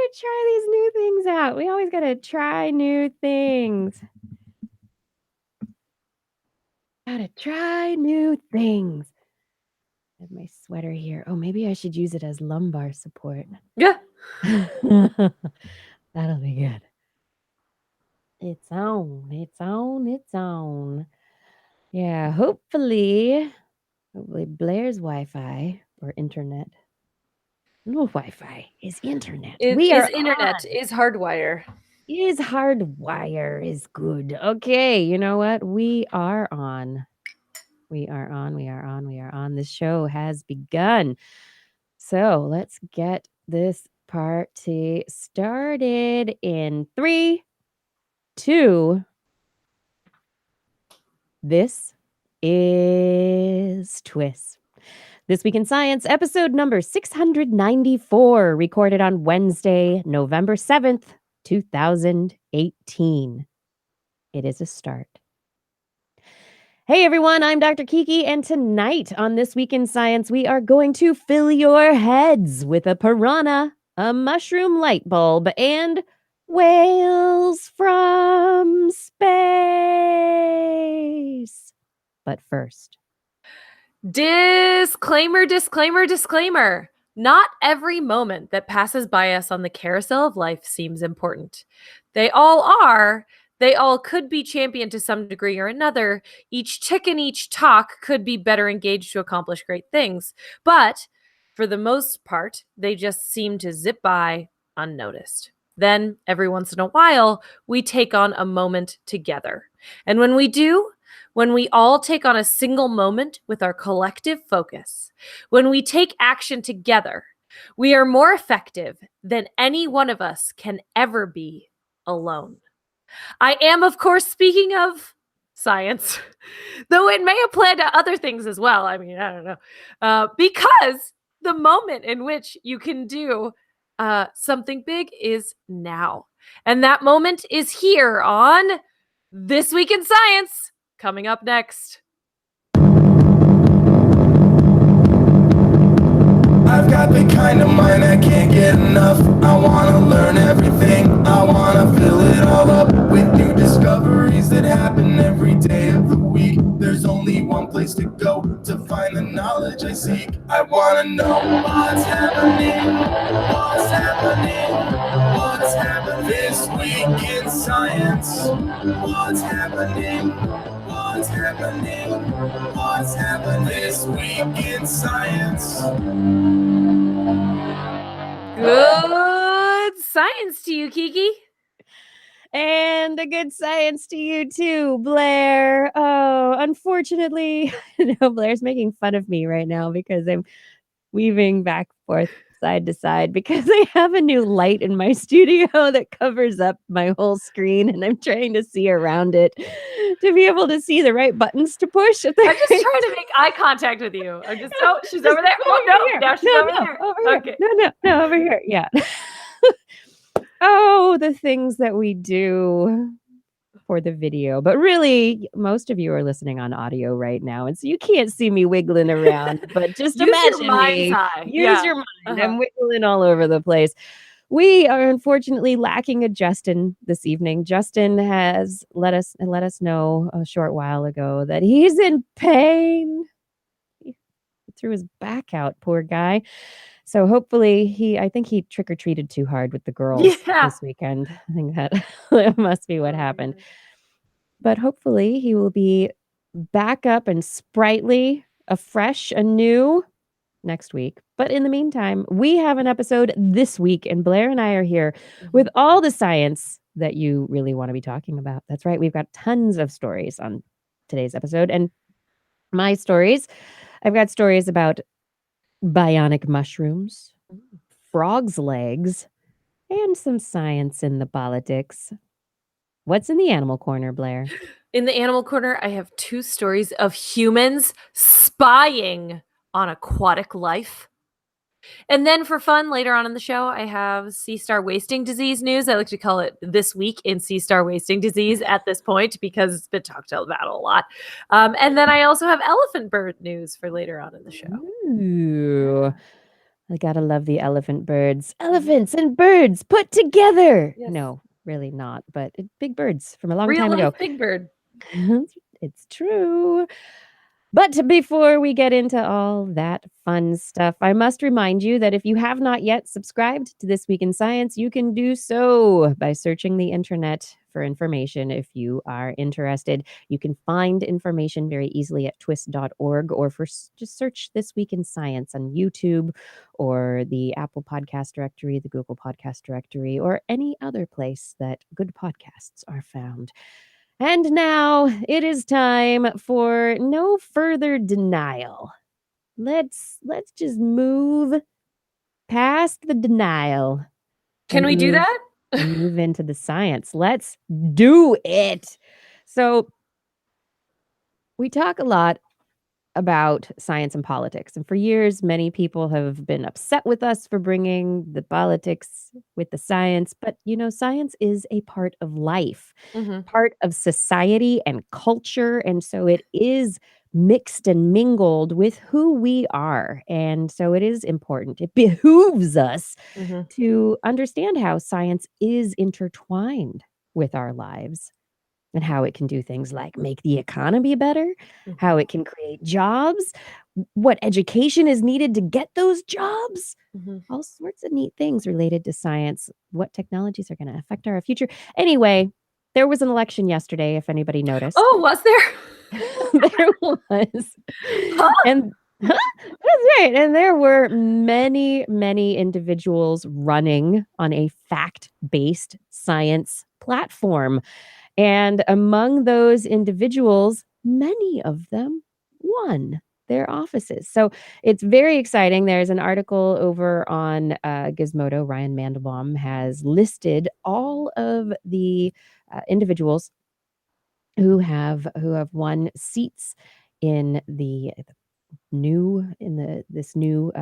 gotta try these new things out. We always gotta try new things. Gotta try new things. I have my sweater here. Oh, maybe I should use it as lumbar support. Yeah. That'll be good. It's on. It's on. It's on. Yeah, hopefully Blair's Wi-Fi or internet. No Wi-Fi is internet. We are internet, on. is hardwire. Is hardwire is good. Okay, you know what? We are on. We are on. We are on. We are on. The show has begun. So let's get this party started in 3, 2. This is TWIS. This Week in Science, episode number 694, recorded on Wednesday, November 7th, 2018. It is a start. Hey everyone, I'm Dr. Kiki, and tonight on This Week in Science, we are going to fill your heads with a piranha, a mushroom light bulb, and whales from space. But first, disclaimer, disclaimer, disclaimer. Not every moment that passes by us on the carousel of life seems important. They all are. They all could be championed to some degree or another. Each tick and each talk could be better engaged to accomplish great things. But for the most part, they just seem to zip by unnoticed. Then, every once in a while, we take on a moment together. And when we do, when we all take on a single moment with our collective focus, when we take action together, we are more effective than any one of us can ever be alone. I am, of course, speaking of science, though it may apply to other things as well. I mean, I don't know. Because the moment in which you can do something big is now. And that moment is here on This Week in Science, coming up next. I've got the kind of mind I can't get enough. I wanna learn everything. I wanna fill it all up with new discoveries that happen every day of the week. There's only one place to go to find the knowledge I seek. I wanna know what's happening. What's happening? What's happening this week in science? What's happening? What's happening? What's happening this week in science? Good science to you, Kiki. and a good science to you too, Blair. Oh, unfortunately, no, Blair's making fun of me right now because I'm weaving back and forth side to side because I have a new light in my studio that covers up my whole screen and I'm trying to see around it to be able to see the right buttons to push. I'm just trying to make eye contact with you. I'm just, oh, she's over there. Oh, no, now she's over there. Over here. Okay. No, over here. Yeah. Oh, the things that we do for the video. But really, most of you are listening on audio right now. And so you can't see me wiggling around, but just Use imagine your mind's me. eye. Use your mind. I'm wiggling all over the place. We are unfortunately lacking a Justin this evening. Justin has let us know a short while ago that he's in pain. He threw his back out, poor guy. So hopefully I think he trick-or-treated too hard with the girls this weekend. I think that must be what happened. But hopefully he will be back up and sprightly, afresh, anew next week. But in the meantime, we have an episode this week, and Blair and I are here with all the science that you really want to be talking about. That's right. We've got tons of stories on today's episode. And my stories, I've got stories about bionic mushrooms, frogs' legs, and some science in the politics. What's in the animal corner, Blair? In the animal corner, I have 2 stories of humans spying on aquatic life. And then for fun, later on in the show, I have sea star wasting disease news. I like to call it This Week in Sea Star Wasting Disease at this point because it's been talked about a lot. And then I also have elephant bird news for later on in the show. Ooh. I gotta love the elephant birds. Elephants and birds put together. Yes. No, really not, but big birds from a long Real time ago. life Big Bird. It's true. But before we get into all that fun stuff, I must remind you that if you have not yet subscribed to This Week in Science, you can do so by searching the internet for information if you are interested. You can find information very easily at twis.org or just search This Week in Science on YouTube or the Apple Podcast Directory, the Google Podcast Directory, or any other place that good podcasts are found. And now it is time for no further denial. Let's just move past the denial. Can we do that? And move into the science. Let's do it. So we talk a lot about science and politics. And for years, many people have been upset with us for bringing the politics with the science. But, science is a part of life, part of society and culture. And so it is mixed and mingled with who we are. And so it is important. It behooves us to understand how science is intertwined with our lives. And how it can do things like make the economy better, how it can create jobs, what education is needed to get those jobs, all sorts of neat things related to science, what technologies are going to affect our future. Anyway, there was an election yesterday, if anybody noticed. Oh, was there? There was. And that's right. And there were many, many individuals running on a fact-based science platform. And among those individuals, many of them won their offices. So it's very exciting. There's an article over on Gizmodo. Ryan Mandelbaum has listed all of the individuals who have won seats in this new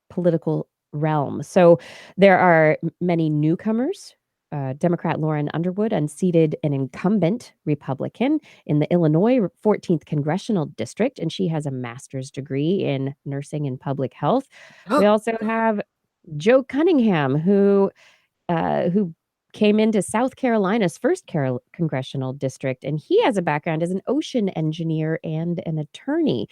political realm. So there are many newcomers. Democrat Lauren Underwood unseated an incumbent Republican in the Illinois 14th Congressional District, and she has a master's degree in nursing and public health. We also have Joe Cunningham, who came into South Carolina's 1st Congressional District, and he has a background as an ocean engineer and an attorney.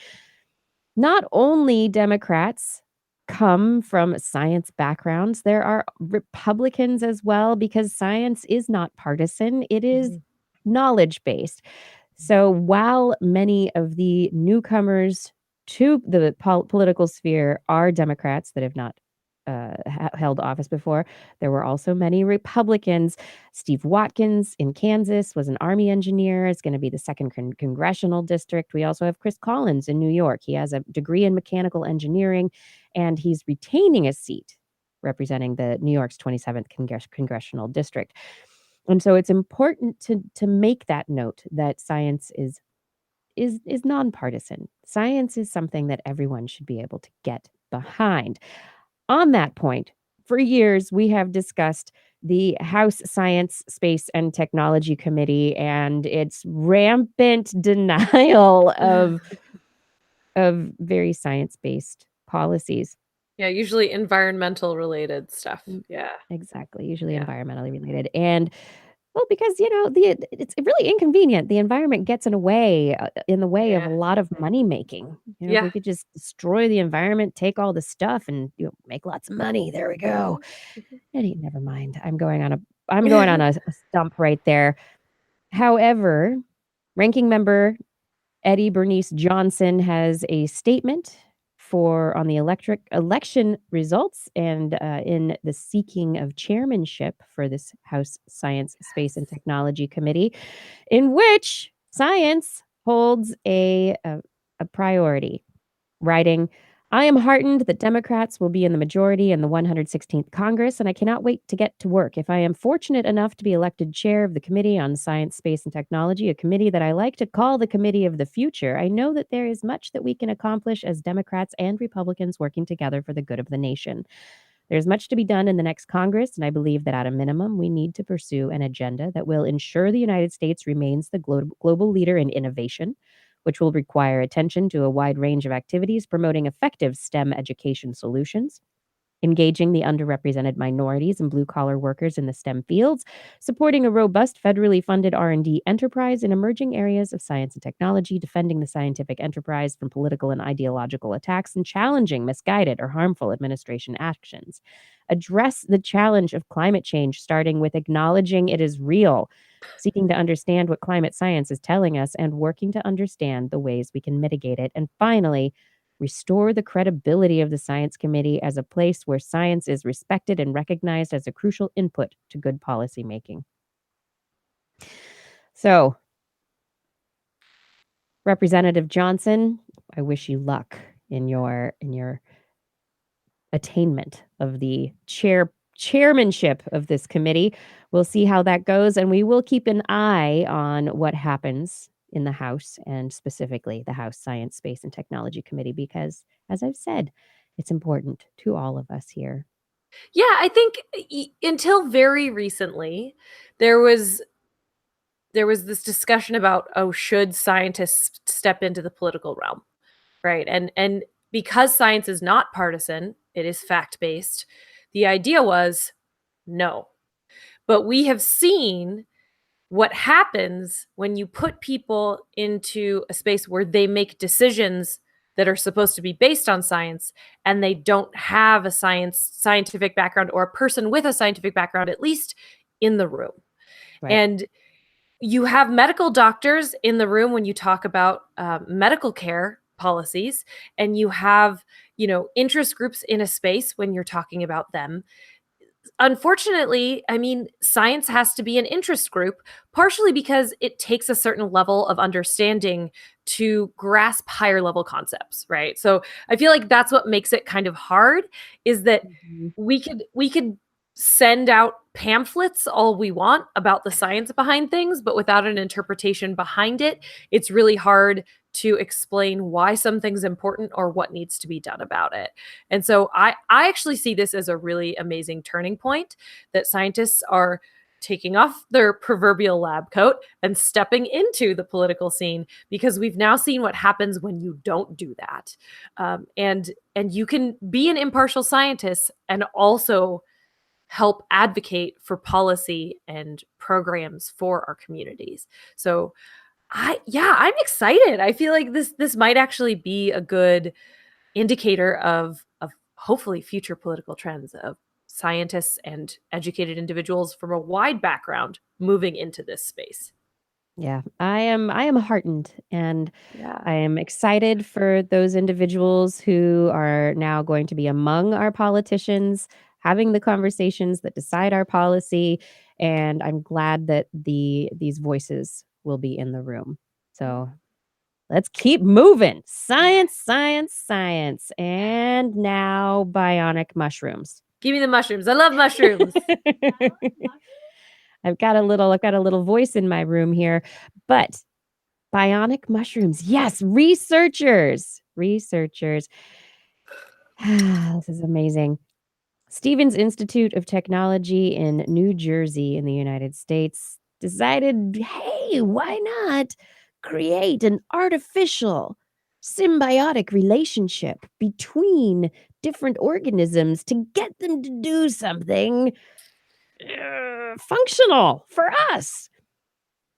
Not only Democrats come from science backgrounds, there are Republicans as well, because science is not partisan, it is knowledge-based. So while many of the newcomers to the political sphere are Democrats that have not held office before, there were also many Republicans. Steve Watkins in Kansas was an Army engineer. It's going to be the 2nd Congressional District. We also have Chris Collins in New York. He has a degree in mechanical engineering, and he's retaining a seat representing the New York's 27th Congressional District. And so it's important to make that note that science is nonpartisan. Science is something that everyone should be able to get behind. On that point, for years, we have discussed the House Science, Space, and Technology Committee and its rampant denial of very science-based policies. Yeah, usually environmental related stuff. Yeah. Exactly, usually environmentally related. And well, because, it's really inconvenient. The environment gets in the way of a lot of money making. If we could just destroy the environment, take all the stuff and make lots of money. There we go. Never mind. I'm going on a stump right there. However, Ranking Member Eddie Bernice Johnson has a statement on the election results and in the seeking of chairmanship for this House Science, Space, and Technology Committee, in which science holds a priority, writing, "I am heartened that Democrats will be in the majority in the 116th Congress, and I cannot wait to get to work. If I am fortunate enough to be elected chair of the Committee on Science, Space, and Technology, a committee that I like to call the Committee of the Future, I know that there is much that we can accomplish as Democrats and Republicans working together for the good of the nation. There's much to be done in the next Congress, and I believe that at a minimum, we need to pursue an agenda that will ensure the United States remains the global leader in innovation, which will require attention to a wide range of activities promoting effective STEM education solutions, engaging the underrepresented minorities and blue-collar workers in the STEM fields, supporting a robust federally funded R&D enterprise in emerging areas of science and technology, defending the scientific enterprise from political and ideological attacks, and challenging misguided or harmful administration actions. Address the challenge of climate change, starting with acknowledging it is real, seeking to understand what climate science is telling us, and working to understand the ways we can mitigate it. And finally, restore the credibility of the Science Committee as a place where science is respected and recognized as a crucial input to good policymaking. So, Representative Johnson, I wish you luck in your attainment of the chairmanship of this committee. We'll see how that goes, and we will keep an eye on what happens in the House, and specifically the House Science, Space, and Technology Committee, because, as I've said, it's important to all of us here. Yeah, I think until very recently, there was this discussion about, should scientists step into the political realm, right? And because science is not partisan, it is fact-based, the idea was no. But we have seen what happens when you put people into a space where they make decisions that are supposed to be based on science, and they don't have a scientific background, or a person with a scientific background, at least in the room. Right. And you have medical doctors in the room when you talk about medical care policies, and you have, interest groups in a space when you're talking about them. Unfortunately, I mean, science has to be an interest group, partially because it takes a certain level of understanding to grasp higher level concepts, right? So I feel like that's what makes it kind of hard, is that we could send out pamphlets all we want about the science behind things, but without an interpretation behind it, it's really hard to explain why something's important or what needs to be done about it. And so I actually see this as a really amazing turning point, that scientists are taking off their proverbial lab coat and stepping into the political scene, because we've now seen what happens when you don't do that. And you can be an impartial scientist and also help advocate for policy and programs for our communities. So I'm excited. I feel like this might actually be a good indicator of hopefully future political trends of scientists and educated individuals from a wide background moving into this space. Yeah, I am heartened, and Yeah. I am excited for those individuals who are now going to be among our politicians, having the conversations that decide our policy, and I'm glad that these voices will be in the room. So let's keep moving. Science, science, science. And now bionic mushrooms. Give me the mushrooms. I love mushrooms. I've got a little voice in my room here, but bionic mushrooms. Yes, researchers. This is amazing. Stevens Institute of Technology in New Jersey in the United States decided, hey, why not create an artificial symbiotic relationship between different organisms to get them to do something functional for us.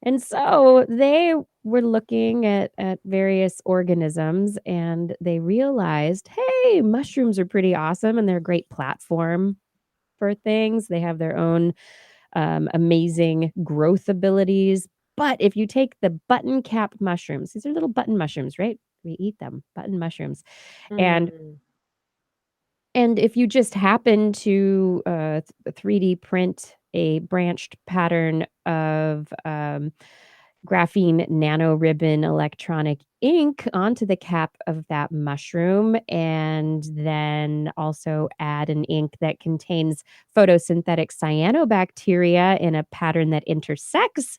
And so they were looking at various organisms, and they realized, hey, mushrooms are pretty awesome, and they're a great platform for things. They have their own amazing growth abilities. But if you take the button cap mushrooms, these are little button mushrooms, right? We eat them, button mushrooms. And if you just happen to 3D print a branched pattern of graphene nanoribbon electronic ink onto the cap of that mushroom, and then also add an ink that contains photosynthetic cyanobacteria in a pattern that intersects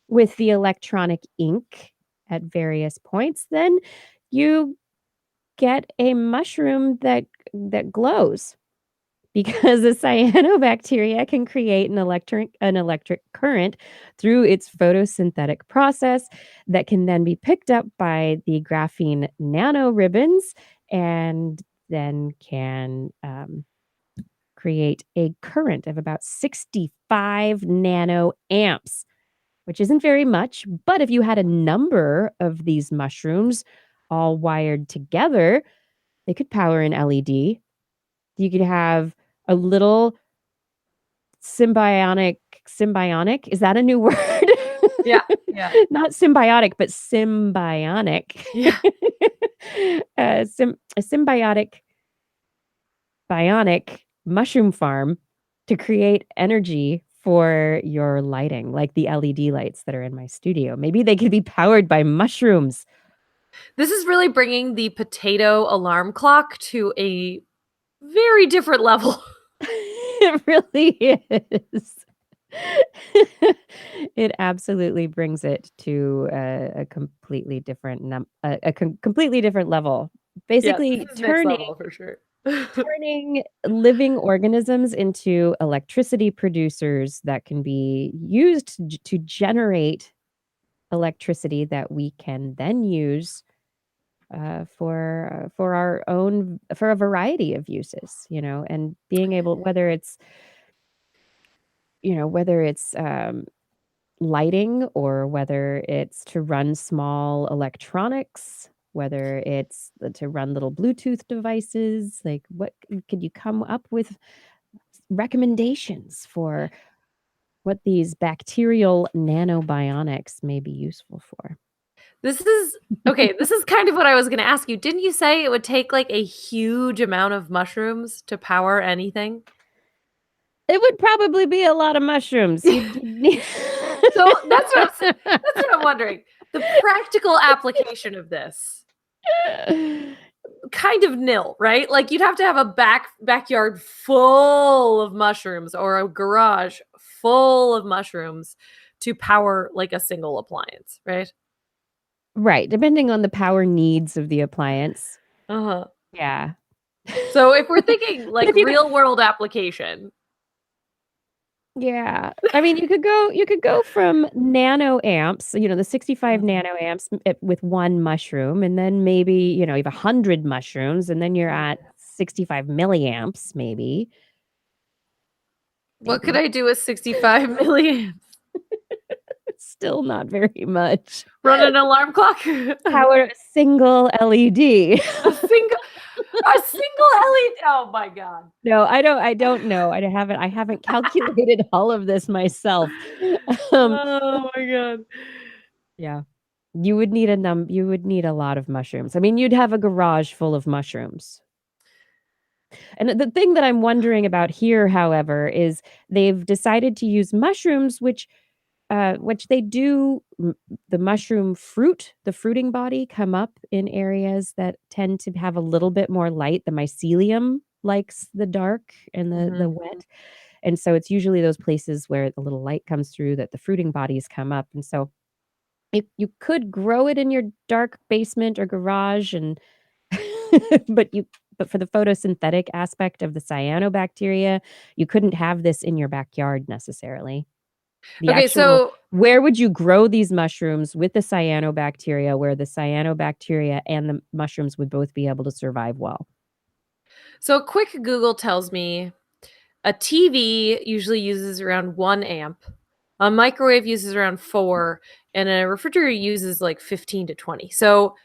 with the electronic ink at various points, then you get a mushroom that glows. because the cyanobacteria can create an electric current through its photosynthetic process that can then be picked up by the graphene nanoribbons and then can create a current of about 65 nanoamps, which isn't very much. But if you had a number of these mushrooms all wired together, they could power an LED. You could have a little symbiotic, is that a new word? Yeah. Not symbiotic, but symbionic. Yeah. A symbiotic bionic mushroom farm to create energy for your lighting, like the LED lights that are in my studio. Maybe they could be powered by mushrooms. This is really bringing the potato alarm clock to a very different level. It really is. It absolutely brings it to a completely different completely different level. Basically, this is next level for sure. turning living organisms into electricity producers that can be used to generate electricity that we can then use for our own, for a variety of uses, and being able, whether it's lighting, or whether it's to run small electronics, whether it's to run little Bluetooth devices. Like, what could you come up with recommendations for what these bacterial nanobionics may be useful for? This is kind of what I was going to ask you. Didn't you say it would take like a huge amount of mushrooms to power anything? It would probably be a lot of mushrooms. So that's what I'm wondering. The practical application of this, kind of nil, right? Like, you'd have to have a backyard full of mushrooms, or a garage full of mushrooms to power like a single appliance, right? Right, depending on the power needs of the appliance. Uh-huh. Yeah. So if we're thinking like real world application. Yeah. I mean, you could go from nanoamps, the 65 nanoamps with one mushroom, and then maybe, you have 100 mushrooms, and then you're at 65 milliamps, maybe. What could I do with 65 milliamps? Still not very much. Run an alarm clock? Power a single LED. A single LED. Oh my god. No, I don't know. I haven't calculated all of this myself. Oh my god. Yeah. You would need a lot of mushrooms. I mean, you'd have a garage full of mushrooms. And the thing that I'm wondering about here, however, is they've decided to use mushrooms, which they do, the mushroom fruit, the fruiting body, come up in areas that tend to have a little bit more light. The mycelium likes the dark and the wet. And so it's usually those places where the little light comes through that the fruiting bodies come up. And so you could grow it in your dark basement or garage, and but for the photosynthetic aspect of the cyanobacteria, you couldn't have this in your backyard necessarily. So where would you grow these mushrooms with the cyanobacteria, where the cyanobacteria and the mushrooms would both be able to survive well? So a quick Google tells me a TV usually uses around 1 amp. A microwave uses around 4, and a refrigerator uses like 15 to 20. So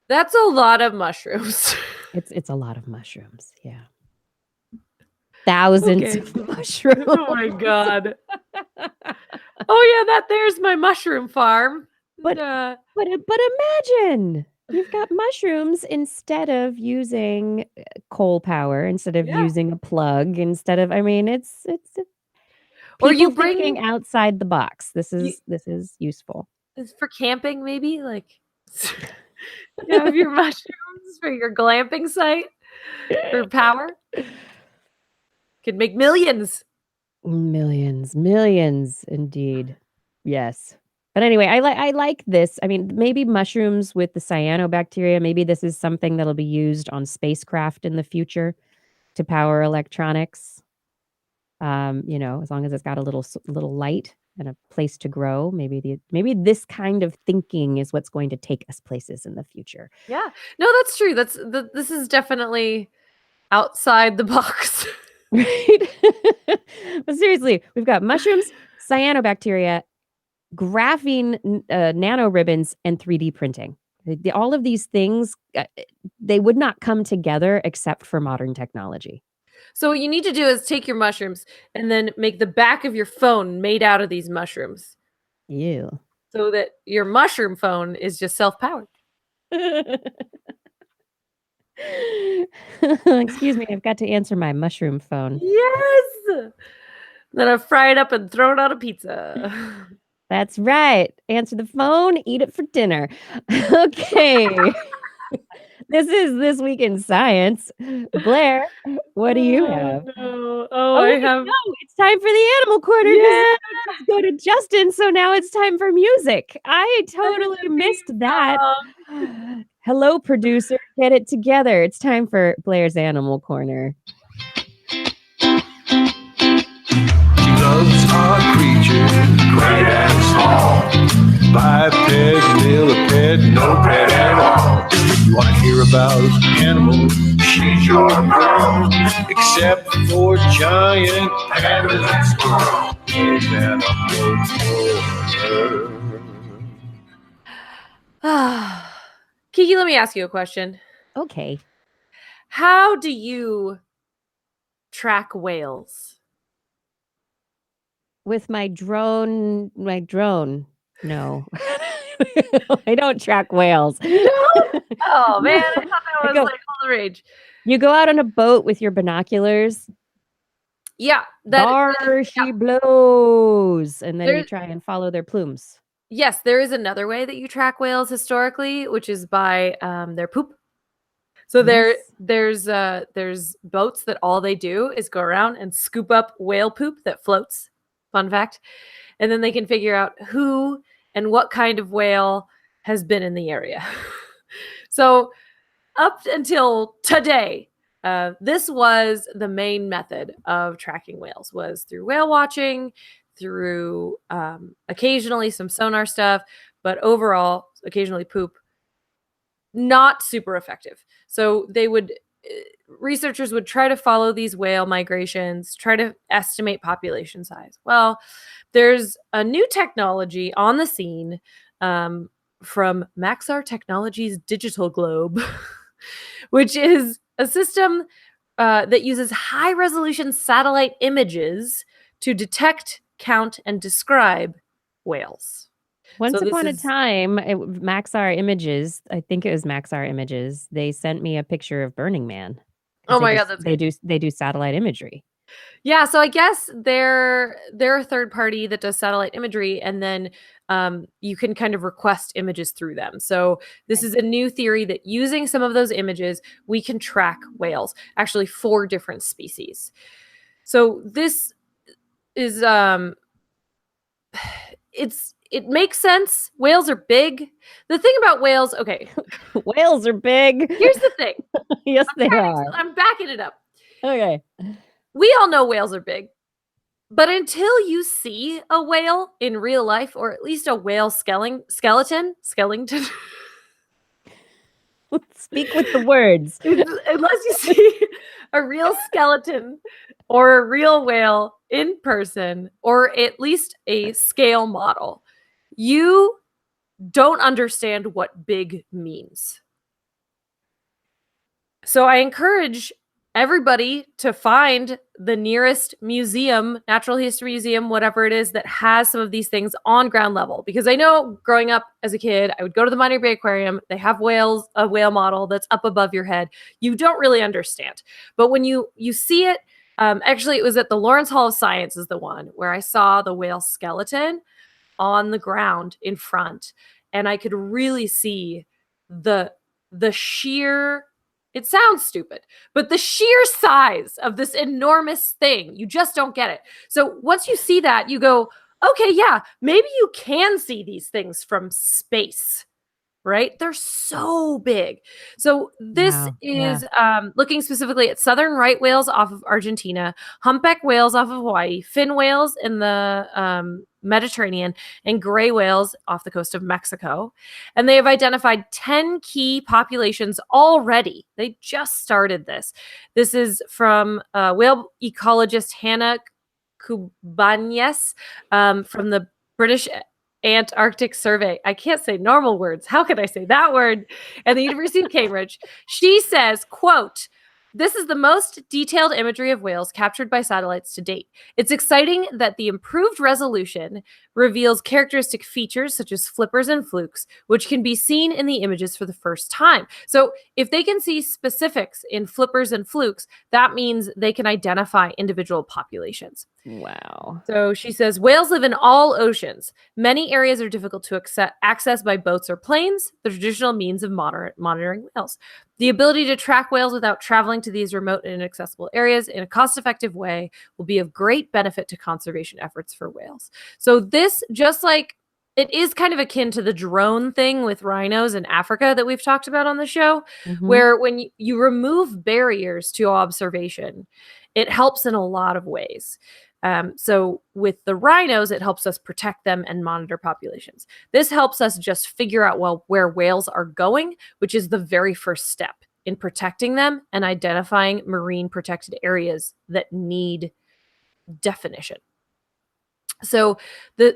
that's a lot of mushrooms. It's a lot of mushrooms, yeah. Thousands of mushrooms. Oh my god. Oh yeah, there's my mushroom farm. But imagine you've got mushrooms instead of using coal power, instead of using a plug, instead of, I mean, it's or you thinking outside the box. This is useful. It's for camping, maybe, like you have your mushrooms for your glamping site for power. Could make millions. Millions indeed. Yes. But anyway, I like this. I mean, maybe mushrooms with the cyanobacteria, maybe this is something that'll be used on spacecraft in the future to power electronics. You know, as long as it's got a little light and a place to grow, maybe this kind of thinking is what's going to take us places in the future. Yeah, no, that's true. This is definitely outside the box. Right? But seriously, we've got mushrooms, cyanobacteria, graphene nanoribbons, and 3D printing. All of these things, they would not come together except for modern technology. So what you need to do is take your mushrooms and then make the back of your phone made out of these mushrooms. Ew. So that your mushroom phone is just self-powered. Excuse me, I've got to answer my mushroom phone. Yes! Then I fry it up and throw it on a pizza. That's right. Answer the phone, eat it for dinner. Okay. This is This Week in Science. Blair, what do you have? No. I have. No, it's time for the Animal Corner. Yeah. Let's go to Justin. So now it's time for music. I totally missed that. Hello, producer. Get it together. It's time for Blair's Animal Corner. She loves our creatures, great and small. Biped, millipede, no pet at all. You want to hear about animals? She's your girl. Except for giant pandas and squirrels. It's Animal Corner. Kiki, let me ask you a question. Okay. How do you track whales? With my drone. No. I don't track whales. Oh man, I thought that was like all the rage. You go out on a boat with your binoculars. Yeah. There she blows. And then you try and follow their plumes. Yes, there is another way that you track whales historically, which is by their poop. So there's boats that all they do is go around and scoop up whale poop that floats. Fun fact. And then they can figure out who and what kind of whale has been in the area. So up until today, this was the main method of tracking whales, was through whale watching, through occasionally some sonar stuff, but overall, occasionally poop. Not super effective. So researchers would try to follow these whale migrations, try to estimate population size. Well, there's a new technology on the scene from Maxar Technologies Digital Globe, which is a system that uses high-resolution satellite images to detect, count, and describe whales. Once upon a time, Maxar Images, I think it was Maxar Images, they sent me a picture of Burning Man. Oh my God, that's they do satellite imagery. Yeah, so I guess they're a third party that does satellite imagery, and then you can kind of request images through them. So this is a new theory that using some of those images, we can track whales, actually 4 different species. So this is it makes sense. Whales are big. The thing about whales, okay. Whales are big. Here's the thing. Yes, they are. I'm backing it up. Okay. We all know whales are big. But until you see a whale in real life, or at least a whale skeleton. Speak with the words. Unless you see a real skeleton or a real whale in person, or at least a scale model, you don't understand what big means. So I encourage everybody to find the nearest museum, natural history museum, whatever it is, that has some of these things on ground level. Because I know growing up as a kid, I would go to the Minor Bay Aquarium. They have a whale model that's up above your head. You don't really understand. But when you see it, actually it was at the Lawrence Hall of Science is the one where I saw the whale skeleton on the ground in front. And I could really see the sheer, it sounds stupid, but the sheer size of this enormous thing, you just don't get it. So once you see that, you go, okay, yeah, maybe you can see these things from space, right? They're so big. So this Wow, is looking specifically at southern right whales off of Argentina, humpback whales off of Hawaii, fin whales in the Mediterranean, and gray whales off the coast of Mexico. And they have identified 10 key populations already. They just started this. This is from whale ecologist Hannah Kubanyes from the British Antarctic Survey. I can't say normal words. How can I say that word? And the University of Cambridge. She says, quote, "This is the most detailed imagery of whales captured by satellites to date. It's exciting that the improved resolution reveals characteristic features such as flippers and flukes, which can be seen in the images for the first time." So if they can see specifics in flippers and flukes, that means they can identify individual populations. Wow. So she says, whales live in all oceans. Many areas are difficult to access by boats or planes, the traditional means of monitoring whales. The ability to track whales without traveling to these remote and inaccessible areas in a cost-effective way will be of great benefit to conservation efforts for whales. So this, just like, it is kind of akin to the drone thing with rhinos in Africa that we've talked about on the show, where when you remove barriers to observation, it helps in a lot of ways. So with the rhinos, it helps us protect them and monitor populations. This helps us just figure out where whales are going, which is the very first step in protecting them and identifying marine protected areas that need definition. So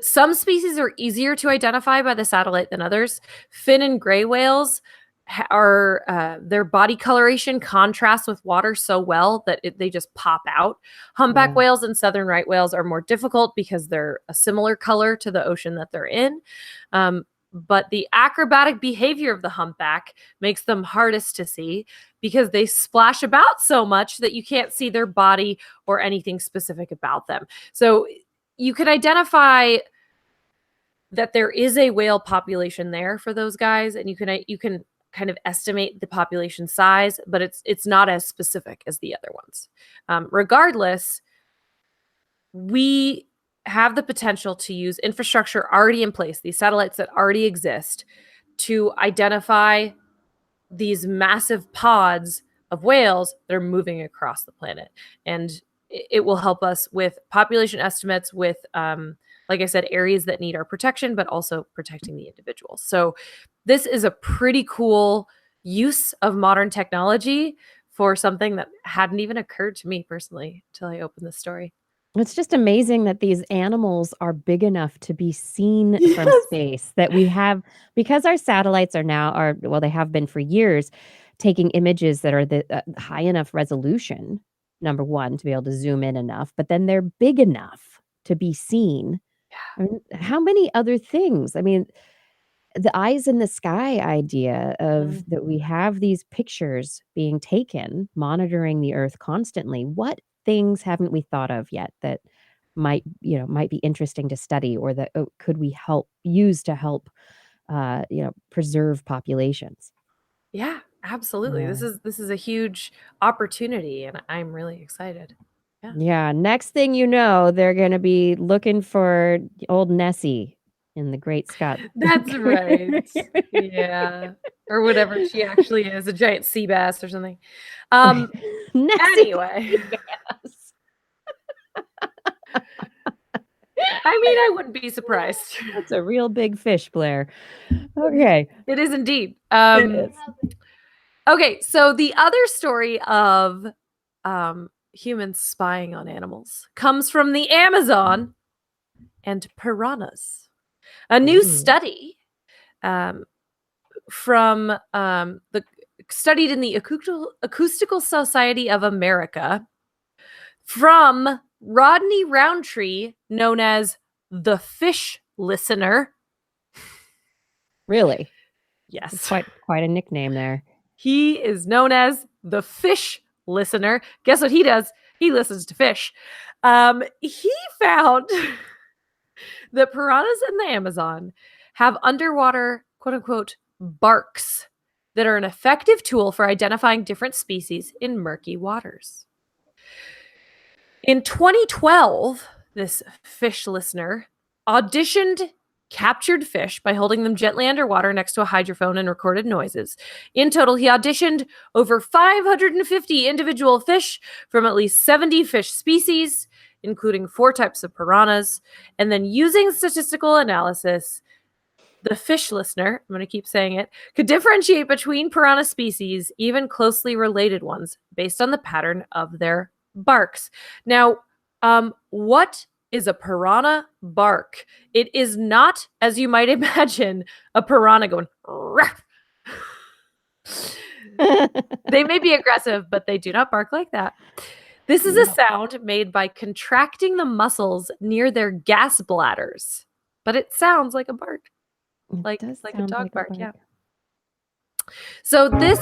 some species are easier to identify by the satellite than others. Fin and gray whales are their body coloration contrasts with water so well that they just pop out. Humpback whales and southern right whales are more difficult because they're a similar color to the ocean that they're in. But the acrobatic behavior of the humpback makes them hardest to see because they splash about so much that you can't see their body or anything specific about them. So you can identify that there is a whale population there for those guys, and you can kind of estimate the population size, but it's not as specific as the other ones. Regardless, we have the potential to use infrastructure already in place, these satellites that already exist, to identify these massive pods of whales that are moving across the planet. And it will help us with population estimates, with, like I said, areas that need our protection, but also protecting the individuals. So this is a pretty cool use of modern technology for something that hadn't even occurred to me personally until I opened this story. It's just amazing that these animals are big enough to be seen from space, that we have, because our satellites well, they have been for years, taking images that are the high enough resolution, number one, to be able to zoom in enough, but then they're big enough to be seen. I mean, how many other things? I mean, the eyes in the sky idea of that we have these pictures being taken, monitoring the Earth constantly. What things haven't we thought of yet that might be interesting to study, or that could we use to help preserve populations? Yeah, absolutely. Yeah. This is a huge opportunity, and I'm really excited. Yeah. Next thing you know, they're going to be looking for old Nessie in the Great Scott. That's right. Yeah. Or whatever she actually is, a giant sea bass or something. Nessie Anyway. bass. I mean, I wouldn't be surprised. That's a real big fish, Blair. Okay. It is indeed. It is. Okay, so the other story of humans spying on animals comes from the Amazon and piranhas. A new study from studied in the Acoustical Society of America from Rodney Roundtree, known as the Fish Listener. Really? Yes. Quite a nickname there. He is known as the Fish Listener. Guess what he does? He listens to fish. He found that piranhas in the Amazon have underwater, quote unquote, barks that are an effective tool for identifying different species in murky waters. In 2012, this Fish Listener auditioned captured fish by holding them gently underwater next to a hydrophone and recorded noises. In total, he auditioned over 550 individual fish from at least 70 fish species, including 4 types of piranhas. And then using statistical analysis, the fish listener, I'm going to keep saying it, could differentiate between piranha species, even closely related ones, based on the pattern of their barks. Now, what is a piranha bark? It is not, as you might imagine, a piranha going, they may be aggressive, but they do not bark like that. This is a sound made by contracting the muscles near their gas bladders, but it sounds like a bark. Like a dog bark, yeah. So this...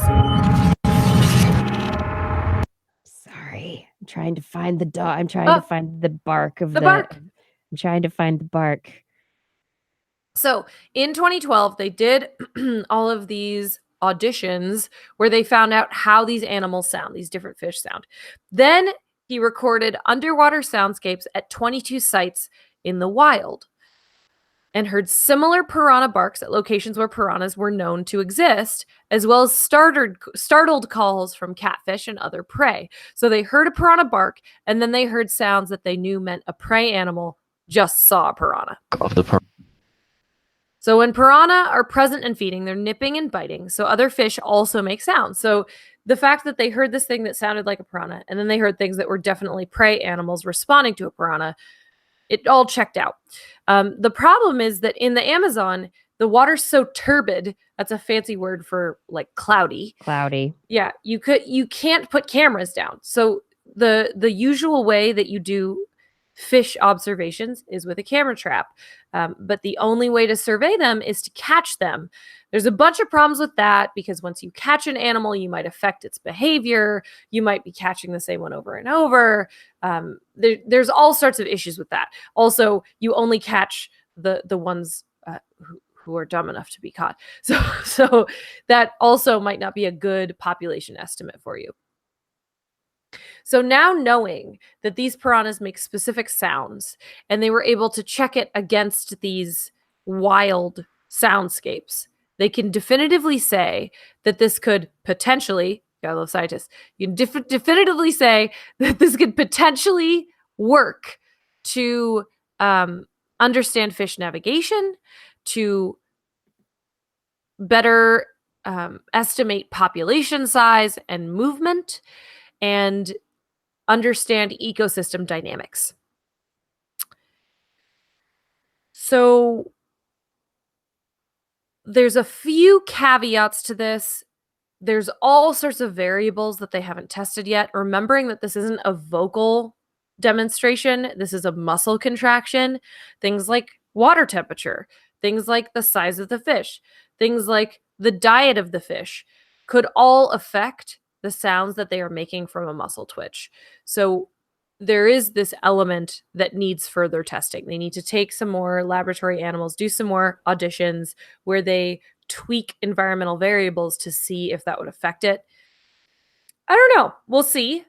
Sorry, I'm trying to find the dog. I'm trying to find the bark of the bark. I'm trying to find the bark. So in 2012, they did all of these auditions where they found out how these animals sound, these different fish sound. Then he recorded underwater soundscapes at 22 sites in the wild and heard similar piranha barks at locations where piranhas were known to exist, as well as startled calls from catfish and other prey. So they heard a piranha bark, and then they heard sounds that they knew meant a prey animal just saw a piranha. So when piranha are present and feeding, they're nipping and biting. So other fish also make sounds. So the fact that they heard this thing that sounded like a piranha, and then they heard things that were definitely prey animals responding to a piranha, it all checked out. The problem is that in the Amazon, the water's so turbid. That's a fancy word for like cloudy. Cloudy. Yeah, you can't put cameras down. So the usual way that you do fish observations is with a camera trap. But the only way to survey them is to catch them. There's a bunch of problems with that because once you catch an animal, you might affect its behavior. You might be catching the same one over and over. There's all sorts of issues with that. Also, you only catch the ones who are dumb enough to be caught. So that also might not be a good population estimate for you. So now knowing that these piranhas make specific sounds and they were able to check it against these wild soundscapes, they can definitively say that this could potentially, gotta love scientists, you can definitively say that this could potentially work to understand fish navigation, to better estimate population size and movement, and understand ecosystem dynamics. So there's a few caveats to this. There's all sorts of variables that they haven't tested yet. Remembering that this isn't a vocal demonstration, this is a muscle contraction. Things like water temperature, things like the size of the fish, things like the diet of the fish could all affect the sounds that they are making from a muscle twitch. So there is this element that needs further testing. They need to take some more laboratory animals, do some more auditions where they tweak environmental variables to see if that would affect it. I don't know. We'll see.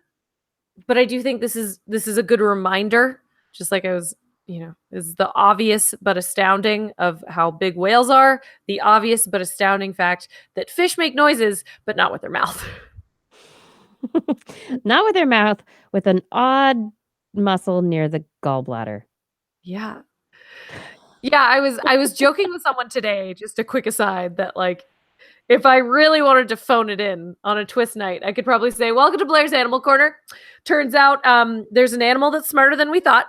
But I do think this is a good reminder, just like I was, is the obvious but astounding of how big whales are, the obvious but astounding fact that fish make noises, but not with their mouth. Not with their mouth, with an odd muscle near the gallbladder. Yeah. Yeah, I was joking with someone today, just a quick aside, that like if I really wanted to phone it in on a TWIS night, I could probably say, "Welcome to Blair's Animal Corner." Turns out there's an animal that's smarter than we thought.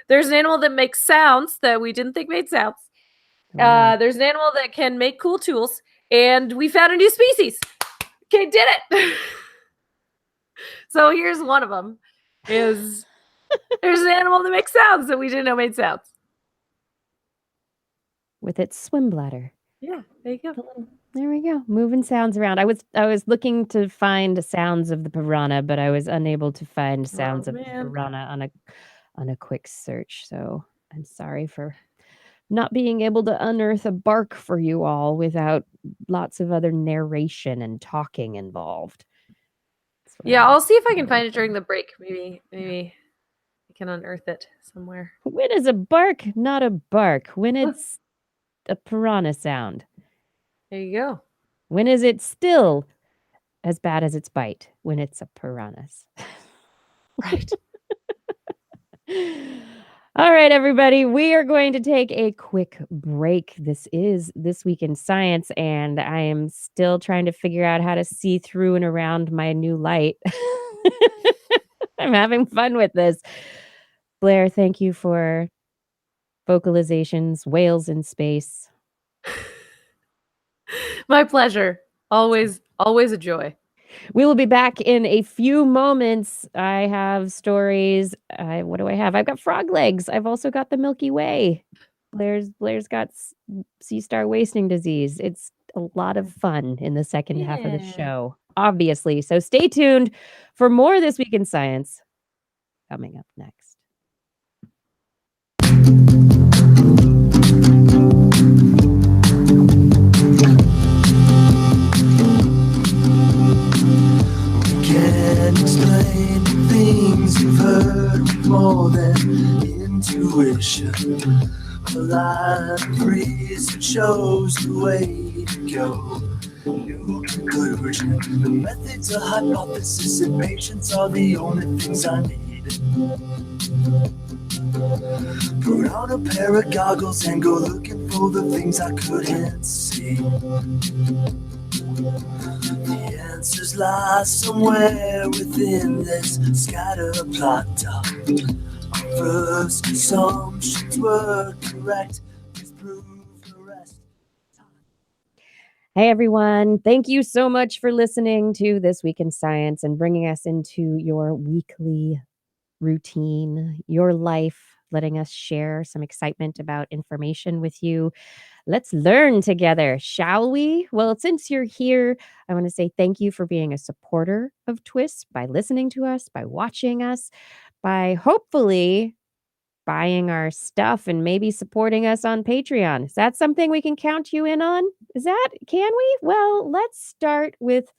There's an animal that makes sounds that we didn't think made sounds. There's an animal that can make cool tools, and we found a new species. Okay, did it. So here's one of them. There's an animal that makes sounds that we didn't know made sounds. With its swim bladder. Yeah, there you go. There we go. Moving sounds around. I was looking to find sounds of the piranha, but I was unable to find sounds of the piranha on a quick search. So I'm sorry for not being able to unearth a bark for you all without lots of other narration and talking involved. Yeah, I'll see if I can find it during the break. Maybe I can unearth it somewhere. When is a bark not a bark? When it's a piranha sound? There you go. When is it still as bad as its bite? When it's a piranhas. Right. All right, everybody, we are going to take a quick break. This is This Week in Science, and I am still trying to figure out how to see through and around my new light. I'm having fun with this. Blair, thank you for vocalizations, whales in space. My pleasure. Always a joy. We will be back in a few moments. I have stories. What do I have? I've got frog legs. I've also got the Milky Way. Blair's got sea star wasting disease. It's a lot of fun in the second half of the show, obviously. So stay tuned for more This Week in Science coming up next. Can't explain things you've heard more than intuition. A line freeze that shows the way to go. New conclusion. The methods of hypothesis and patience are the only things I need. Put on a pair of goggles and go looking for the things I couldn't see. The answers lie somewhere within this scatter plot. Our first assumptions were correct. Please prove the rest. Hey, everyone. Thank you so much for listening to This Week in Science and bringing us into your weekly routine, your life, letting us share some excitement about information with you. Let's learn together, shall we? Well, since you're here, I want to say thank you for being a supporter of TWIS by listening to us, by watching us, by hopefully buying our stuff and maybe supporting us on Patreon. Is that something we can count you in on? Can we? Well, let's start with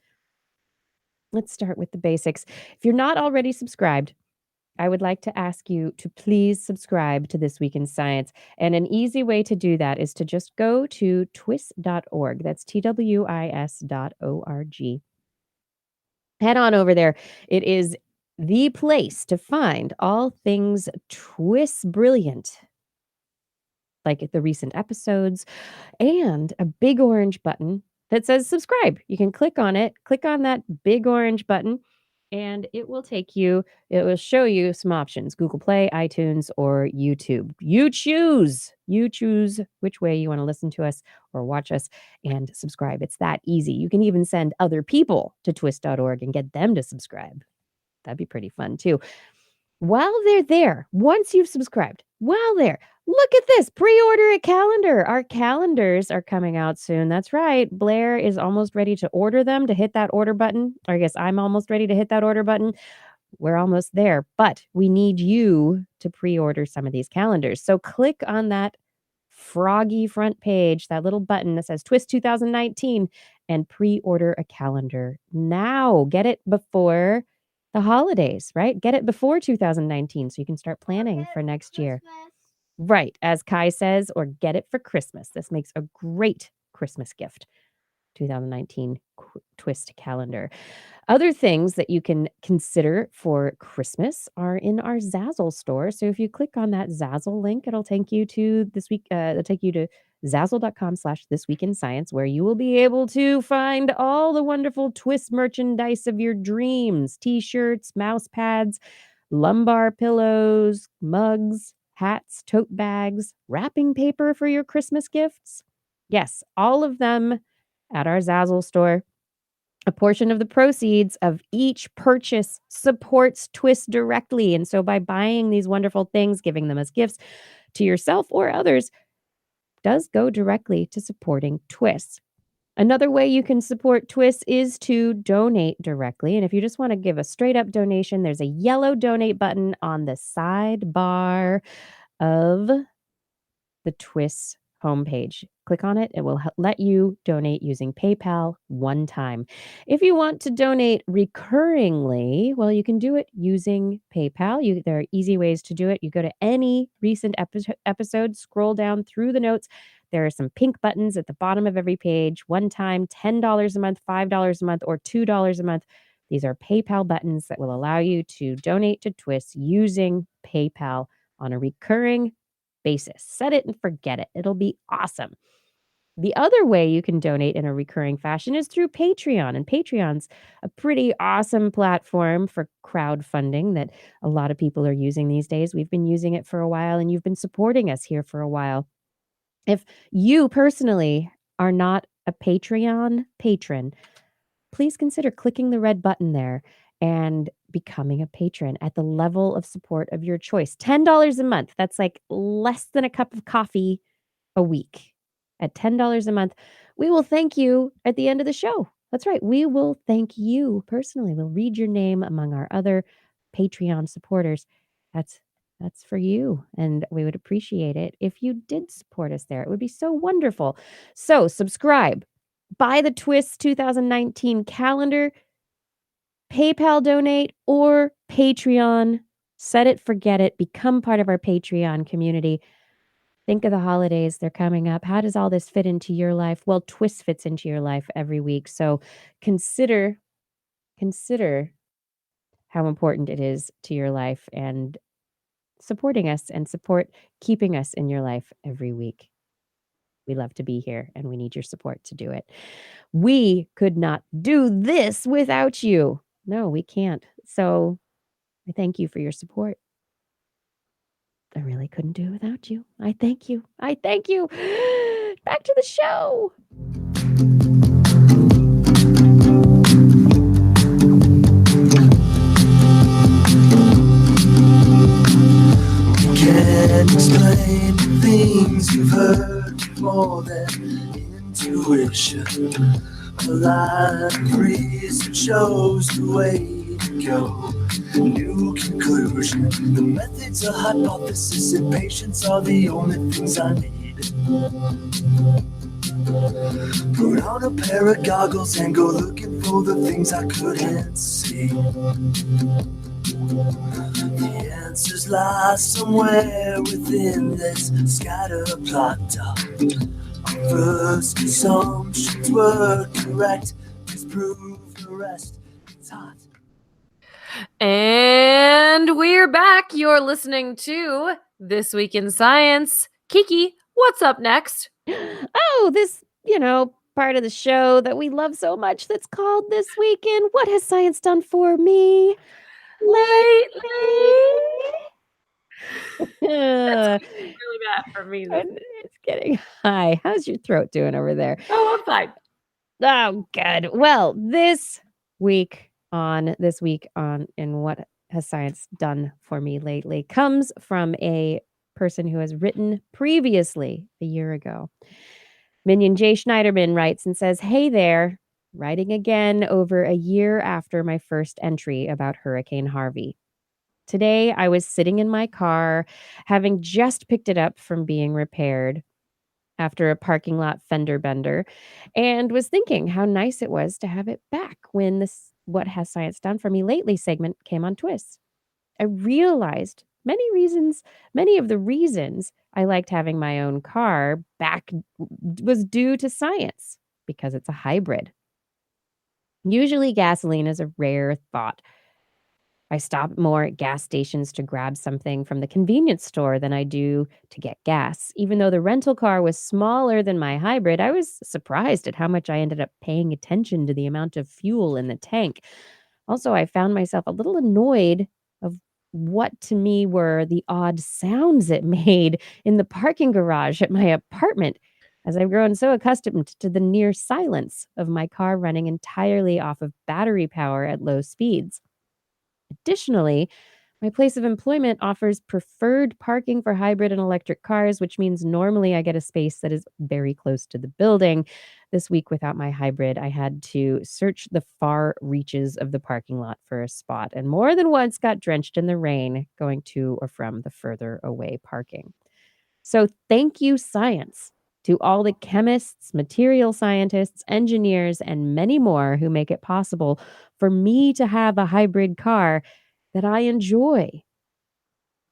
the basics. If you're not already subscribed, I would like to ask you to please subscribe to This Week in Science. And an easy way to do that is to just go to twis.org. That's TWIS.org. Head on over there. It is the place to find all things TWIS brilliant, like the recent episodes, and a big orange button that says subscribe. You can click on it, click on that big orange button, and it will show you some options: Google Play, iTunes, or YouTube. You choose which way you want to listen to us or watch us and subscribe. It's that easy. You can even send other people to twis.org and get them to subscribe. That'd be pretty fun too. While they're there, once you've subscribed, look at this, pre-order a calendar. Our calendars are coming out soon. That's right. Blair is almost ready to order them, to hit that order button. Or I guess I'm almost ready to hit that order button. We're almost there, but we need you to pre-order some of these calendars. So click on that froggy front page, that little button that says TWIS 2019, and pre-order a calendar now. Get it before the holidays, right? Get it before 2019 so you can start planning for next year. Right, as Kai says, or get it for Christmas. This makes a great Christmas gift. 2019 TWIS calendar. Other things that you can consider for Christmas are in our Zazzle store. So if you click on that Zazzle link, it'll take you to zazzle.com/thisweekinscience, where you will be able to find all the wonderful TWIS merchandise of your dreams: t-shirts, mouse pads, lumbar pillows, mugs, hats, tote bags, wrapping paper for your Christmas gifts. Yes, all of them at our Zazzle store. A portion of the proceeds of each purchase supports TWIS directly. And so by buying these wonderful things, giving them as gifts to yourself or others, does go directly to supporting TWIS. Another way you can support TWIS is to donate directly. And if you just want to give a straight up donation, there's a yellow donate button on the sidebar of the TWIS homepage. Click on it. It will let you donate using PayPal one time. If you want to donate recurringly, well, you can do it using PayPal. There are easy ways to do it. You go to any recent episode, scroll down through the notes. There are some pink buttons at the bottom of every page. One time, $10 a month, $5 a month, or $2 a month. These are PayPal buttons that will allow you to donate to TWIS using PayPal on a recurring basis. Set it and forget it. It'll be awesome. The other way you can donate in a recurring fashion is through Patreon. And Patreon's a pretty awesome platform for crowdfunding that a lot of people are using these days. We've been using it for a while, and you've been supporting us here for a while. If you personally are not a Patreon patron, please consider clicking the red button there and becoming a patron at the level of support of your choice. $10 a month. That's like less than a cup of coffee a week. At $10 a month, we will thank you at the end of the show. That's right. We will thank you personally. We'll read your name among our other Patreon supporters. That's for you, and we would appreciate it if you did support us there. It would be so wonderful. So subscribe, buy the TWIS 2019 calendar, PayPal donate, or Patreon. Set it, forget it. Become part of our Patreon community. Think of the holidays. They're coming up. How does all this fit into your life? Well, TWIS fits into your life every week. So consider how important it is to your life and supporting us and support keeping us in your life every week. We love to be here, and we need your support to do it. We could not do this without you. No, we can't. So I thank you for your support. I really couldn't do it without you. I thank you. I thank you. Back to the show. Can't explain things you've heard more than intuition. A lot of reason shows the way to go. New conclusion. The methods of hypothesis and patience are the only things I need. Put on a pair of goggles and go looking for the things I couldn't see. The answers lie somewhere within this scatter plot. Our first assumptions were correct. Disprove the rest. It's hot. And we're back. You're listening to This Week in Science. Kiki, what's up next? Oh, this, part of the show that we love so much that's called This Week in What Has Science Done for Me Lately? That's really bad for me. It's getting high. How's your throat doing over there? Oh, I'm fine. Oh, good. Well, this week on in What Has Science Done for Me Lately comes from a person who has written previously a year ago. Minion Jay Schneiderman writes and says, "Hey there, writing again over a year after my first entry about Hurricane Harvey. Today, I was sitting in my car, having just picked it up from being repaired after a parking lot fender bender, and was thinking how nice it was to have it back when this What Has Science Done for Me Lately segment came on TWIS. I realized many of the reasons I liked having my own car back was due to science, because it's a hybrid. Usually gasoline is a rare thought. I stop more at gas stations to grab something from the convenience store than I do to get gas. Even though the rental car was smaller than my hybrid, I was surprised at how much I ended up paying attention to the amount of fuel in the tank. Also, I found myself a little annoyed of what to me were the odd sounds it made in the parking garage at my apartment, as I've grown so accustomed to the near silence of my car running entirely off of battery power at low speeds. Additionally, my place of employment offers preferred parking for hybrid and electric cars, which means normally I get a space that is very close to the building. This week, without my hybrid, I had to search the far reaches of the parking lot for a spot, and more than once got drenched in the rain going to or from the further away parking. So thank you, science, to all the chemists, material scientists, engineers, and many more who make it possible for me to have a hybrid car that I enjoy.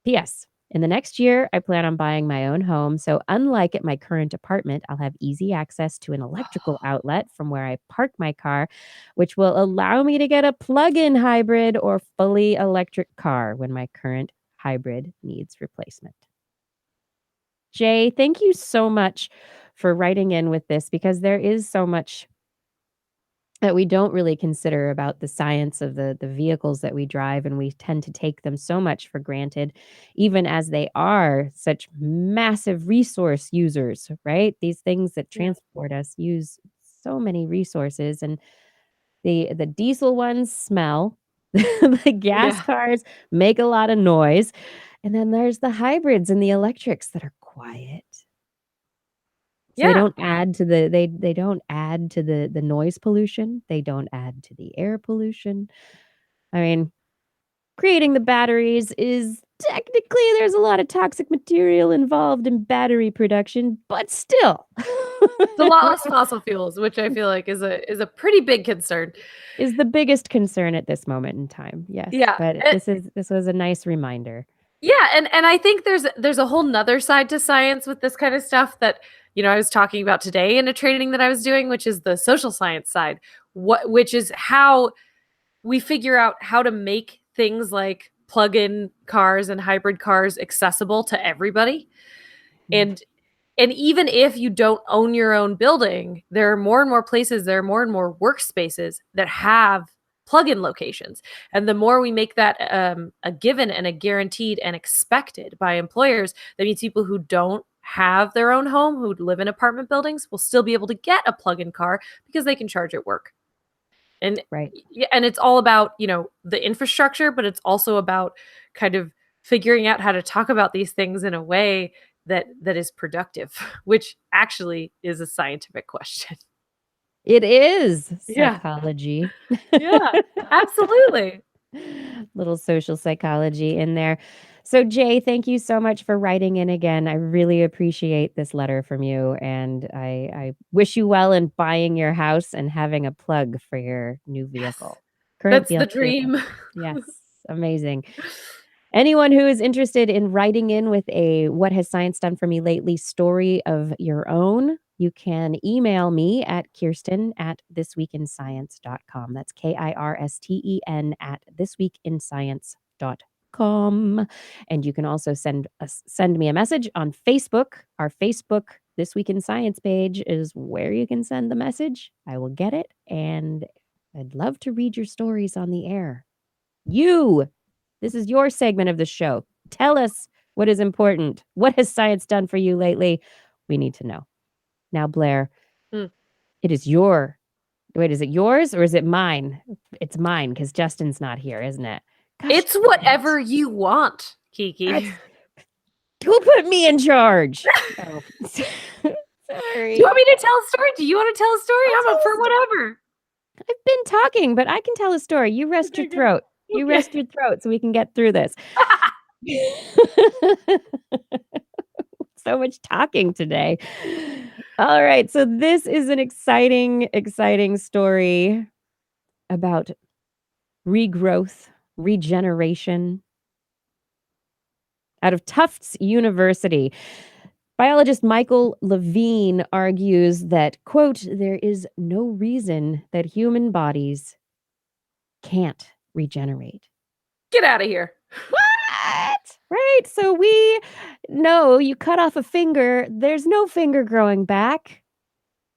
P.S. In the next year, I plan on buying my own home. So, unlike at my current apartment, I'll have easy access to an electrical outlet from where I park my car, which will allow me to get a plug in hybrid or fully electric car when my current hybrid needs replacement. Jay, thank you so much for writing in with this because there is so much that we don't really consider about the science of the vehicles that we drive, and we tend to take them so much for granted, even as they are such massive resource users, right? These things that transport us use so many resources, and the diesel ones smell, the gas cars make a lot of noise, and then there's the hybrids and the electrics that are quiet. So they don't add to they don't add to the noise pollution, they don't add to the air pollution. I mean, creating the batteries is technically there's a lot of toxic material involved in battery production, but still. It's a lot less fossil fuels, which I feel like is a pretty big concern. Is the biggest concern at this moment in time. Yes. Yeah. But this was a nice reminder. Yeah, and I think there's a whole nother side to science with this kind of stuff that, I was talking about today in a training that I was doing, which is the social science side, which is how we figure out how to make things like plug-in cars and hybrid cars accessible to everybody. And even if you don't own your own building, there are more and more places, there are more and more workspaces that have plug-in locations. And the more we make that a given and a guaranteed and expected by employers, that means people who don't have their own home, who live in apartment buildings, will still be able to get a plug-in car because they can charge at work. And and it's all about, the infrastructure, but it's also about kind of figuring out how to talk about these things in a way that is productive, which actually is a scientific question. It is psychology. Yeah, absolutely. Little social psychology in there. So, Jay, thank you so much for writing in again. I really appreciate this letter from you. And I wish you well in buying your house and having a plug for your new vehicle. That's the dream. Yes, amazing. Anyone who is interested in writing in with a "What has science done for me lately" story of your own, you can email me at Kirsten@thisweekinscience.com. That's KIRSTEN at thisweekinscience.com. And you can also send me a message on Facebook. Our Facebook This Week in Science page is where you can send the message. I will get it, and I'd love to read your stories on the air. This is your segment of the show. Tell us what is important. What has science done for you lately? We need to know. Now, Blair, it is is it yours or is it mine? It's mine because Justin's not here, isn't it? Gosh, it's whatever you want, Kiki. Who put me in charge? Oh. Sorry. Do you want me to tell a story? Do you want to tell a story? I'm up for whatever. I've been talking, but I can tell a story. You rest your throat. You rest your throat so we can get through this. So much talking today. All right. So this is an exciting, exciting story about regrowth, regeneration. Out of Tufts University, biologist Michael Levine argues that, quote, there is no reason that human bodies can't regenerate. Get out of here. What? Right? So we know you cut off a finger, there's no finger growing back.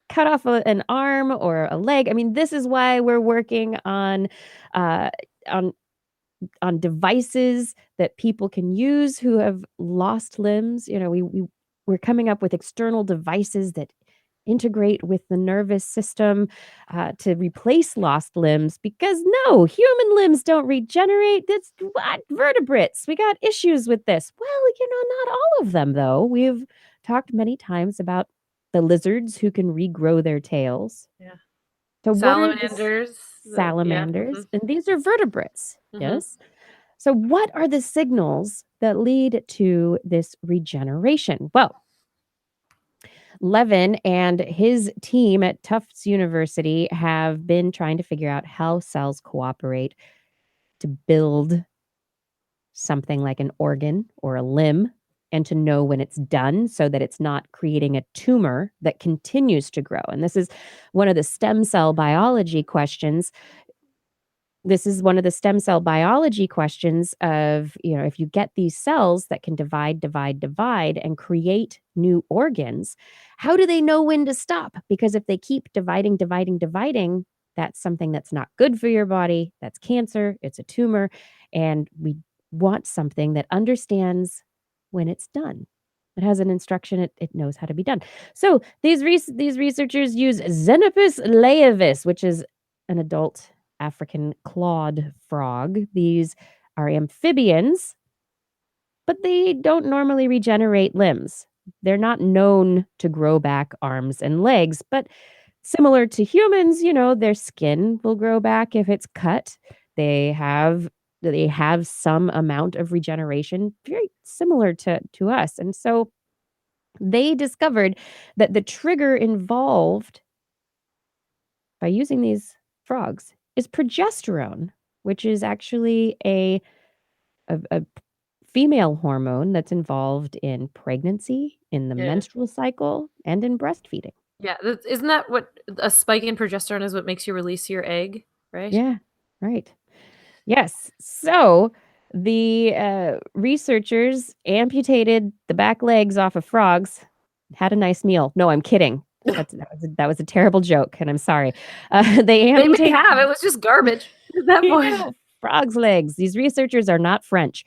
Cut off an arm or a leg. I mean, this is why we're working on devices that people can use who have lost limbs. We're coming up with external devices that integrate with the nervous system to replace lost limbs, because no, human limbs don't regenerate. That's what vertebrates. We got issues with this. Well, not all of them, though. We've talked many times about the lizards who can regrow their tails. Yeah. So salamanders. Salamanders. And these are vertebrates. Yes. So what are the signals that lead to this regeneration? Well, Levin and his team at Tufts University have been trying to figure out how cells cooperate to build something like an organ or a limb and to know when it's done so that it's not creating a tumor that continues to grow. And this is one of the stem cell biology questions. This is one of the stem cell biology questions of, if you get these cells that can divide and create new organs, how do they know when to stop? Because if they keep dividing, that's something that's not good for your body. That's cancer. It's a tumor. And we want something that understands when it's done. It has an instruction. It knows how to be done. So these researchers use Xenopus laevis, which is an adult African clawed frog. These are amphibians, but they don't normally regenerate limbs. They're not known to grow back arms and legs, but similar to humans, their skin will grow back if it's cut. They have some amount of regeneration, very similar to us. And so they discovered that the trigger involved by using these frogs is progesterone, which is actually a female hormone that's involved in pregnancy, in the menstrual cycle, and in breastfeeding. Yeah, isn't that what a spike in progesterone is? What makes you release your egg, right? Yeah, right. Yes. So the researchers amputated the back legs off of frogs, had a nice meal. No, I'm kidding. That was a terrible joke, and I'm sorry. They amputated. They may have. It was just garbage at that point. Frogs' legs. These researchers are not French.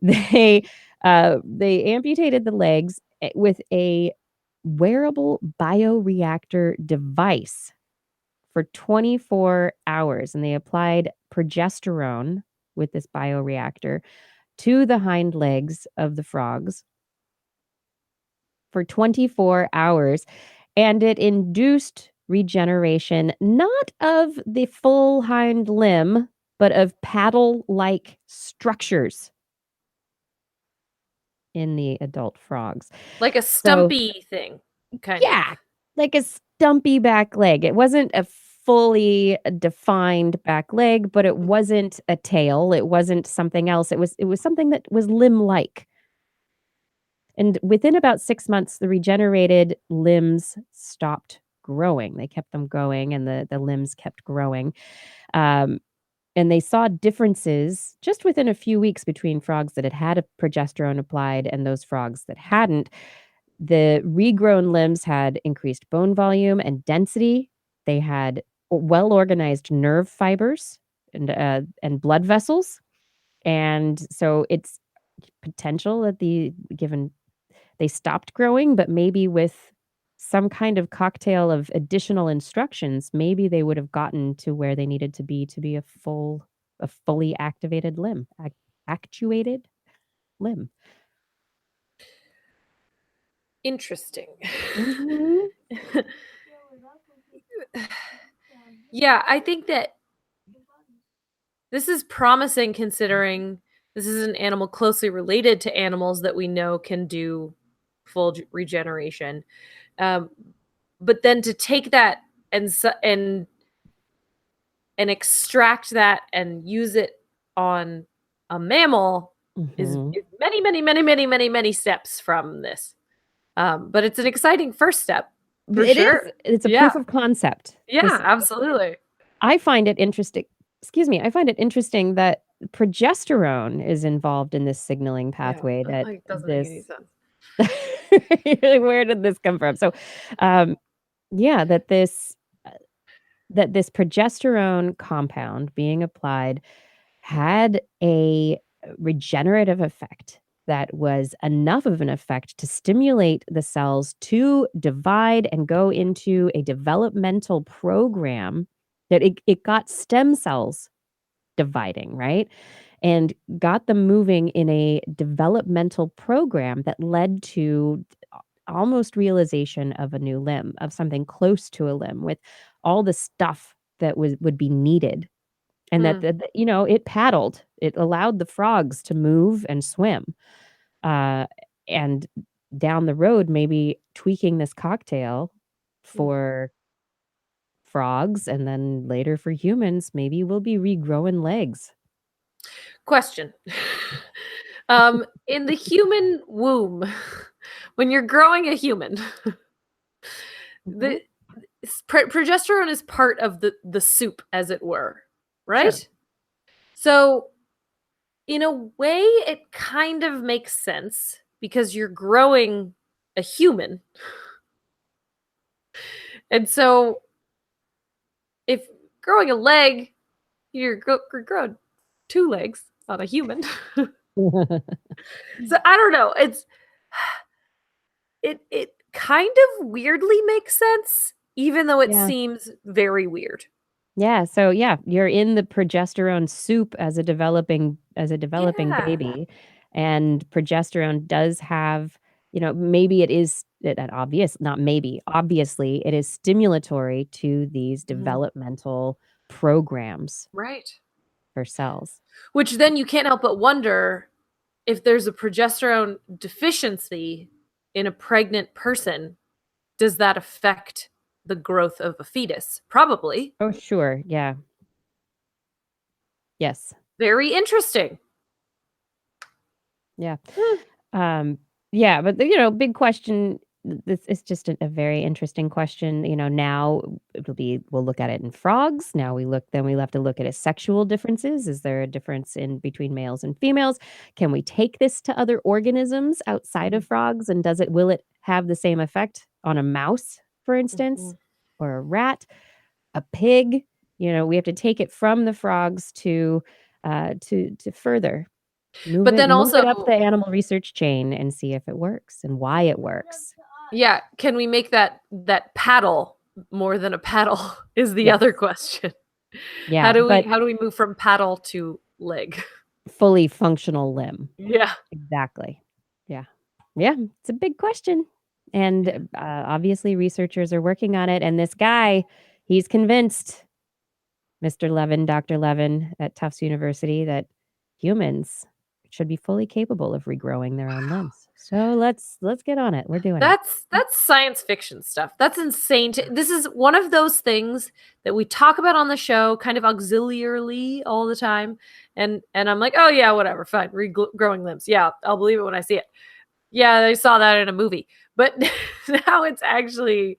They amputated the legs with a wearable bioreactor device for 24 hours, and they applied progesterone with this bioreactor to the hind legs of the frogs for 24 hours, and it induced regeneration not of the full hind limb, but of paddle-like structures in the adult frogs. Like a stumpy thing, kind of. Yeah, like a stumpy back leg. It wasn't a fully defined back leg, but it wasn't a tail. It wasn't something else. It was something that was limb-like. And within about 6 months, the regenerated limbs stopped growing. They kept them going, and the limbs kept growing. And they saw differences just within a few weeks between frogs that had a progesterone applied and those frogs that hadn't. The regrown limbs had increased bone volume and density. They had well-organized nerve fibers and blood vessels. And so it's potential that they stopped growing, but maybe with some kind of cocktail of additional instructions, maybe they would have gotten to where they needed to be a fully activated limb, actuated limb. Interesting. Mm-hmm. Yeah, I think that this is promising considering this is an animal closely related to animals that we know can do full regeneration. But then to take that and extract that and use it on a mammal is many, many, many, many, many, many steps from this. But it's an exciting first step. It is. It's a proof of concept. Yeah, absolutely. I find it interesting. I find it interesting that progesterone is involved in this signaling pathway. Yeah, that doesn't make any sense. Where did this come from? So, that this progesterone compound being applied had a regenerative effect that was enough of an effect to stimulate the cells to divide and go into a developmental program that it got stem cells dividing, right? And got them moving in a developmental program that led to almost realization of a new limb, of something close to a limb with all the stuff that would be needed. And that, it paddled. It allowed the frogs to move and swim. And down the road, maybe tweaking this cocktail for frogs and then later for humans, maybe we'll be regrowing legs. Question. In the human womb, when you're growing a human, the progesterone is part of the soup, as it were, right? Sure. So in a way, it kind of makes sense because you're growing a human. And so if growing a leg, you're growing 2 legs on a human. So I don't know. It kind of weirdly makes sense, even though it seems very weird. Yeah. So yeah, you're in the progesterone soup as a developing baby, and progesterone does have, maybe it is an obvious, not maybe, obviously it is stimulatory to these developmental programs Right. for cells. Which then you can't help but wonder if there's a progesterone deficiency in a pregnant person, does that affect the growth of a fetus? Probably. Oh, sure. Yeah. Yes. Very interesting. Yeah. Yeah, but big question. This is just a very interesting question. Now we'll look at it in frogs. Now we have to look at its sexual differences. Is there a difference in between males and females? Can we take this to other organisms outside of frogs? And will it have the same effect on a mouse, for instance, or a rat, a pig? We have to take it from the frogs to further move it up the animal research chain and see if it works and why it works. Yeah, can we make that paddle more than a paddle is the other question. Yeah. How do we move from paddle to leg? Fully functional limb. Yeah. Exactly. Yeah. Yeah, it's a big question. And obviously researchers are working on it, and this guy, he's convinced, Mr. Levin, Dr. Levin at Tufts University, that humans should be fully capable of regrowing their own limbs. So let's get on it. We're doing it. That's science fiction stuff. That's insane. This is one of those things that we talk about on the show kind of auxiliarily all the time. And I'm like, oh yeah, whatever, fine. Regrowing limbs. Yeah, I'll believe it when I see it. Yeah, I saw that in a movie. But now it's actually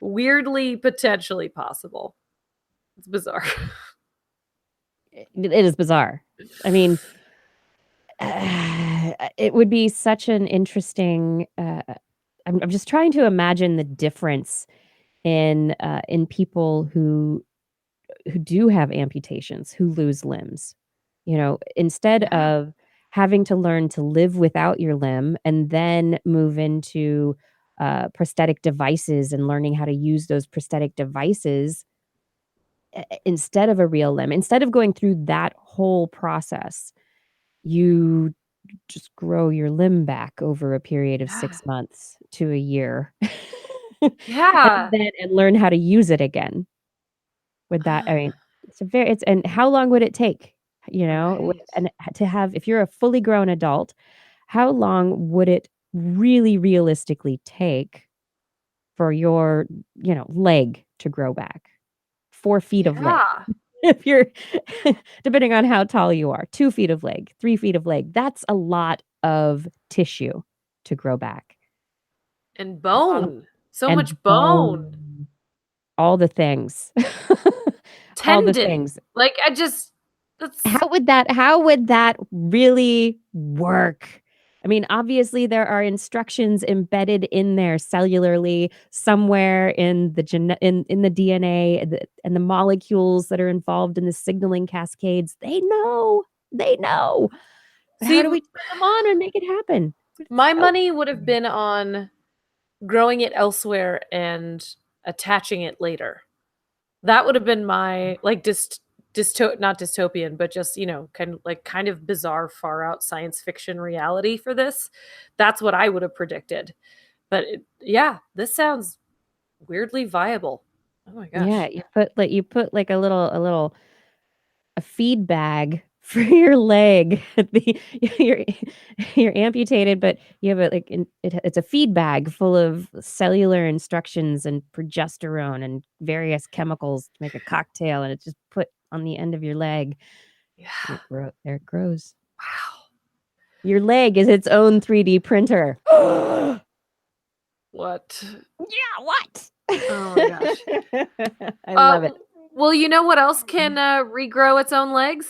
weirdly potentially possible. It's bizarre. It is bizarre. I mean, it would be such an interesting. I'm just trying to imagine the difference in people who do have amputations, who lose limbs. Instead of having to learn to live without your limb and then move into prosthetic devices and learning how to use those prosthetic devices instead of a real limb, instead of going through that whole process, you just grow your limb back over a period of 6 months to a year. Yeah. And learn how to use it again. With that, I mean, and how long would it take? And to have, if you're a fully grown adult, how long would it really realistically take for your, leg to grow back? 4 feet of leg. If you're depending on how tall you are, 2 feet of leg, 3 feet of leg, that's a lot of tissue to grow back. And bone. So much bone. All the things. Tendon. All the things. Like how would that really work? I mean, obviously there are instructions embedded in there cellularly somewhere in the in the DNA and the molecules that are involved in the signaling cascades. They know. See, how do we turn them on and make it happen? My money would have been on growing it elsewhere and attaching it later. That would have been my not dystopian, but just, kind of bizarre, far out science fiction reality for this. That's what I would have predicted. But this sounds weirdly viable. Oh my gosh. Yeah, you put like a feed bag for your leg. You're amputated, but you have it's a feed bag full of cellular instructions and progesterone and various chemicals to make a cocktail, and it's just put on the end of your leg. Yeah. There it grows. Wow. Your leg is its own 3D printer. What? Yeah, what? Oh my gosh. I love it. Well, you know what else can regrow its own legs?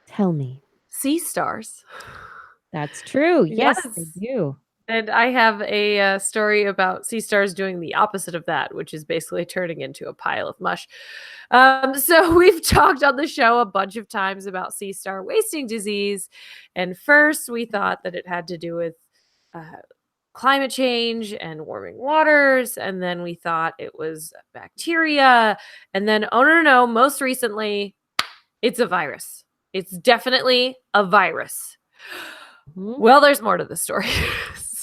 Tell me. Sea stars. That's true. Yes, they Yes. do. And I have a story about sea stars doing the opposite of that, which is basically turning into a pile of mush. So we've talked on the show a bunch of times about sea star wasting disease. And first we thought that it had to do with climate change and warming waters. And then we thought it was bacteria. And then, oh, no, most recently, it's a virus. It's definitely a virus. Well, there's more to the story.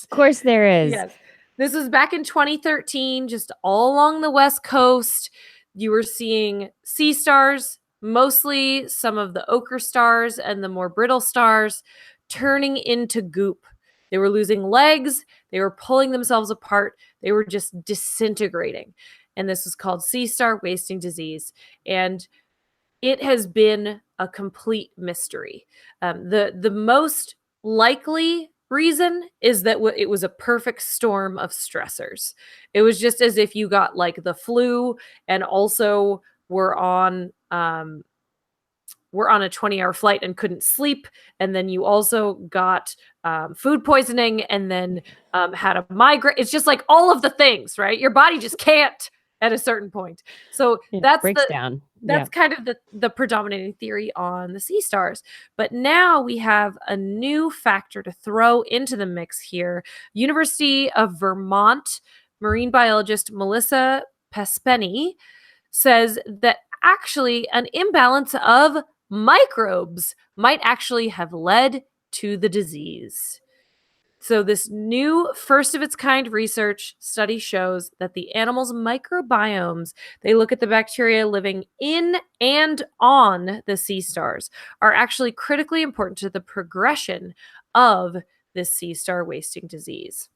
Of course there is. Yes. This was back in 2013, just all along the West Coast. You were seeing sea stars, mostly some of the ochre stars and the more brittle stars, turning into goop. They were losing legs. They were pulling themselves apart. They were just disintegrating. And this was called sea star wasting disease. And it has been a complete mystery. The most likely reason is that it was a perfect storm of stressors. It was just as if you got like the flu and also were on a 20-hour flight and couldn't sleep, and then you also got food poisoning, and then had a migraine. It's just like all of the things, right? Your body just can't at a certain point. So it breaks down. That's kind of the predominating theory on the sea stars. But now we have a new factor to throw into the mix here. University of Vermont marine biologist Melissa Pespenny says that actually an imbalance of microbes might actually have led to the disease. So this new first of its kind research study shows that the animal's microbiomes, they look at the bacteria living in and on the sea stars, are actually critically important to the progression of this sea star wasting disease.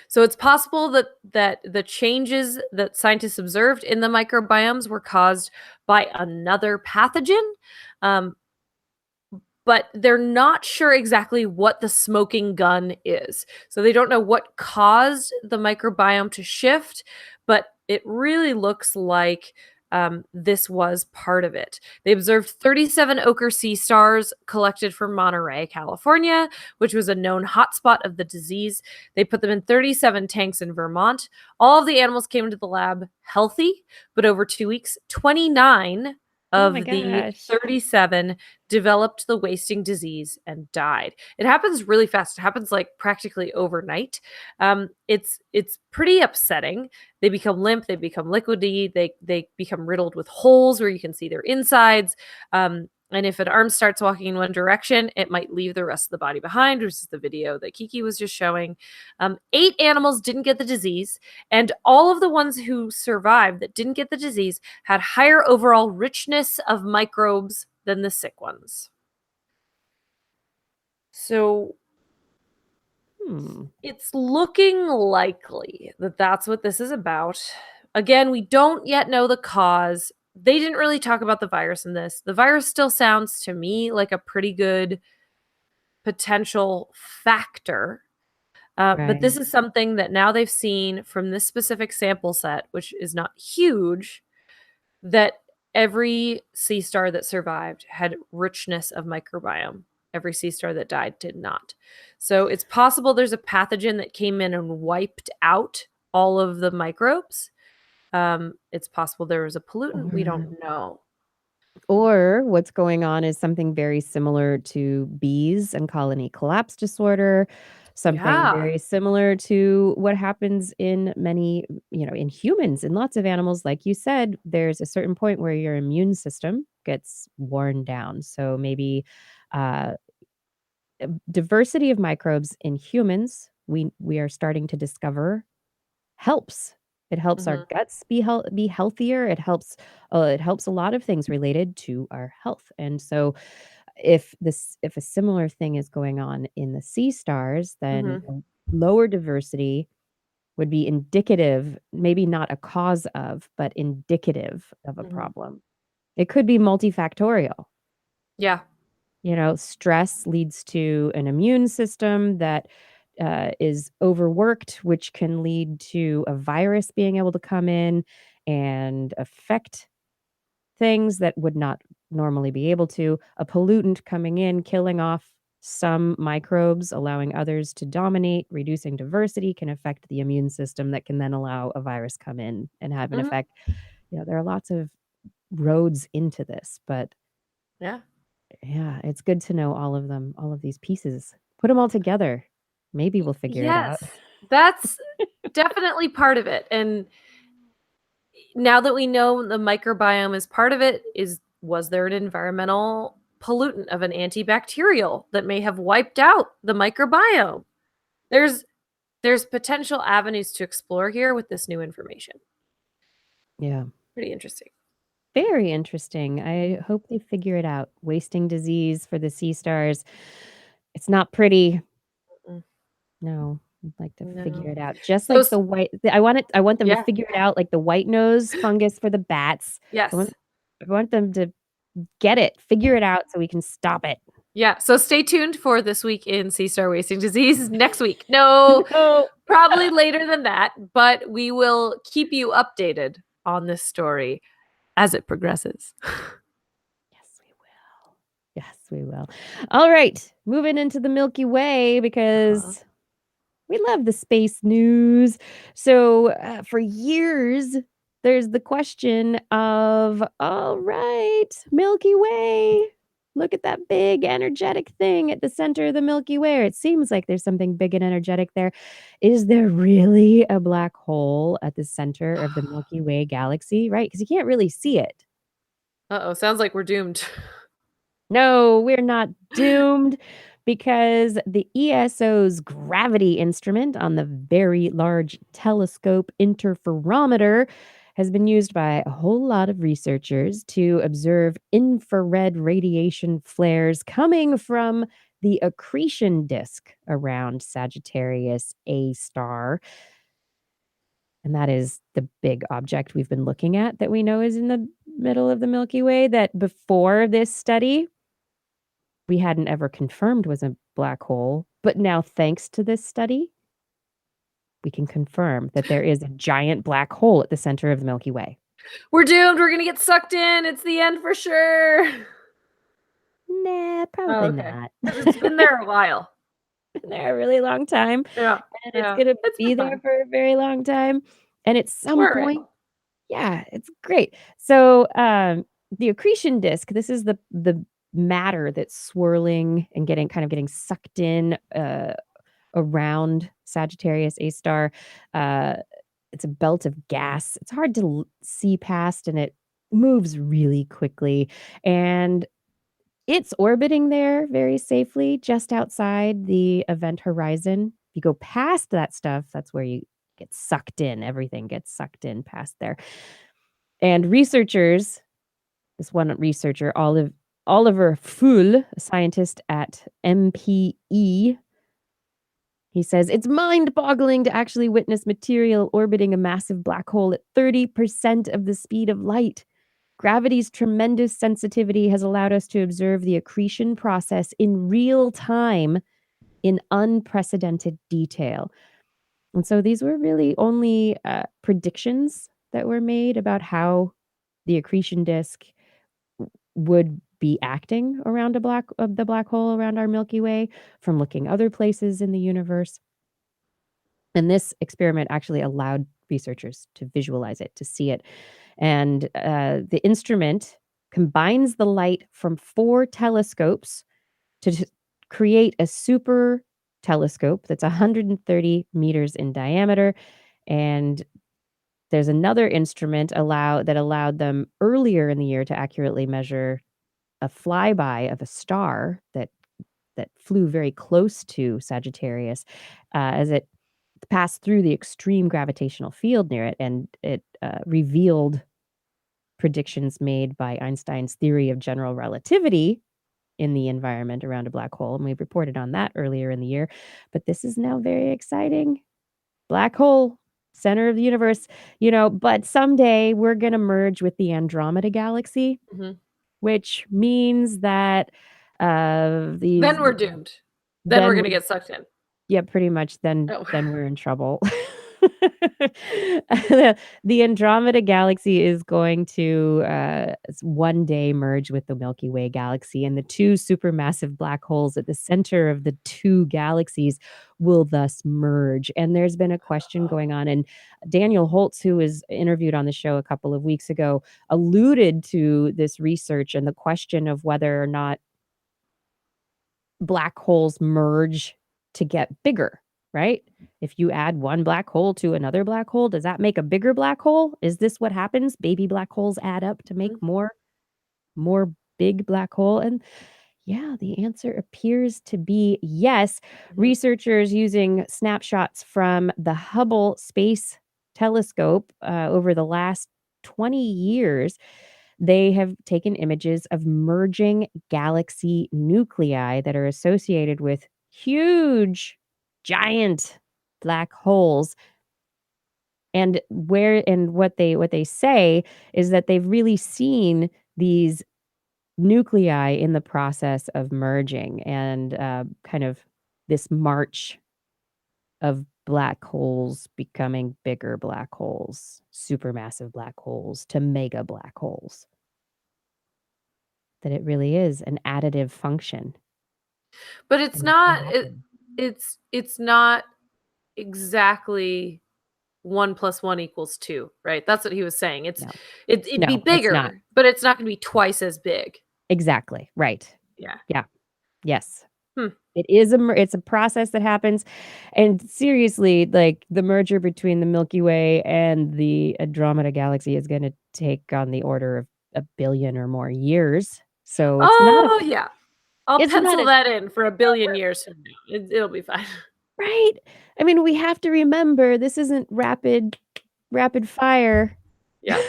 So it's possible that the changes that scientists observed in the microbiomes were caused by another pathogen, but they're not sure exactly what the smoking gun is. So they don't know what caused the microbiome to shift, but it really looks like this was part of it. They observed 37 ochre sea stars collected from Monterey, California, which was a known hotspot of the disease. They put them in 37 tanks in Vermont. All of the animals came into the lab healthy, but over 2 weeks, 29 of the 37 developed the wasting disease and died. It happens really fast. It happens like practically overnight. It's pretty upsetting. They become limp. They become liquidy. They become riddled with holes where you can see their insides. And if an arm starts walking in one direction, it might leave the rest of the body behind, which is the video that Kiki was just showing. 8 animals didn't get the disease, and all of the ones who survived that didn't get the disease had higher overall richness of microbes than the sick ones. So it's looking likely that that's what this is about. Again, we don't yet know the cause. They didn't really talk about the virus in this. The virus still sounds to me like a pretty good potential factor. But this is something that now they've seen from this specific sample set, which is not huge, that every sea star that survived had richness of microbiome. Every sea star that died did not. So it's possible there's a pathogen that came in and wiped out all of the microbes. It's possible there was a pollutant. We don't know. Or what's going on is something very similar to bees and colony collapse disorder, something very similar to what happens in many, in humans, in lots of animals. Like you said, there's a certain point where your immune system gets worn down. So maybe diversity of microbes in humans, we are starting to discover helps. It helps our guts be healthier. It helps a lot of things related to our health. And so if a similar thing is going on in the sea stars, then lower diversity would be indicative, maybe not a cause of, but indicative of a problem. It could be multifactorial. Yeah. Stress leads to an immune system that is overworked, which can lead to a virus being able to come in and affect things that would not normally be able to. A pollutant coming in, killing off some microbes, allowing others to dominate, reducing diversity can affect the immune system that can then allow a virus come in and have an effect. There are lots of roads into this, but yeah, it's good to know all of them, all of these pieces. Put them all together. Maybe we'll figure it out. That's definitely part of it. And now that we know the microbiome is part of it, was there an environmental pollutant of an antibacterial that may have wiped out the microbiome? There's potential avenues to explore here with this new information. Yeah. Pretty interesting. Very interesting. I hope they figure it out. Wasting disease for the sea stars. It's not pretty. No, I'd like to figure it out. Just like the white. I want them to figure it out, like the white nose fungus for the bats. Yes. I want them to get it, figure it out so we can stop it. Yeah. So stay tuned for This Week in Sea Star Wasting Disease next week. No, probably later than that, but we will keep you updated on this story as it progresses. Yes, we will. All right. Moving into the Milky Way because we love the space news. So for years, there's the question of, all right, Milky Way. Look at that big energetic thing at the center of the Milky Way. It seems like there's something big and energetic there. Is there really a black hole at the center of the Milky Way galaxy? Right? Because you can't really see it. Uh-oh, sounds like we're doomed. No, we're not doomed because the ESO's gravity instrument on the Very Large Telescope Interferometer has been used by a whole lot of researchers to observe infrared radiation flares coming from the accretion disk around Sagittarius A star. And that is the big object we've been looking at that we know is in the middle of the Milky Way, that before this study, we hadn't ever confirmed was a black hole. But now, thanks to this study, we can confirm that there is a giant black hole at the center of the Milky Way. We're doomed. We're going to get sucked in. It's the end for sure. Nah, probably not. It's been there a while. Been there a really long time. Yeah. And it's going to be there for a very long time. And at some point, it's great. So the accretion disk, this is the matter that's swirling and getting sucked in around Sagittarius A star. It's a belt of gas. It's hard to see past, and it moves really quickly. And it's orbiting there very safely, just outside the event horizon. If you go past that stuff, that's where you get sucked in. Everything gets sucked in past there. And researchers, this one researcher, Oliver Fuhl, a scientist at MPE, he says, it's mind-boggling to actually witness material orbiting a massive black hole at 30% of the speed of light. Gravity's tremendous sensitivity has allowed us to observe the accretion process in real time in unprecedented detail. And so these were really only predictions that were made about how the accretion disk would be acting around the black hole around our Milky Way from looking other places in the universe. And this experiment actually allowed researchers to visualize it, to see it. And the instrument combines the light from 4 telescopes to create a super telescope that's 130 meters in diameter. And there's another instrument that allowed them earlier in the year to accurately measure a flyby of a star that flew very close to Sagittarius as it passed through the extreme gravitational field near it, and it revealed predictions made by Einstein's theory of general relativity in the environment around a black hole, and we reported on that earlier in the year. But this is now very exciting. Black hole center of the universe, but someday we're going to merge with the Andromeda Galaxy, which means that Then we're doomed. Then we're going to get sucked in. Yeah, pretty much. Then we're in trouble. The Andromeda Galaxy is going to one day merge with the Milky Way galaxy, and the two supermassive black holes at the center of the two galaxies will thus merge. And there's been a question going on, and Daniel Holtz, who was interviewed on the show a couple of weeks ago, alluded to this research and the question of whether or not black holes merge to get bigger, right? If you add one black hole to another black hole, does that make a bigger black hole? Is this what happens? Baby black holes add up to make more big black hole? And yeah, the answer appears to be yes. Researchers using snapshots from the Hubble Space Telescope over the last 20 years, they have taken images of merging galaxy nuclei that are associated with huge, giant black holes. And what they say is that they've really seen these nuclei in the process of merging, and kind of this march of black holes becoming bigger black holes, supermassive black holes to mega black holes. That it really is an additive function. But it's not it's not exactly 1 + 1 = 2, right? That's what he was saying. It'd be bigger, but it's not going to be twice as big. Exactly. Right. Yeah. Yes. It's a process that happens. And seriously, like the merger between the Milky Way and the Andromeda Galaxy is going to take on the order of 1 billion or more years. So it's not I'll pencil that in for 1 billion years from now. It'll be fine. Right? I mean, we have to remember this isn't rapid fire. Yeah.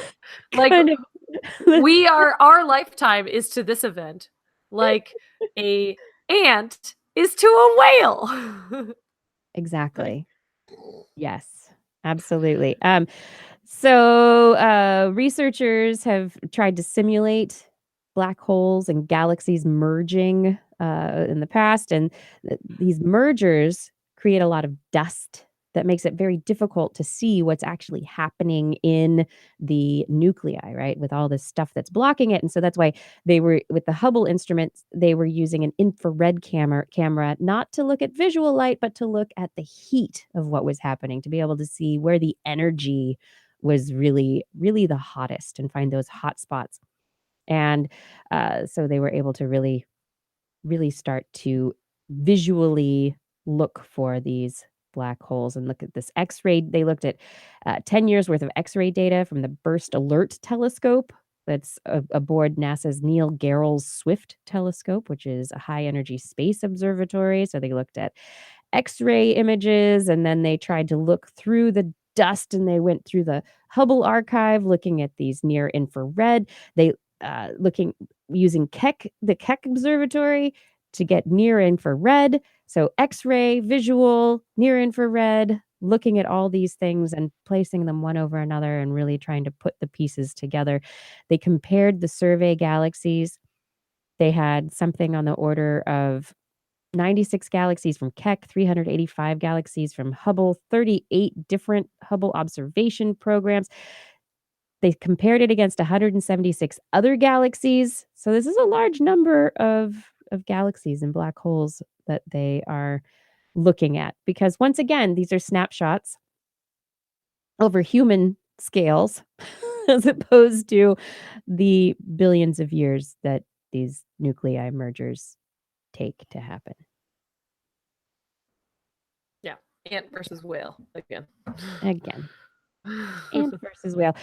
Like our lifetime is to this event like a ant is to a whale. Exactly. Yes, absolutely. So researchers have tried to simulate black holes and galaxies merging in the past, and these mergers create a lot of dust that makes it very difficult to see what's actually happening in the nuclei, right? With all this stuff that's blocking it. And so that's why they were, with the Hubble instruments, they were using an infrared camera, not to look at visual light, but to look at the heat of what was happening, to be able to see where the energy was really, really the hottest and find those hot spots. And so they were able to really, really start to visually look for these black holes and look at this X-ray. They looked at 10 years worth of X-ray data from the Burst Alert telescope that's aboard NASA's Neil Gehrels Swift telescope, which is a high-energy space observatory. So they looked at X-ray images, and then they tried to look through the dust, and they went through the Hubble archive looking at these near infrared. They looking using the Keck Observatory to get near infrared. So X-ray, visual, near infrared, looking at all these things and placing them one over another and really trying to put the pieces together. They compared the survey galaxies. They had something on the order of 96 galaxies from Keck, 385 galaxies from Hubble, 38 different Hubble observation programs. They compared it against 176 other galaxies. So this is a large number of galaxies and black holes that they are looking at, because once again, these are snapshots over human scales as opposed to the billions of years that these nuclei mergers take to happen. Yeah. Ant versus whale again. Ant versus whale.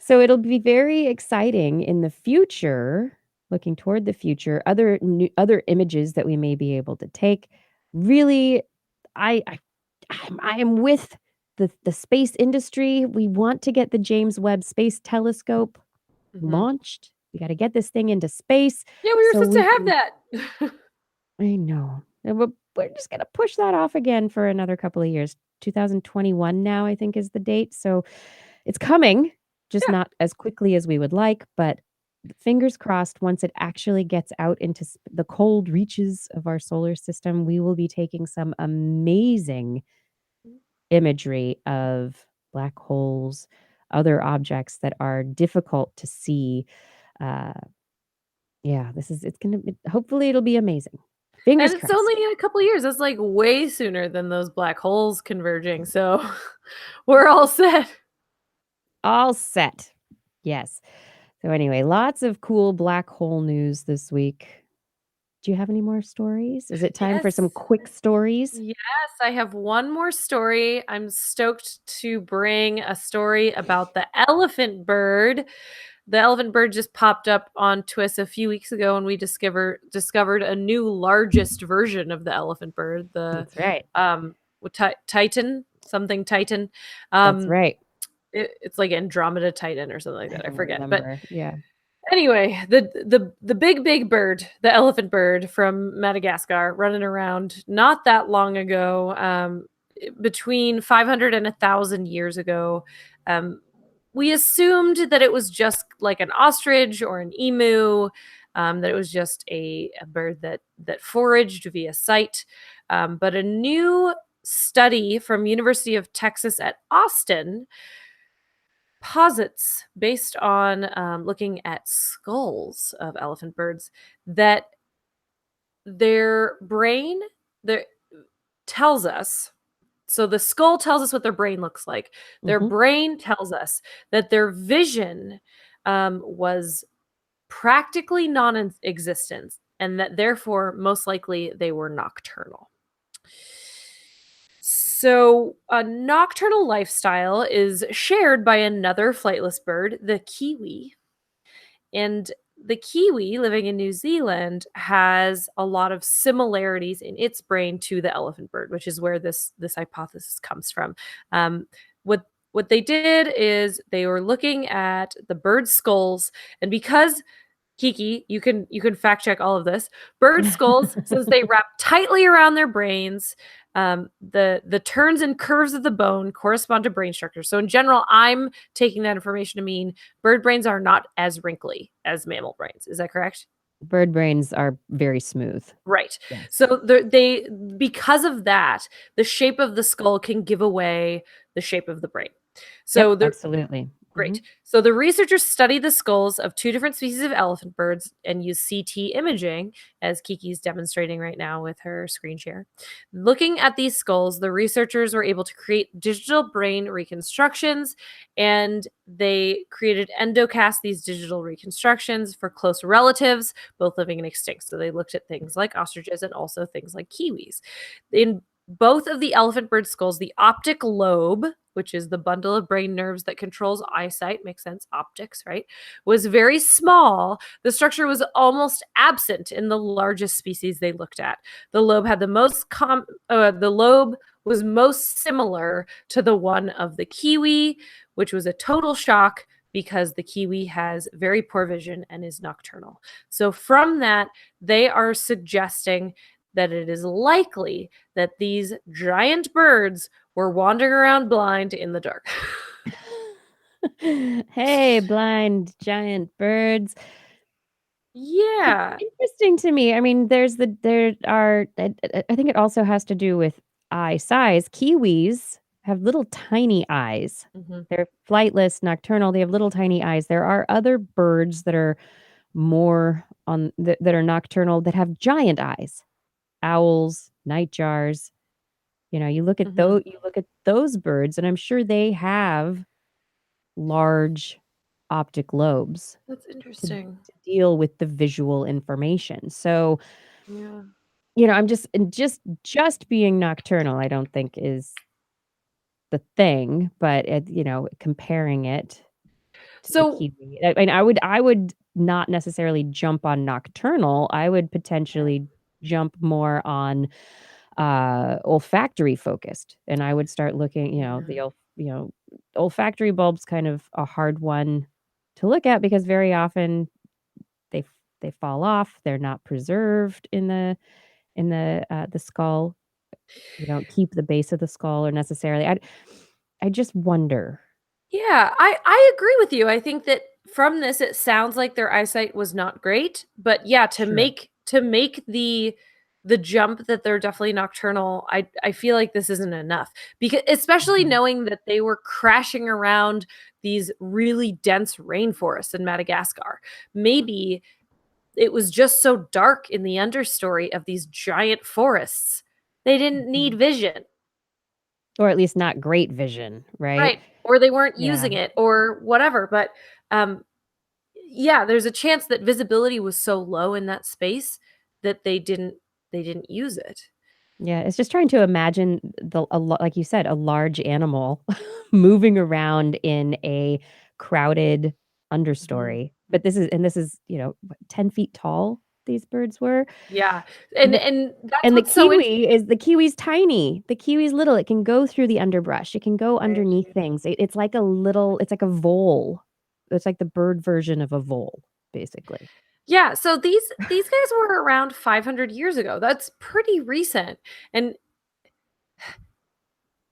So it'll be very exciting in the future, looking toward the future, other images that we may be able to take. Really, I am with the space industry. We want to get the James Webb Space Telescope launched. We got to get this thing into space. Yeah, we were supposed to have that. I know. And we're just going to push that off again for another couple of years. 2021 now, I think, is the date. So it's coming, just Yeah. not as quickly as we would like, but fingers crossed, once it actually gets out into the cold reaches of our solar system, we will be taking some amazing imagery of black holes, other objects that are difficult to see. Uh, yeah, it's going to, hopefully it'll be amazing. Fingers And it's crossed. only in a couple of years. That's like way sooner than those black holes converging. So we're all set. All set. Yes. So anyway, lots of cool black hole news this week. Do you have any more stories? Is it time for some quick stories? Yes, I have one more story. I'm stoked to bring a story about the elephant bird. The elephant bird just popped up on TWIS a few weeks ago, and we discovered a new largest version of the elephant bird. That's right. Titan, something Titan. That's right. It's like Andromeda Titan or something like that. I forget. Remember. But yeah. anyway, the big bird, the elephant bird from Madagascar, running around not that long ago, between 500 and 1,000 years ago. We assumed that it was just like an ostrich or an emu, that it was just a bird that foraged via sight. But a new study from University of Texas at Austin posits, based on looking at skulls of elephant birds, that their brain tells us. So the skull tells us what their brain looks like. Their brain tells us that their vision was practically non-existent, and that therefore most likely they were nocturnal. So a nocturnal lifestyle is shared by another flightless bird, the kiwi. And the kiwi, living in New Zealand, has a lot of similarities in its brain to the elephant bird, which is where this hypothesis comes from. What they did is they were looking at the bird skulls, and because Kiki, you can fact check all of this. Bird skulls, since they wrap tightly around their brains, the turns and curves of the bone correspond to brain structure. So in general, I'm taking that information to mean bird brains are not as wrinkly as mammal brains. Is that correct? Bird brains are very smooth. Right. Yes. So because of that, the shape of the skull can give away the shape of the brain. So absolutely. Great. So the researchers studied the skulls of two different species of elephant birds and used CT imaging, as Kiki's demonstrating right now with her screen share. Looking at these skulls, the researchers were able to create digital brain reconstructions, and they created endocast these digital reconstructions for close relatives, both living and extinct. So they looked at things like ostriches and also things like kiwis. In both of the elephant bird skulls, the optic lobe, which is the bundle of brain nerves that controls eyesight, makes sense, optics, right, was very small. The structure was almost absent in the largest species they looked at. The lobe had the lobe was most similar to the one of the kiwi, which was a total shock because the kiwi has very poor vision and is nocturnal. So from that, they are suggesting that it is likely that these giant birds were wandering around blind in the dark. Hey, blind giant birds. Yeah. It's interesting to me. I mean, I think it also has to do with eye size. Kiwis have little tiny eyes. They're flightless, nocturnal. They have little tiny eyes. There are other birds that are that are nocturnal that have giant eyes. Owls, nightjars. You look at those birds, and I'm sure they have large optic lobes. That's interesting. To deal with the visual information. So, yeah. I'm just being nocturnal, I don't think is the thing, but comparing it to the kiwi. I mean, I would not necessarily jump on nocturnal. I would potentially jump more on olfactory focused, and I would start looking, the olfactory bulb's kind of a hard one to look at because very often they fall off. They're not preserved in in the skull. You don't keep the base of the skull or necessarily. I just wonder. Yeah, I agree with you. I think that from this it sounds like their eyesight was not great, but yeah, to Sure. make the jump that they're definitely nocturnal, I feel like this isn't enough. Because especially knowing that they were crashing around these really dense rainforests in Madagascar. Maybe it was just so dark in the understory of these giant forests. They didn't need vision. Or at least not great vision, right? Right. Or they weren't Yeah. using it or whatever. But yeah, there's a chance that visibility was so low in that space that they didn't use it. Yeah, it's just trying to imagine like you said, a large animal moving around in a crowded understory. But this is, 10 feet tall, these birds were. Yeah. And The and that's and the what's so kiwi's tiny. The kiwi's little. It can go through the underbrush. It can go underneath things. It's like a vole. It's like the bird version of a vole, basically. Yeah, so these guys were around 500 years ago. That's pretty recent. And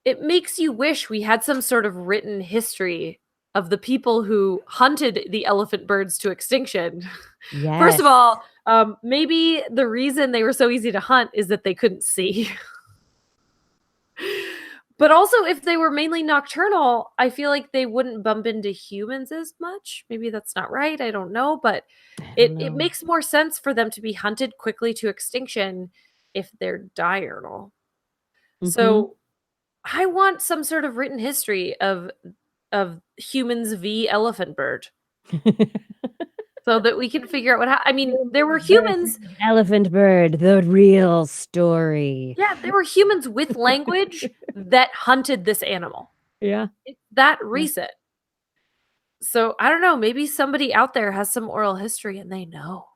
it makes you wish we had some sort of written history of the people who hunted the elephant birds to extinction. Yes. First of all, maybe the reason they were so easy to hunt is that they couldn't see. But also, if they were mainly nocturnal, I feel like they wouldn't bump into humans as much. Maybe that's not right. I don't know. But it makes more sense for them to be hunted quickly to extinction if they're diurnal. So I want some sort of written history of humans v elephant bird. So that we can figure out what happened. I mean, there were humans. Elephant bird, the real story. Yeah, there were humans with language that hunted this animal. Yeah. It's that recent. So I don't know. Maybe somebody out there has some oral history and they know.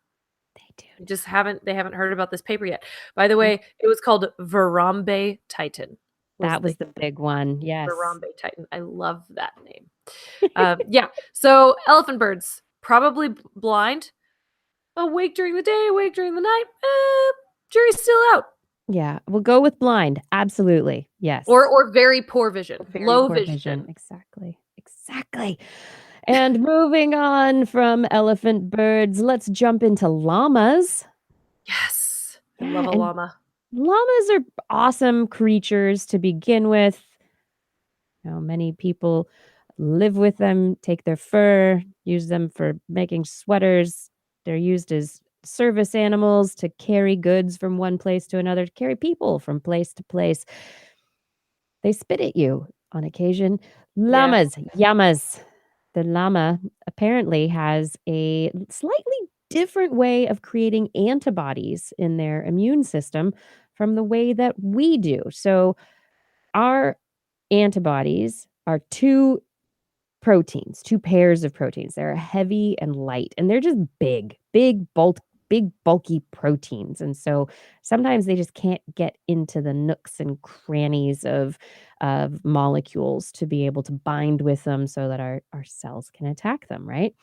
They do. They haven't heard about this paper yet. By the way, it was called Varambe Titan. That was the big one. Yes. Varambe Titan. I love that name. Yeah. So elephant birds, probably blind, awake during the day, awake during the night. Jury's still out. Yeah, we'll go with blind. Absolutely. Yes. Or very poor vision. Low poor vision. Exactly. And moving on from elephant birds, let's jump into llamas. Yes. I love a llama. Llamas are awesome creatures to begin with. Many people live with them, take their fur, use them for making sweaters. They're used as service animals to carry goods from one place to another, to carry people from place to place. They spit at you on occasion. Llamas, llamas. The llama apparently has a slightly different way of creating antibodies in their immune system from the way that we do. So our antibodies are two pairs of proteins. They're heavy and light, and they're just big, bulky proteins. And so sometimes they just can't get into the nooks and crannies of molecules to be able to bind with them so that our cells can attack them, right?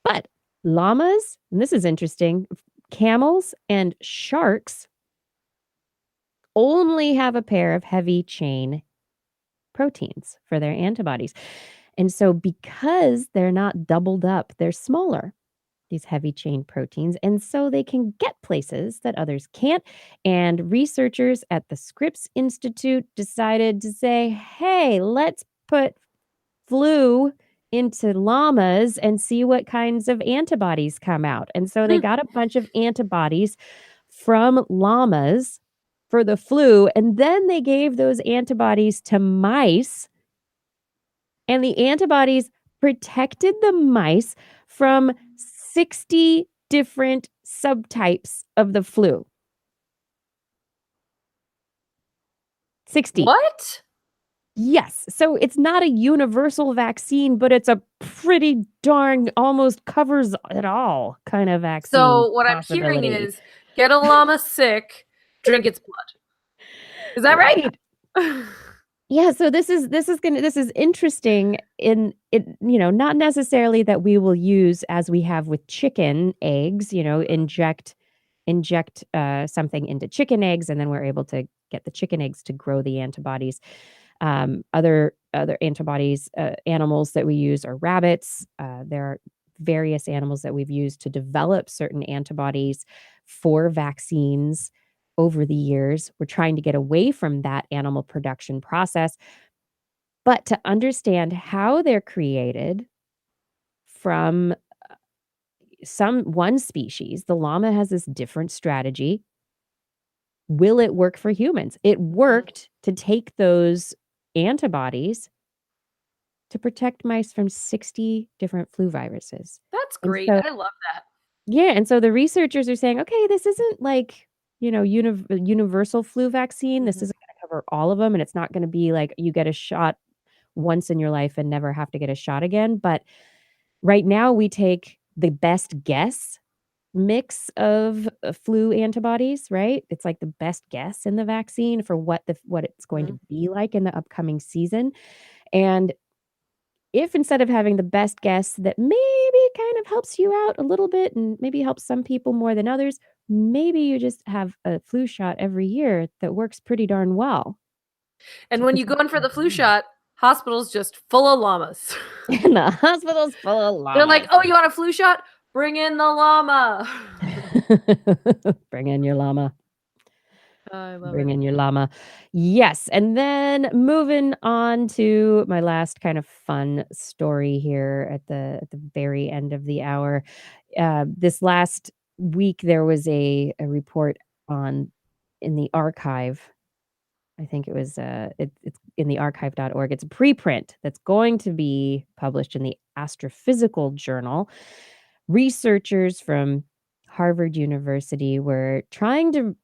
But llamas, and this is interesting, camels and sharks only have a pair of heavy chain proteins for their antibodies. And so because they're not doubled up, they're smaller, these heavy chain proteins. And so they can get places that others can't. And researchers at the Scripps Institute decided to say, hey, let's put flu into llamas and see what kinds of antibodies come out. And so they got a bunch of antibodies from llamas for the flu. And then they gave those antibodies to mice. And the antibodies protected the mice from 60 different subtypes of the flu. 60. What? Yes. So it's not a universal vaccine, but it's a pretty darn almost covers it all kind of vaccine. So what I'm hearing is get a llama sick, drink its blood. Is that right? Yeah, so this is interesting in it, not necessarily that we will use as we have with chicken eggs, inject inject something into chicken eggs, and then we're able to get the chicken eggs to grow the antibodies. Other antibodies, animals that we use are rabbits. There are various animals that we've used to develop certain antibodies for vaccines over the years. We're trying to get away from that animal production process, but to understand how they're created from one species. The llama has this different strategy. Will it work for humans? It worked to take those antibodies to protect mice from 60 different flu viruses. That's And great. so I love that. yeah, and so the researchers are saying, okay, this isn't like, universal flu vaccine. This isn't gonna cover all of them, and it's not gonna be like you get a shot once in your life and never have to get a shot again. But right now we take the best guess mix of flu antibodies, right? It's like the best guess in the vaccine for what it's going to be like in the upcoming season. And if instead of having the best guess that maybe kind of helps you out a little bit and maybe helps some people more than others, maybe you just have a flu shot every year that works pretty darn well. And when you go in for the flu shot, hospital's just full of llamas. And the hospital's full of llamas. They're like, oh, you want a flu shot? Bring in the llama. Bring in your llama. I love Bring it. in your llama. Yes. And then moving on to my last kind of fun story here at the very end of the hour. This last week, there was a report in the archive. I think it was it's in the archive.org. It's a preprint that's going to be published in the Astrophysical Journal. Researchers from Harvard University were trying to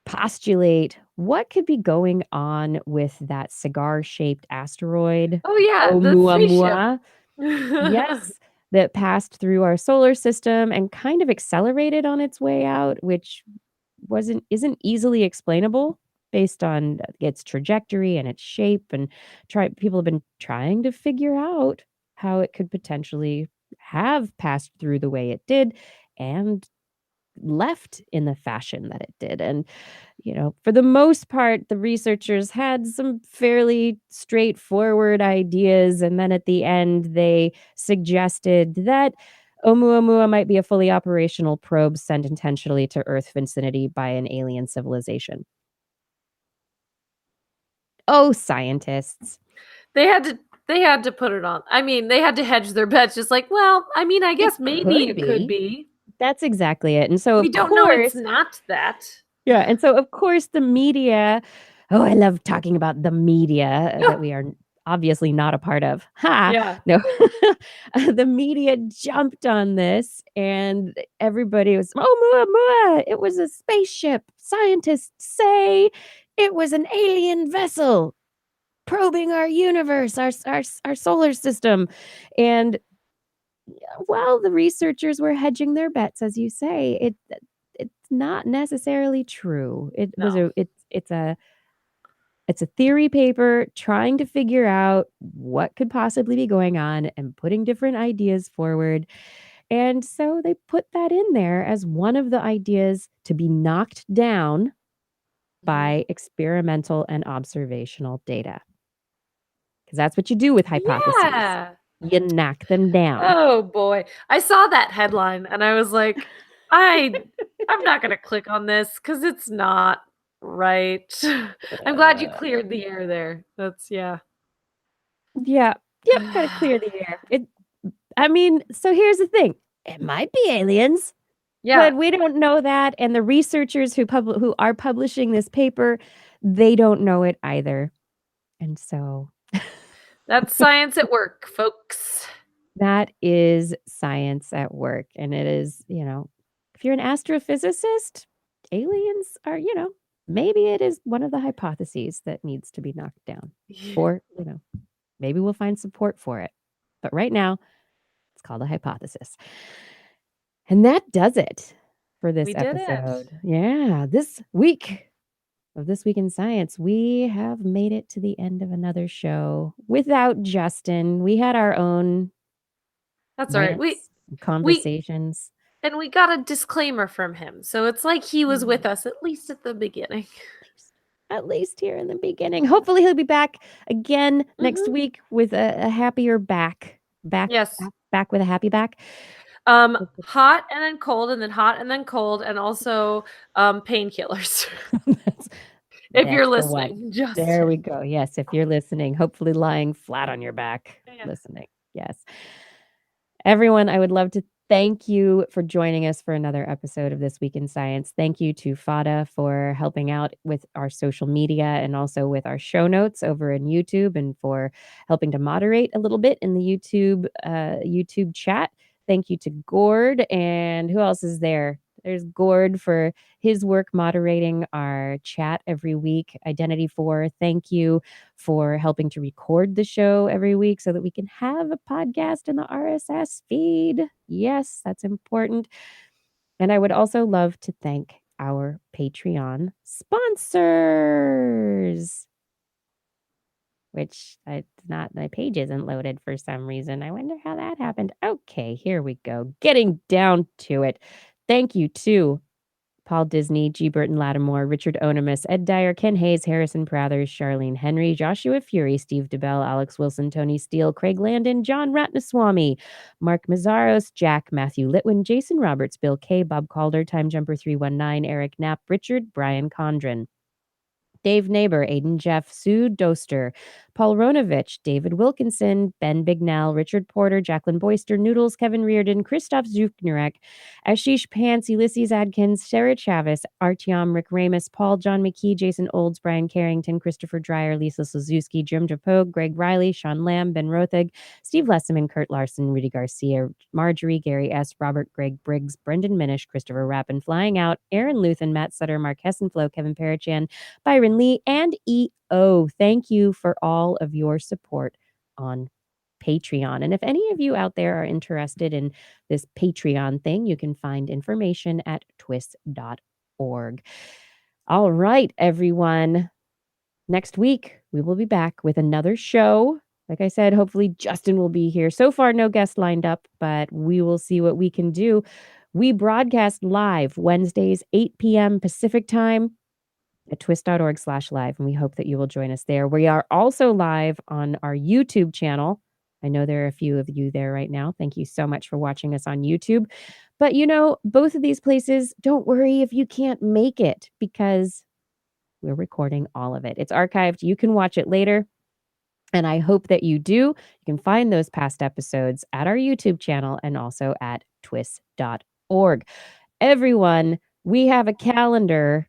postulate what could be going on with that cigar-shaped asteroid, Oh yeah, the spaceship. Oumuamua. Yes, that passed through our solar system and kind of accelerated on its way out, which isn't easily explainable based on its trajectory and its shape, and people have been trying to figure out how it could potentially have passed through the way it did and left in the fashion that it did. And, for the most part, the researchers had some fairly straightforward ideas. And then at the end, they suggested that Oumuamua might be a fully operational probe sent intentionally to Earth vicinity by an alien civilization. Oh, scientists. They had to put it on. I mean, they had to hedge their bets, just like, well, I mean, I guess maybe it could be. That's exactly it. And so We don't know it's not that. Yeah, and so of course the media, I love talking about the media that we are obviously not a part of. Ha! Yeah. No. The media jumped on this and everybody was, "Oh, it was a spaceship. Scientists say it was an alien vessel probing our universe, our solar system." And while the researchers were hedging their bets, as you say, it's not necessarily true. It's a theory paper trying to figure out what could possibly be going on and putting different ideas forward. And so they put that in there as one of the ideas to be knocked down by experimental and observational data. Because that's what you do with hypotheses. Yeah. You knock them down. Oh boy. I saw that headline and I was like, I'm not going to click on this because it's not right. I'm glad you cleared the air there. That's Yeah. Yep, gotta clear the air. So here's the thing. It might be aliens. Yeah. But we don't know that, and the researchers who are publishing this paper, they don't know it either. And so That's science at work, folks. that is science at work, and it is, if you're an astrophysicist, aliens are, maybe it is one of the hypotheses that needs to be knocked down. Or, maybe we'll find support for it. But right now, it's called a hypothesis. And that does it for this episode. Yeah, this week in Science, we have made it to the end of another show without Justin. We had our own That's all right. conversations. And we got a disclaimer from him. So it's like he was with us, at least at the beginning. At least here in the beginning. Hopefully he'll be back again next week with a happier back. Yes. Back with a happy back. Hot and then cold and then hot and then cold, and also painkillers. If you're listening, just there we go. Yes, if you're listening, hopefully lying flat on your back, listening. Yes. Everyone, I would love to thank you for joining us for another episode of This Week in Science. Thank you to Fada for helping out with our social media and also with our show notes over in YouTube, and for helping to moderate a little bit in the YouTube chat. Thank you to Gord, and who else is there? There's Gord for his work moderating our chat every week. Identity 4, thank you for helping to record the show every week so that we can have a podcast in the RSS feed. Yes, that's important. And I would also love to thank our Patreon sponsors, which my page isn't loaded for some reason. I wonder how that happened. Okay, here we go. Getting down to it. Thank you to Paul Disney, G. Burton Lattimore, Richard Onemus, Ed Dyer, Ken Hayes, Harrison Prathers, Charlene Henry, Joshua Fury, Steve DeBell, Alex Wilson, Tony Steele, Craig Landon, John Ratnaswamy, Mark Mazzaros, Jack, Matthew Litwin, Jason Roberts, Bill K., Bob Calder, Time Jumper 319, Eric Knapp, Richard, Brian Condren, Dave Neighbor, Aiden Jeff, Sue Doster, Paul Ronovich, David Wilkinson, Ben Bignell, Richard Porter, Jacqueline Boyster, Noodles, Kevin Reardon, Christoph Zuknurek, Ashish Pants, Ulysses Adkins, Sarah Chavis, Artyom, Rick Ramus, Paul, John McKee, Jason Olds, Brian Carrington, Christopher Dreyer, Lisa Suzuki, Jim Japogue, Greg Riley, Sean Lamb, Ben Rothig, Steve Lesseman, Kurt Larson, Rudy Garcia, Marjorie, Gary S., Robert, Greg Briggs, Brendan Minish, Christopher Rappin, Flying Out, Aaron Luthen, Matt Sutter, Mark Hessenflow, Kevin Parachan, Byron Lee, and EO. Thank you for all of your support on Patreon. And if any of you out there are interested in this Patreon thing, you can find information at TWIS.org. All right, everyone. Next week, we will be back with another show. Like I said, hopefully Justin will be here. So far, no guest lined up, but we will see what we can do. We broadcast live Wednesdays, 8 p.m. Pacific time at twis.org/live, and we hope that you will join us there. We are also live on our YouTube channel. I know there are a few of you there right now. Thank you so much for watching us on YouTube. But both of these places, don't worry if you can't make it, because we're recording all of it. It's archived. You can watch it later. And I hope that you do. You can find those past episodes at our YouTube channel and also at twis.org. Everyone, we have a calendar.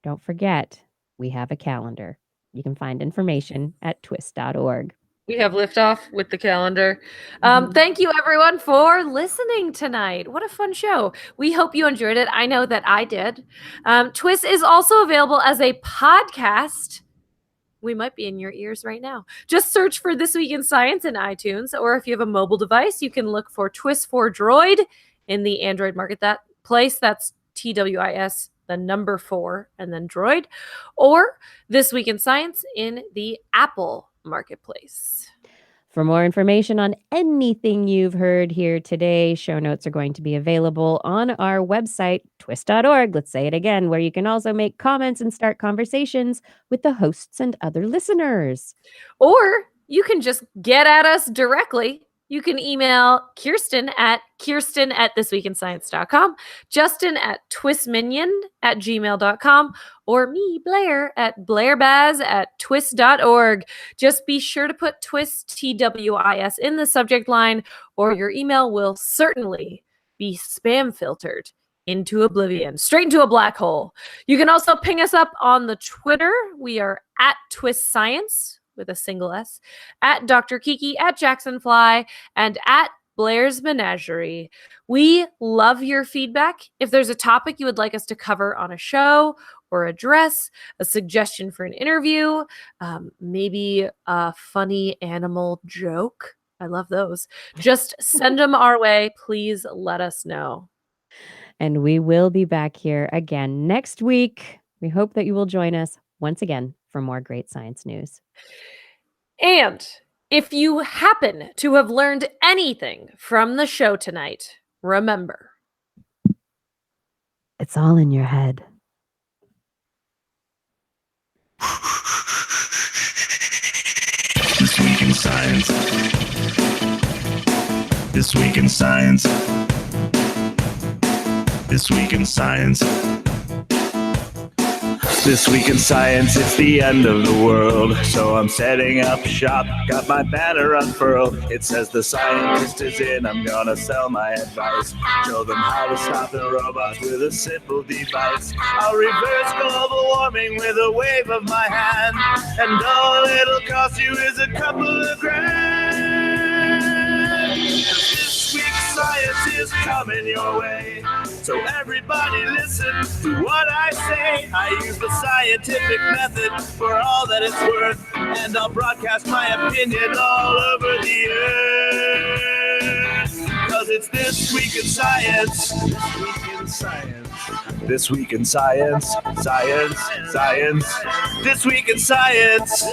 Don't forget, we have a calendar. You can find information at twis.org. We have liftoff with the calendar. Thank you, everyone, for listening tonight. What a fun show. We hope you enjoyed it. I know that I did. TWIS is also available as a podcast. We might be in your ears right now. Just search for This Week in Science in iTunes, or if you have a mobile device, you can look for TWIS for Droid in the Android marketplace. That's TWIS, the number 4, and then Droid, or This Week in Science in the Apple marketplace. For more information on anything you've heard here today, show notes are going to be available on our website, twis.org. Let's say it again, where you can also make comments and start conversations with the hosts and other listeners. Or you can just get at us directly. You can email Kirsten at thisweekinscience.com, Justin at twisminion@gmail.com, or me, Blair, at blairbaz@twis.org. Just be sure to put TWIS, TWIS, in the subject line, or your email will certainly be spam filtered into oblivion, straight into a black hole. You can also ping us up on the Twitter. We are at TWIS Science with a single S, at Dr. Kiki, at Jacksonfly, and at Blair's Menagerie. We love your feedback. If there's a topic you would like us to cover on a show or address, a suggestion for an interview, maybe a funny animal joke, I love those, just send them our way. Please let us know. And we will be back here again next week. We hope that you will join us once again for more great science news. And if you happen to have learned anything from the show tonight, Remember, it's all in your head. This week in science. This week in science. This week in science. This week in science, it's the end of the world. So I'm setting up shop, got my banner unfurled. It says the scientist is in, I'm gonna sell my advice. Show them how to stop the robots with a simple device. I'll reverse global warming with a wave of my hand. And all it'll cost you is a couple of grand. This week's science is coming your way. So everybody listen to what I say. I use the scientific method for all that it's worth. And I'll broadcast my opinion all over the earth. Cause it's This Week in Science. This Week in Science. This Week in Science. Science. Science. This Week in Science.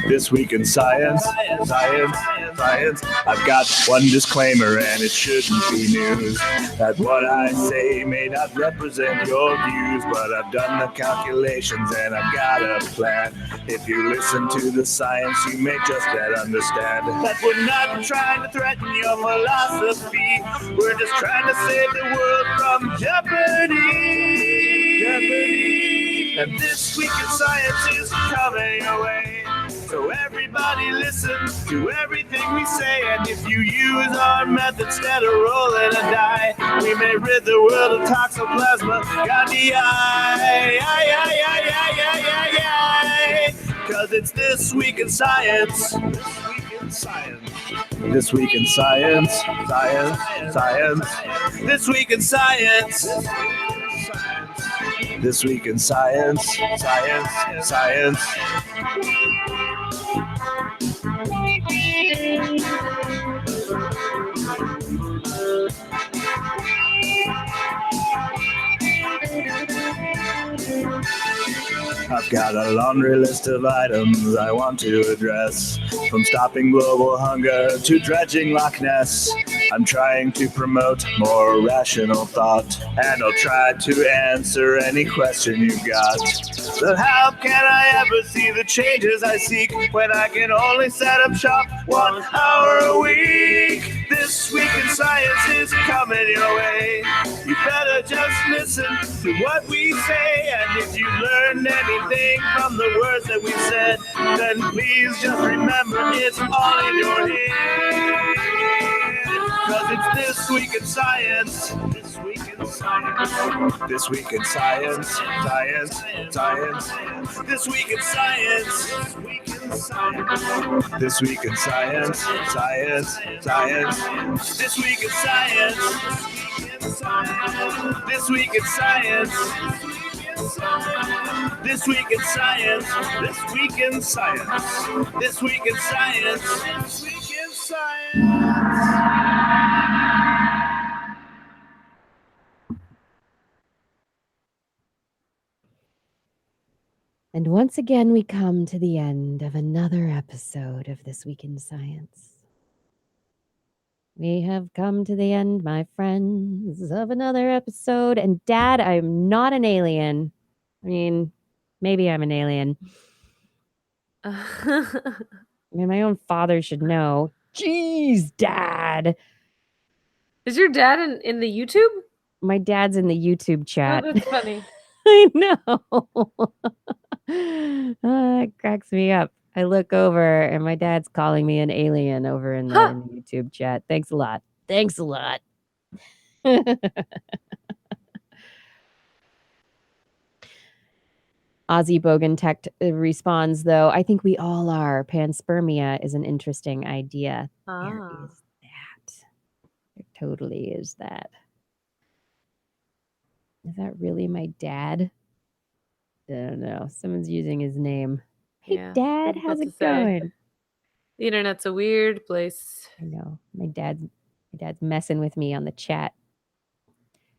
This Week in Science. Science. Science. I've got one disclaimer and it shouldn't be news. That what I say may not represent your views, but I've done the calculations and I've got a plan. If you listen to the science, you may just better understand that we're not trying to threaten your philosophy. We're just trying to save the world from jeopardy. And This Week in Science is coming your way. So everybody listen to everything we say. And if you use our method instead of rolling a die, we may rid the world of toxoplasma gondii. Cause it's This Week in Science. This Week in Science. Science. Science. This Week in Science. This Week in Science. Science. Science. I've got a laundry list of items I want to address. From stopping global hunger to dredging Loch Ness. I'm trying to promote more rational thought, and I'll try to answer any question you've got. So how can I ever see the changes I seek when I can only set up shop 1 hour a week? This Week in Science is coming your way. You better just listen to what we say, and if you learned anything from the words that we said, then please just remember it's all in your head. Cause it's This Week in Science. This Week in Science. This Week in Science. Science. Science. This Week in Science. This Week in Science. Science. Science. This Week in Science. This Week in Science. This Week in Science. This Week in Science. This Week in Science. This Week in Science. And once again, we come to the end of another episode of This Week in Science. We have come to the end, my friends, of another episode. And Dad, I'm not an alien. I mean, maybe I'm an alien. I mean, my own father should know. Jeez, Dad. Is your dad in the YouTube? My dad's in the YouTube chat. Oh, that's funny. I know. It cracks me up. I look over and my dad's calling me an alien over in the YouTube chat. Thanks a lot. Thanks a lot. Ozzy Bogan Tech responds, though, I think we all are. Panspermia is an interesting idea. There is that. There totally is that. Is that really my dad? I don't know. Someone's using his name. Hey, Yeah, Dad, how's it going? The internet's a weird place. I know. My dad's messing with me on the chat.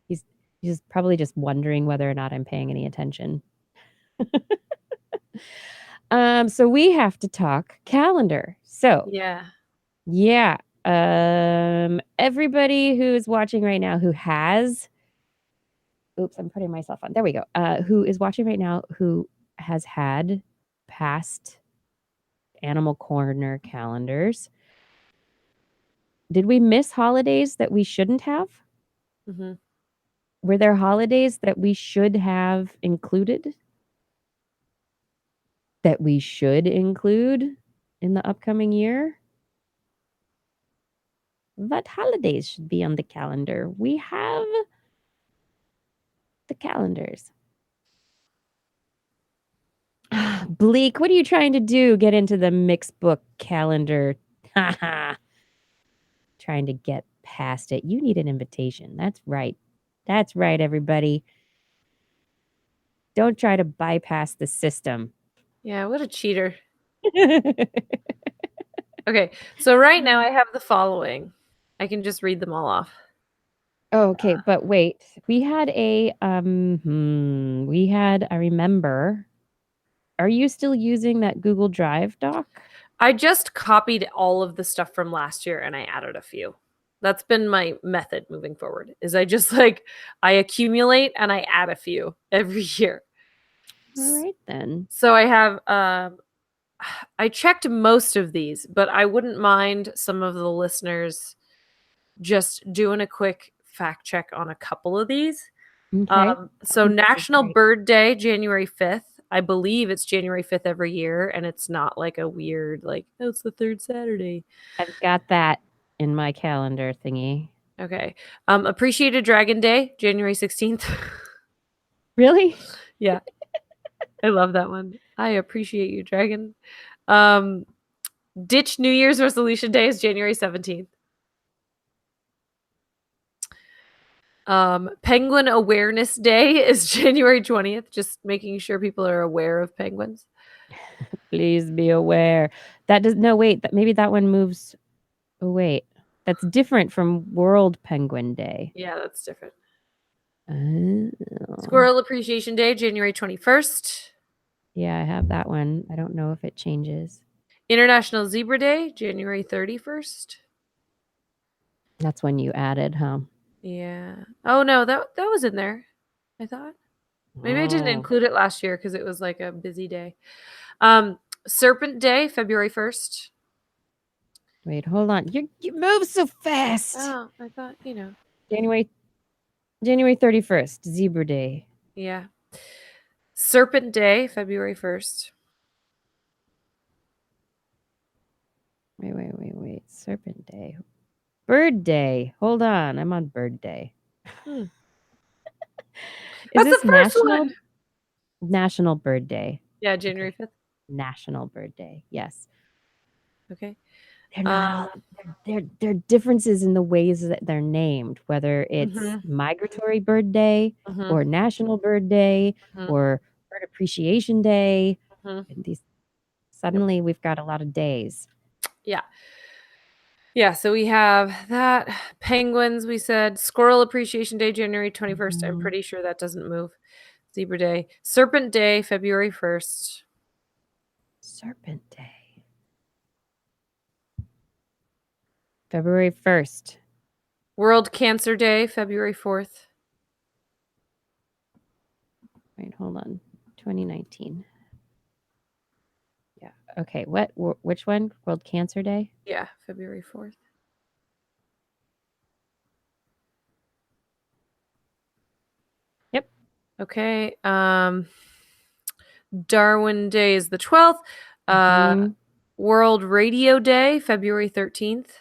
He's probably just wondering whether or not I'm paying any attention. So we have to talk calendar. So Yeah. Everybody who's watching right now who has, oops, I'm putting myself on. There we go. Who is watching right now who has had past Animal Corner calendars. Did we miss holidays that we shouldn't have? Mm-hmm. Were there holidays that we should have included? That we should include in the upcoming year? What holidays should be on the calendar? We have the calendars. Bleak, what are you trying to do? Get into the mixed book calendar. Haha. Trying to get past it. You need an invitation. That's right. That's right, everybody. Don't try to bypass the system. Yeah, what a cheater. Okay, so right now I have the following. I can just read them all off. Oh, okay, but wait. We had I remember. Are you still using that Google Drive doc? I just copied all of the stuff from last year and I added a few. That's been my method moving forward. Is I just I accumulate and I add a few every year. All right then. So I have I checked most of these, but I wouldn't mind some of the listeners just doing a quick fact check on a couple of these. Okay. So National Bird Day, January 5th. I believe it's January 5th every year, and it's not like a weird, oh, it's the third Saturday. I've got that in my calendar thingy. Okay. Appreciated Dragon Day, January 16th. Really? Yeah. I love that one. I appreciate you, Dragon. Ditch New Year's Resolution Day is January 17th. Penguin Awareness Day is January 20th, just making sure people are aware of penguins. Please be aware. Maybe that one moves. Oh, wait. That's different from World Penguin Day. Yeah, that's different. Oh. Squirrel Appreciation Day, January 21st. Yeah, I have that one. I don't know if it changes. International Zebra Day, January 31st. That's when you added, huh? Yeah. Oh no, that was in there. I thought. Maybe I didn't include it last year because it was a busy day. Serpent Day, February 1st. Wait, hold on. You move so fast. Oh, I thought, January 31st, Zebra Day. Yeah. Serpent Day, February 1st. Wait. Serpent Day. Bird Day. Hold on. I'm on Bird Day. Is That's this the first National? National Bird Day. Yeah, January 5th. National Bird Day. Yes. Okay. They're not there are differences in the ways that they're named, whether it's Migratory Bird Day or National Bird Day or Bird Appreciation Day. And suddenly we've got a lot of days. Yeah. Yeah, so we have that. Penguins, we said. Squirrel Appreciation Day, January 21st. I'm pretty sure that doesn't move. Zebra Day. Serpent Day, February 1st. Serpent Day. February 1st. World Cancer Day, February 4th. Wait, hold on. 2019. Yeah. Okay. Which one? World Cancer Day? Yeah, February 4th. Yep. Okay. Darwin Day is the 12th. World Radio Day, February 13th.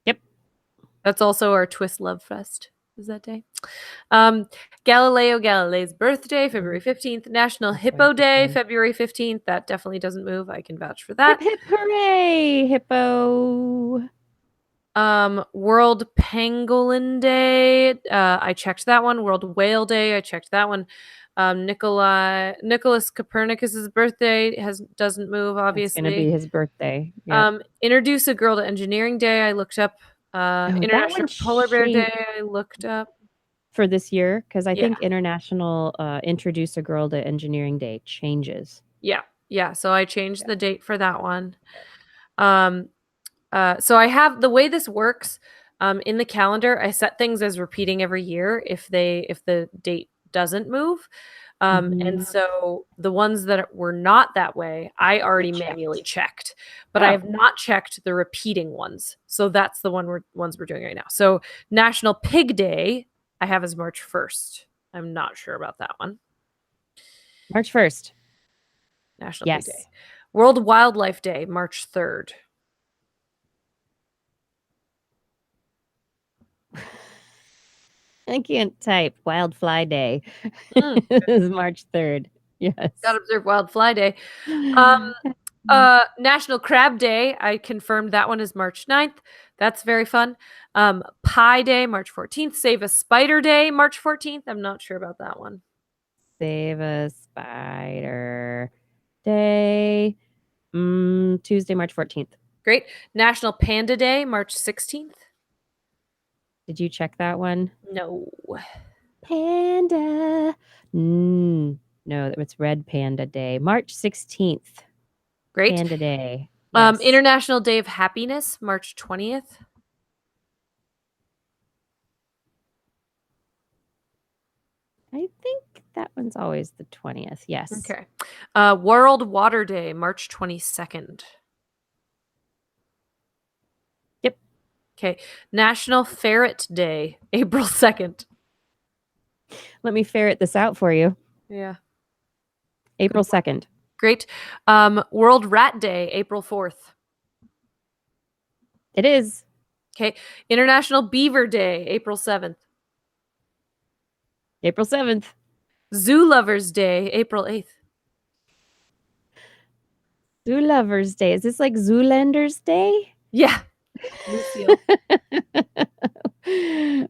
Yep. That's also our TWIS Love Fest. Is that day? Galileo Galilei's birthday, February 15th. National Hippo Day, February 15th. That definitely doesn't move. I can vouch for that. Hip, hip, hooray! Hippo. World Pangolin Day. I checked that one. World Whale Day. I checked that one. Nicholas Copernicus's birthday doesn't move, obviously. It's going to be his birthday. Yep. Introduce a Girl to Engineering Day. I looked up. International Polar Bear Day. I looked up for this year because I think International Introduce a Girl to Engineering Day changes. Yeah. So I changed the date for that one. So I have the way this works in the calendar. I set things as repeating every year if the date doesn't move. And so the ones that were not that way, I already manually checked, but I have not checked the repeating ones. So that's the ones we're doing right now. So National Pig Day, I have as March 1st. I'm not sure about that one. March 1st. National Pig Day. World Wildlife Day, March 3rd. I can't type. Wildfly Day is March 3rd. Yes. Gotta observe Wild Fly Day. National Crab Day. I confirmed that one is March 9th. That's very fun. Pie Day, March 14th. Save a Spider Day, March 14th. I'm not sure about that one. Save a Spider Day. Tuesday, March 14th. Great. National Panda Day, March 16th. Did you check that one? No. Panda. No, it's Red Panda Day. March 16th. Great. Panda Day. Yes. International Day of Happiness, March 20th. I think that one's always the 20th. Yes. Okay. World Water Day, March 22nd. Yep. Okay. National Ferret Day, April 2nd. Let me ferret this out for you. Yeah. April 2nd. Great. World Rat Day, April 4th. It is. Okay. International Beaver Day, April 7th. April 7th. Zoo Lovers Day, April 8th. Zoo Lovers Day. Is this like Zoolanders Day? Yeah. Lucille.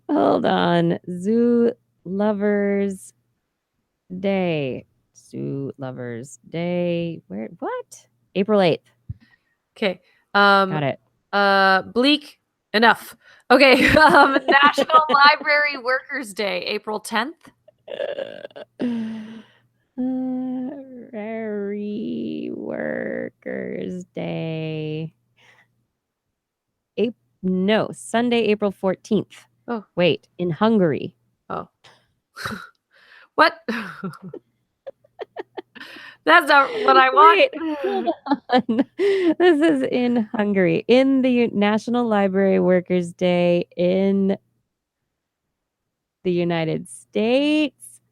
Hold on. Zoo Lovers Day. Zoo Lovers Day. What? April 8th. Okay. Got it. Bleak. Enough. Okay. National Library Workers Day, April 10th. Library Workers Day. No, Sunday, April 14th. Oh. Wait, in Hungary. Oh. What? That's not what I want. Wait, hold on. This is in Hungary. In the National Library Workers Day in the United States.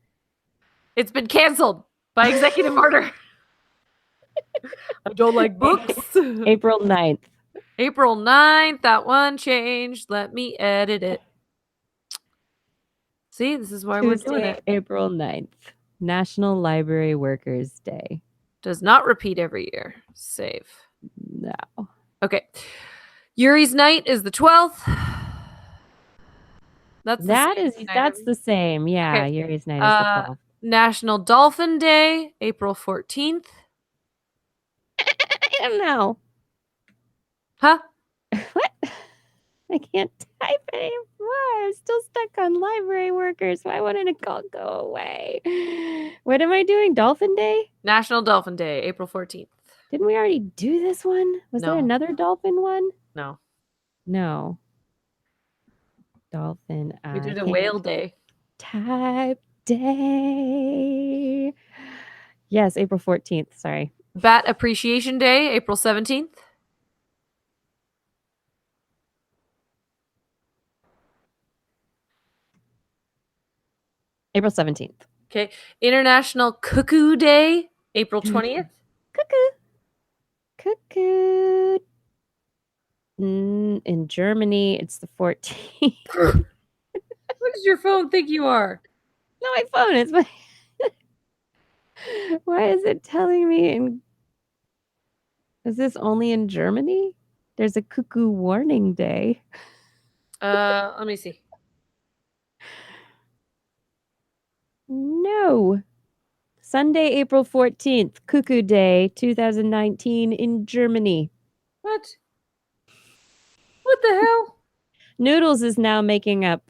It's been canceled by executive order. I don't like books. April 9th. April 9th. That one changed. Let me edit it. See, this is why Tuesday, we're doing it. April 9th. National Library Workers Day. Does not repeat every year. Save. No. Okay. Yuri's Night is the 12th. That's the same. Yeah, okay. Yuri's Night is the 12th. National Dolphin Day, April 14th. I don't know. Huh? What? I can't type anymore. I'm still stuck on library workers. Why wouldn't it go away? What am I doing? Dolphin Day? National Dolphin Day, April 14th. Didn't we already do this one? Was there another dolphin one? No. No. Dolphin. We did a whale day. Type day. Yes, April 14th. Sorry. Bat Appreciation Day, April 17th. April 17th. Okay. International Cuckoo Day, April 20th. Cuckoo. In Germany, it's the 14th. What does your phone think you are? No, my phone is. Why is it telling me is this only in Germany? There's a cuckoo warning day. Let me see. No. Sunday, April 14th, Cuckoo Day, 2019 in Germany. What? What the hell? Noodles is now making up.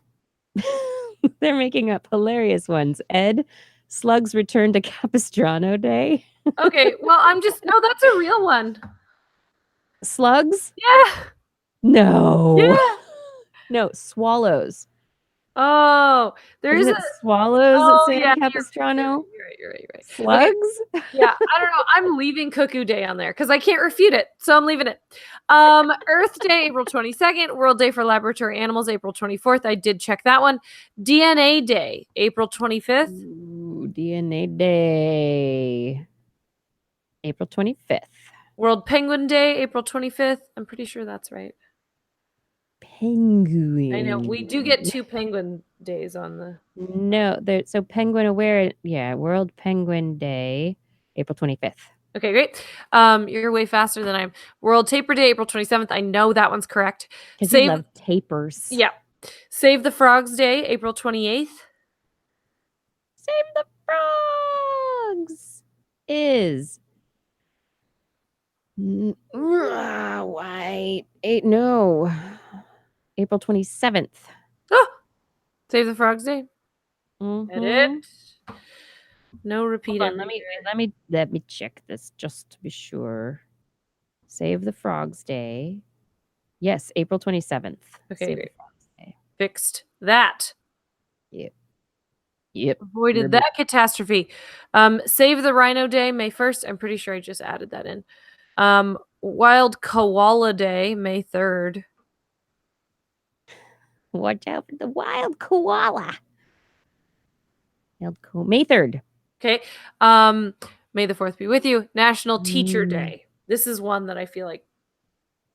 They're making up hilarious ones. Ed, Slugs Return to Capistrano Day. Okay, well, no, that's a real one. Slugs? Yeah. No. Yeah. No, swallows. Oh, there's Isn't a it swallows that stand yeah, in Capistrano? you're right. Okay. Slugs? Yeah, I don't know. I'm leaving Cuckoo Day on there because I can't refute it, so I'm leaving it. Earth Day, April 22nd. World Day for Laboratory Animals, April 24th. I did check that one. DNA Day, April 25th. Ooh, DNA Day. April 25th. World Penguin Day, April 25th. I'm pretty sure that's right. Penguin. I know we do get 2 penguin days on the. No, so Penguin Aware. Yeah, World Penguin Day, April 25th. Okay, great. You're way faster than I am. World Taper Day, April 27th. I know that one's correct. Because you love tapers. Yeah. Save the Frogs Day, April 28th. Save the Frogs is white. No. April 27th. Oh, Save the Frogs Day. Mm-hmm. Edit. No repeat. Hold on, let me check this just to be sure. Save the Frogs Day. Yes, April 27th. Okay, Save great. the Frogs Day. Fixed that. Yep. Avoided that catastrophe. Save the Rhino Day, May 1st. I'm pretty sure I just added that in. Wild Koala Day, May 3rd. Watch out for the wild koala. May 3rd. Okay. May the 4th be with you. National Teacher Day. This is one that I feel like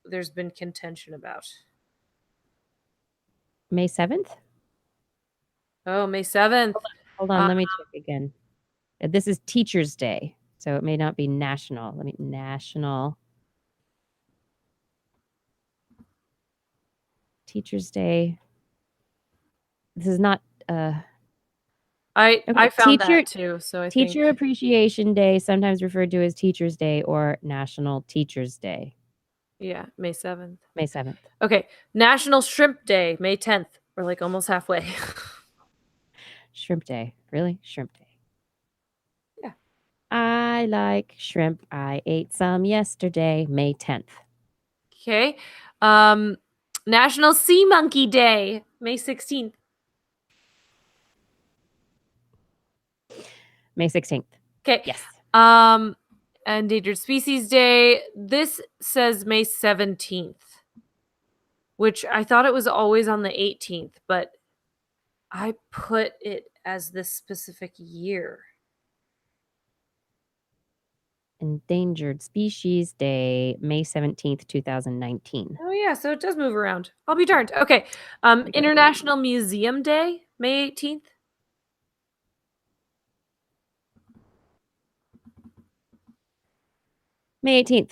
there's been contention about. May 7th? Oh, May 7th. Hold on, let me check again. This is Teacher's Day, so it may not be national. National Teacher's Day. This is not I found that too. So I think Teacher Appreciation Day, sometimes referred to as Teacher's Day or National Teacher's Day. Yeah, May 7th. May 7th. Okay. National Shrimp Day, May 10th. We're like almost halfway. Shrimp Day. Really? Shrimp Day. Yeah. I like shrimp. I ate some yesterday, May 10th. Okay. National Sea Monkey Day, May 16th. May 16th. Okay. Yes. Endangered Species Day. This says May 17th, which I thought it was always on the 18th, but I put it as this specific year. Endangered Species Day, May 17th, 2019. Oh, yeah. So it does move around. I'll be darned. Okay. International Museum Day, May 18th. May 18th.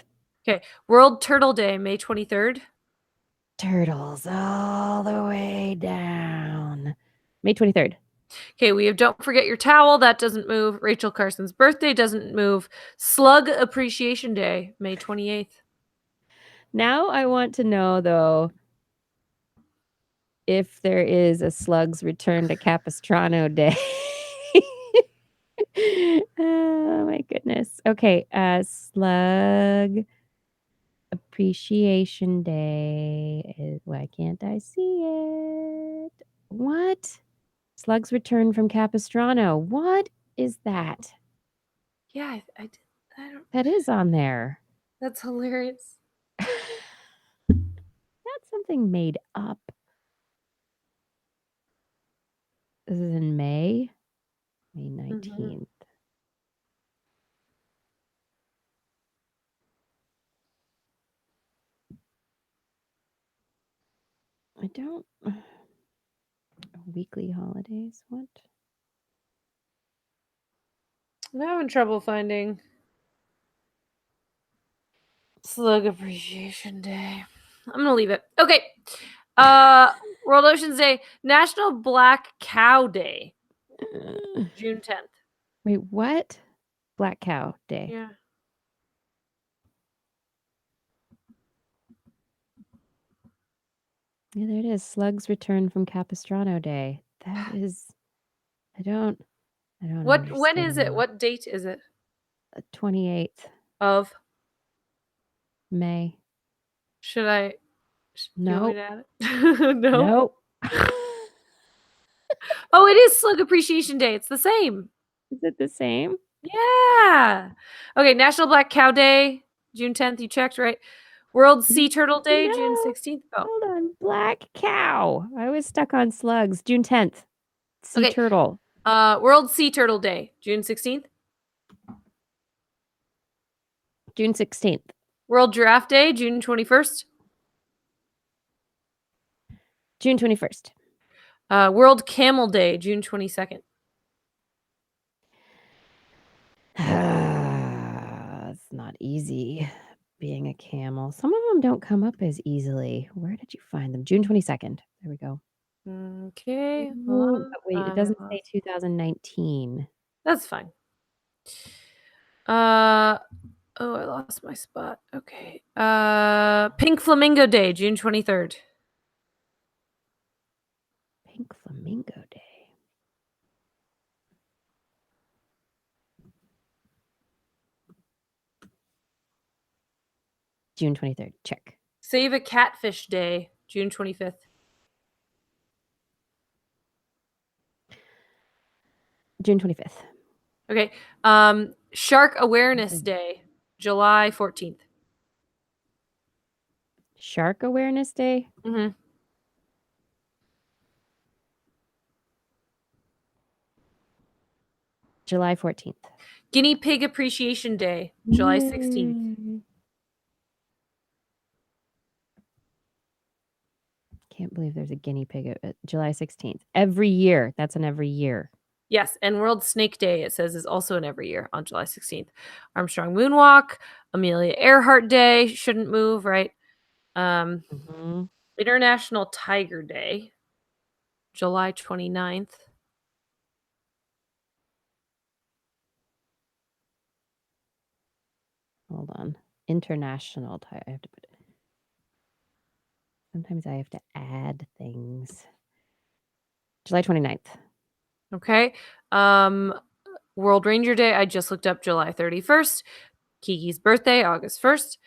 Okay. World Turtle Day, May 23rd. Turtles all the way down. May 23rd. Okay, we have Don't Forget Your Towel. That doesn't move. Rachel Carson's birthday doesn't move. Slug Appreciation Day, May 28th. Now I want to know, though, if there is a Slug's Return to Capistrano Day. Oh, my goodness. Okay, Slug Appreciation Day. Why can't I see it? What? Slug's Return from Capistrano. What is that? Yeah, I don't. That is on there. That's hilarious. That's something made up. This is in May 19th. I don't. Weekly holidays. What? I'm having trouble finding Slug Appreciation Day. I'm gonna leave it. Okay. World Oceans Day, National Black Cow Day, June 10th. Wait, what? Black Cow Day. Yeah. Yeah, there it is. Slug's Return from Capistrano Day. That is. I don't. When is it? understand. What date is it? 28th Of May. Should I? Do you want me Nope. to add it? No. Nope. Oh, it is Slug Appreciation Day. It's the same. Is it the same? Yeah. Okay, National Black Cow Day, June 10th. You checked, right? World Sea Turtle Day, June No. 16th. Oh. Hold on. Black cow. I was stuck on slugs. June 10th. Sea Okay. turtle. World Sea Turtle Day, June 16th. June 16th. World Giraffe Day, June 21st. June 21st. World Camel Day, June 22nd. It's not easy being a camel. Some of them don't come up as easily. Where did you find them? June 22nd. There we go. Okay. But wait, it doesn't say 2019. That's fine. Oh, I lost my spot. Okay. Pink Flamingo Day, June 23rd. Pink Flamingo Day. June 23rd. Check. Save a Catfish Day, June 25th. June 25th. Okay. Shark Awareness Day, July 14th. Shark Awareness Day. Mm-hmm. July 14th. Guinea Pig Appreciation Day, July 16th. Can't believe there's a guinea pig at July 16th. Every year. That's an every year. Yes, and World Snake Day, it says, is also an every year on July 16th. Armstrong Moonwalk, Amelia Earhart Day, shouldn't move, right? International Tiger Day, July 29th. Hold on. International Tiger. I have to put it. Sometimes I have to add things. July 29th. Okay. World Ranger Day, I just looked up July 31st. Kiki's birthday, August 1st.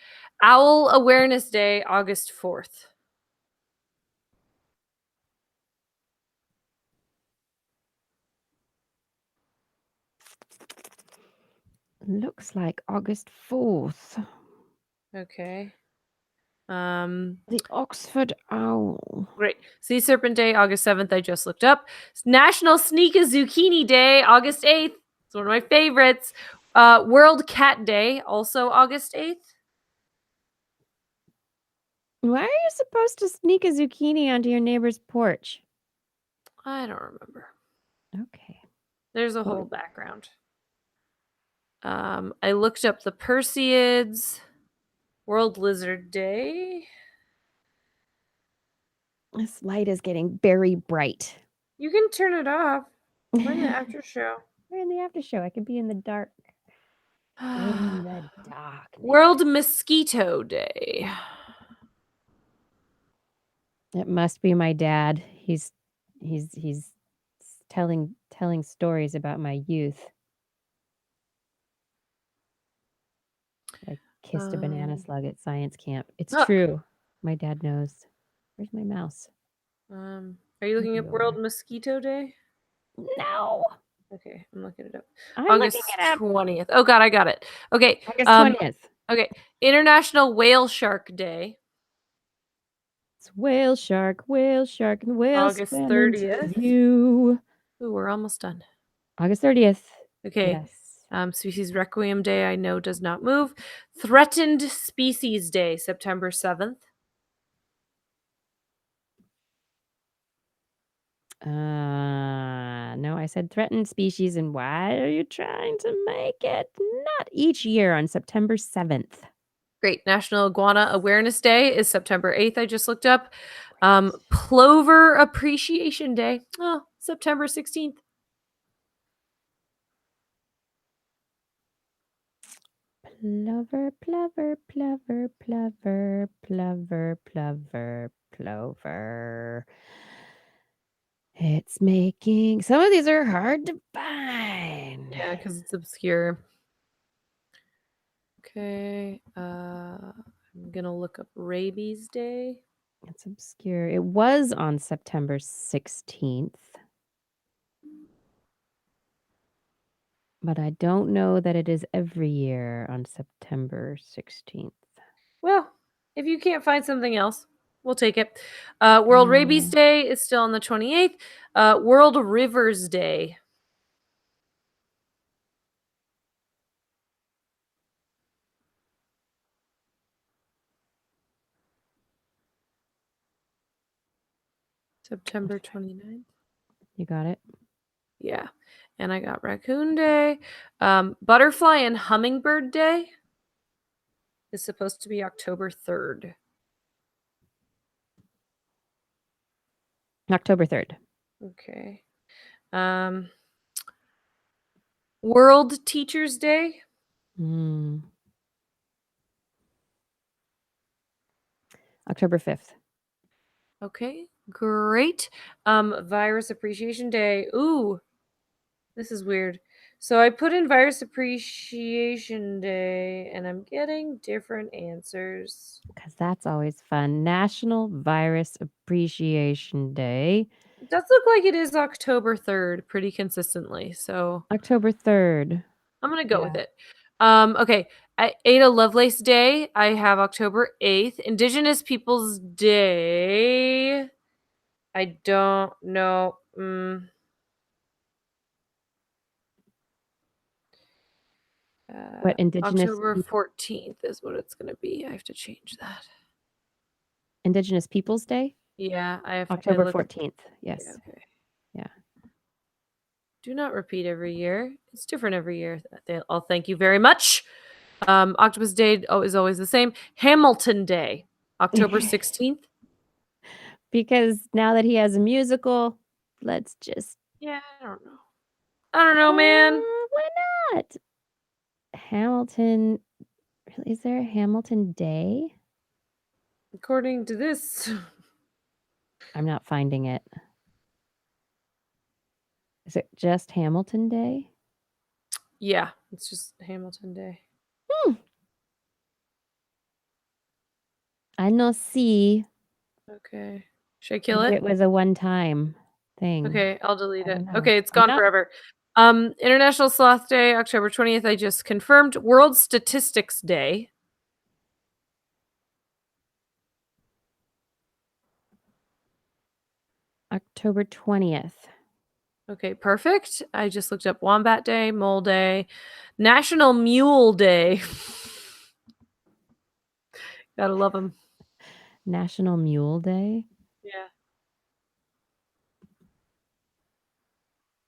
Owl Awareness Day, August 4th. Looks like August 4th. Okay. The Oxford Owl. Great. Sea Serpent Day, August 7th, I just looked up. National Sneak a Zucchini Day, August 8th. It's one of my favorites. World Cat Day, also August 8th. Why are you supposed to sneak a zucchini onto your neighbor's porch? I don't remember. Okay. There's a whole background. I looked up the Perseids. World Lizard Day. This light is getting very bright. You can turn it off. We're in the after show. We're in the after show. I could be in the dark. In the dark. World Mosquito Day. It must be my dad. He's telling stories about my youth. I kissed a banana slug at science camp. It's true. My dad knows. Where's my mouse? Are you looking up World Mosquito Day? No. Okay, I'm looking it up. I'm August 20th. Oh God, I got it. Okay. August 20th. Okay. International Whale Shark Day. It's whale shark, and whale August swam 30th. into view. Ooh, we're almost done. August 30th. Okay. Yes. Species Requiem Day, I know does not move. Threatened Species Day, September 7th. No, I said threatened species, and why are you trying to make it not each year on September 7th? Great. National Iguana Awareness Day is September 8th, I just looked up. Plover Appreciation Day, September 16th. Plover, plover, plover, plover, plover, plover, plover. It's making some of these are hard to find. Yeah, because it's obscure. Okay. I'm I'm going to look up Rabies Day. It's obscure. It was on September 16th. But I don't know that it is every year on September 16th. Well, if you can't find something else, we'll take it. World Rabies Day is still on the 28th. World Rivers Day. September 29th. You got it? Yeah. And I got Raccoon Day. Butterfly and Hummingbird Day is supposed to be October 3rd. October 3rd. Okay. World Teachers Day. October 5th. Okay, great. Virus Appreciation Day. Ooh, this is weird. So I put in Virus Appreciation Day and I'm getting different answers. Because that's always fun. National Virus Appreciation Day. It does look like it is October 3rd pretty consistently. So October 3rd. I'm going to go with it. Okay. Ada Lovelace Day, I have October 8th. Indigenous Peoples Day, I don't know. What Indigenous October 14th is what it's going to be. I have to change that. Indigenous Peoples Day? Yeah, I have October 14th. Yes. Yeah, okay. Yeah. Do not repeat every year. It's different every year. I'll thank you very much. Octopus Day is always the same. Hamilton Day, October 16th. Because now that he has a musical, let's just... Yeah, I don't know. I don't know, man. Why not? Hamilton... Is there a Hamilton Day? According to this. I'm not finding it. Is it just Hamilton Day? Yeah, it's just Hamilton Day. I no see. Okay. Should I kill it? It was a one-time thing. Okay, I'll delete it. know. Okay, it's gone forever. International Sloth Day, October 20th, I just confirmed. World Statistics Day. October 20th. Okay, perfect. I just looked up Wombat Day, Mole Day, National Mule Day. Gotta love them. National Mule Day? Yeah.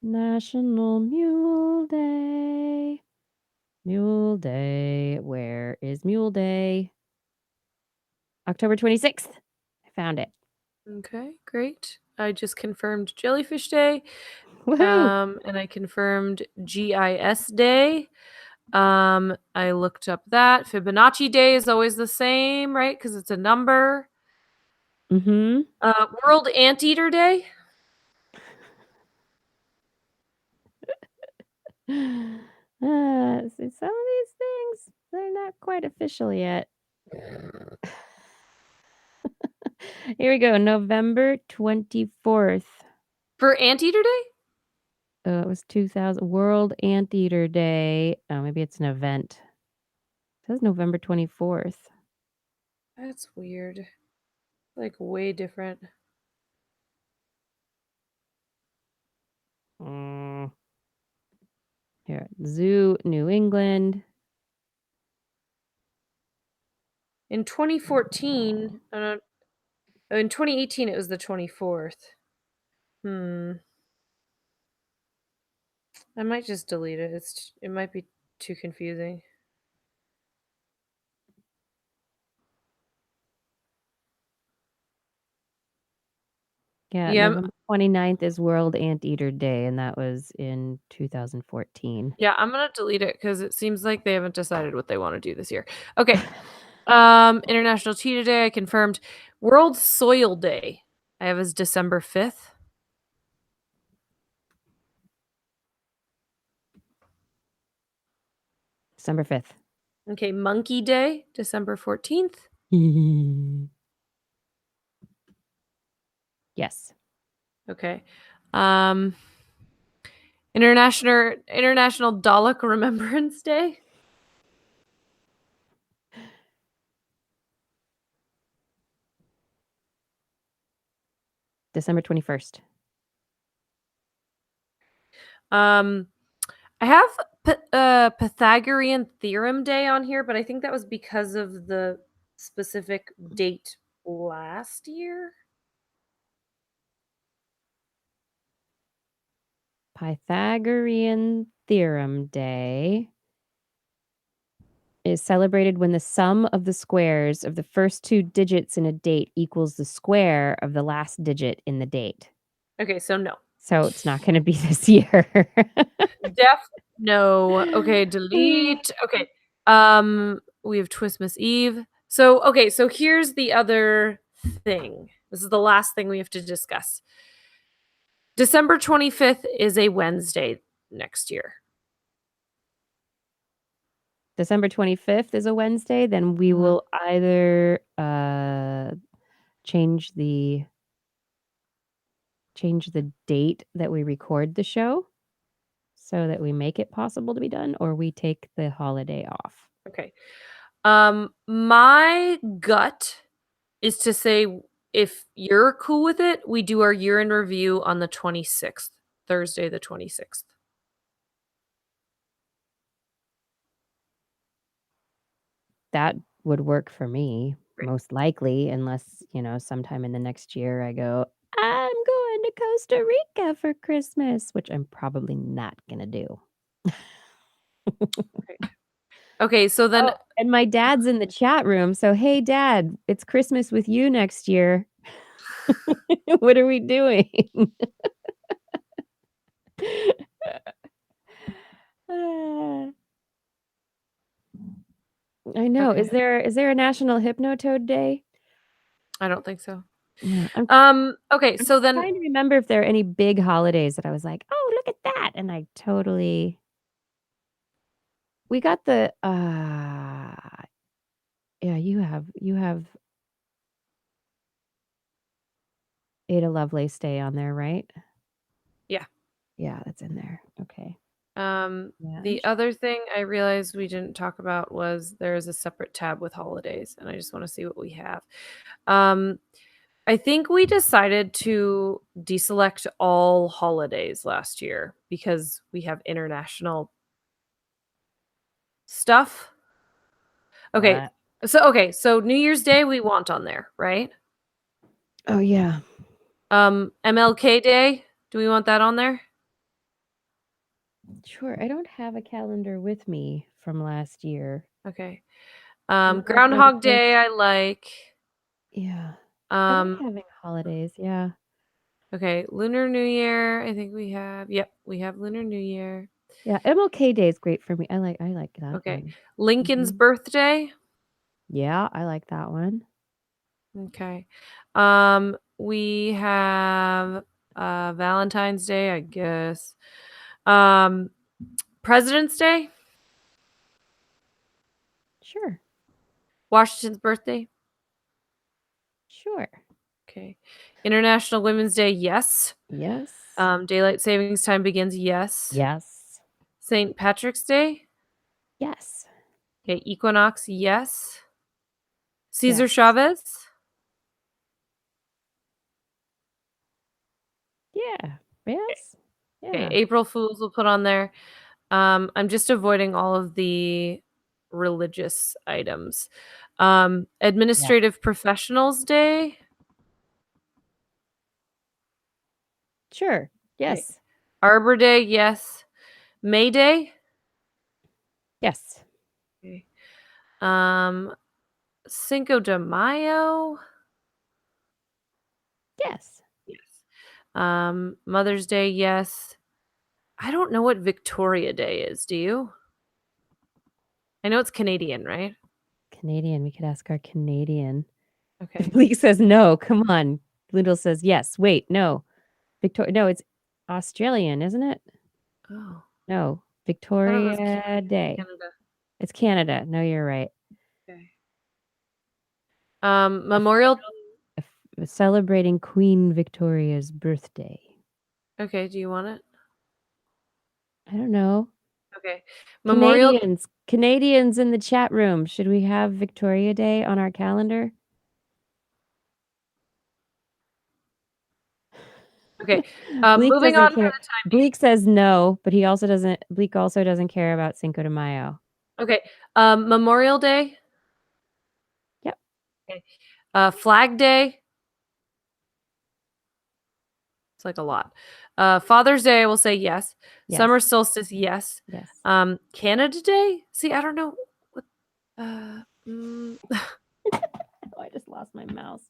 National Mule Day. Mule Day. Where is Mule Day? October 26th. I found it. Okay, great. I just confirmed Jellyfish Day. Woohoo! And I confirmed GEEZ Day. I looked up that. Fibonacci Day is always the same, right? Because it's a number. Mm-hmm. World Anteater Day. See, some of these things, they're not quite official yet. Here we go. November 24th. For Anteater Day? Oh, it was 2000. World Anteater Day. Oh, maybe it's an event. It says November 24th. That's weird. Like way different. Here, Zoo, New England. In 2014, in 2018, it was the 24th. I might just delete it. It might be too confusing. Yeah, November 29th is World Anteater Day, and that was in 2014. Yeah, I'm gonna delete it because it seems like they haven't decided what they want to do this year. Okay. International Cheetah Day, I confirmed. World Soil Day, I have as December 5th. December 5th. Okay, Monkey Day, December 14th. Yes. Okay. International Dalek Remembrance Day. December 21st. I have Pythagorean Theorem Day on here, but I think that was because of the specific date last year. Pythagorean Theorem Day is celebrated when the sum of the squares of the first two digits in a date equals the square of the last digit in the date. Okay, so no. So it's not going to be this year. No. Okay, delete. Okay. We have Twistmas Eve. So here's the other thing. This is the last thing we have to discuss. December 25th is a Wednesday next year. December 25th is a Wednesday, then we will either change the date that we record the show so that we make it possible to be done, or we take the holiday off. Okay. My gut is to say, if you're cool with it, we do our year in review on the 26th, Thursday the 26th. That would work for me, most likely, unless, sometime in the next year I go, I'm going to Costa Rica for Christmas, which I'm probably not going to do. Okay, so then... and my dad's in the chat room, so hey, Dad, it's Christmas with you next year. What are we doing? I know. Okay. Is there a National Hypnotoad Day? I don't think so. Yeah. Okay, so then... I'm trying to remember if there are any big holidays that I was like, oh, look at that. And I totally... We got the... Yeah, you have Ada Lovelace Day on there, right? Yeah. Yeah, that's in there. Okay. The other thing I realized we didn't talk about was there's a separate tab with holidays, and I just want to see what we have. I think we decided to deselect all holidays last year because we have international stuff. Okay. So New Year's Day we want on there, right? Oh yeah. MLK Day, do we want that on there? Sure. I don't have a calendar with me from last year. Okay. Groundhog Day I like. Yeah. I like having holidays, yeah. Okay, Lunar New Year, I think we have. Yep, we have Lunar New Year. Yeah, MLK Day is great for me. I like that Okay. one. Lincoln's birthday. Yeah, I like that one. Okay. We have Valentine's Day, I guess. President's Day. Sure. Washington's birthday. Sure. Okay. International Women's Day, yes. Yes. Daylight Savings Time begins, yes. Yes. St. Patrick's Day. Yes. Okay. Equinox, yes. Cesar Chavez. Yeah. Yes. Yeah. Okay. April Fools will put on there. I'm just avoiding all of the religious items. Administrative Professionals Day. Sure. Yes. Okay. Arbor Day, yes. May Day. Yes. Okay. Cinco de Mayo. Yes. Yes. Mother's Day, yes. I don't know what Victoria Day is. Do you? I know it's Canadian, right? Canadian. We could ask our Canadian. Okay. Bleak says no. Come on. Little says yes. Wait, no. Victoria. No, it's Australian, isn't it? Oh. No. Victoria Day. Canada. It's Canada. No, you're right. Okay. Memorial. Celebrating Queen Victoria's birthday. Okay, do you want it? I don't know. Okay. Memorial. Canadians in the chat room. Should we have Victoria Day on our calendar? Okay. Bleak Moving on for the time being. Bleak says no, but Bleak also doesn't care about Cinco de Mayo. Okay. Memorial Day. Yep. Okay. Flag Day. It's like a lot. Father's Day, I will say yes. Yes. Summer solstice, yes. Yes. Canada Day. See, I don't know. What, Oh, I just lost my mouse.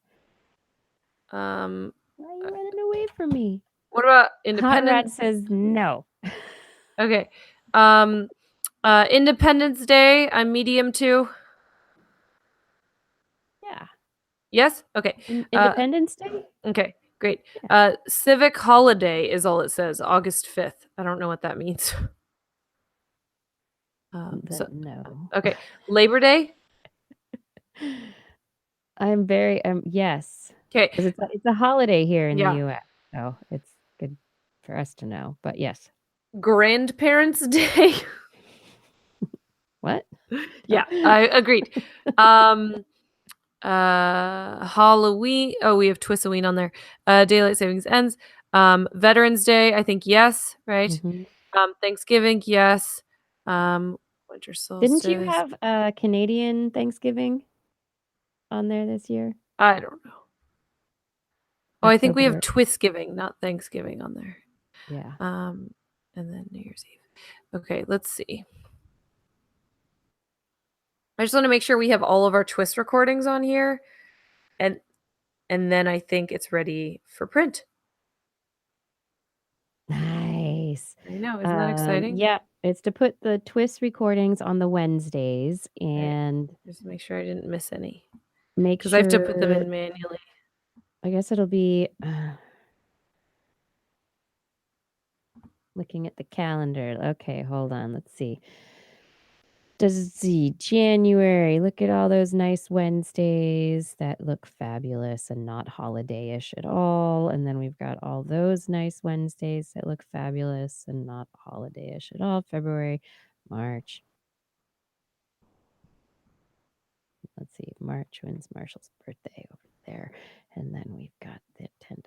Why are you running away from me? What about Independence? Hot Rod says no. Okay. Independence Day, I'm medium too. Yeah. Yes? Okay. Independence Day? Okay, great. Yeah. Civic holiday is all it says, August 5th. I don't know what that means. No. Okay. Labor Day? I'm very yes. Okay. Because it's a holiday here in the US, so it's good for us to know. But yes. Grandparents' Day. What? Yeah, I agreed. Halloween. Oh, we have Twissoween on there. Daylight savings ends. Veterans Day, I think yes, right? Mm-hmm. Thanksgiving, yes. Winter solstice. Didn't you have Canadian Thanksgiving on there this year? I don't know. Oh, I think we have Twissgiving, not Thanksgiving on there. Yeah. And then New Year's Eve. Okay, let's see. I just want to make sure we have all of our TWIS recordings on here. And then I think it's ready for print. Nice. I know. Isn't that exciting? Yeah. It's to put the TWIS recordings on the Wednesdays and just make sure I didn't miss any. Make sure. Because I have to put them in manually. I guess it'll be looking at the calendar. Okay, hold on. Let's see. January. Look at all those nice Wednesdays that look fabulous and not holiday-ish at all. And then we've got all those nice Wednesdays that look fabulous and not holiday-ish at all. February, March. Let's see. March, when's Marshall's birthday over there? And then we've got the 10.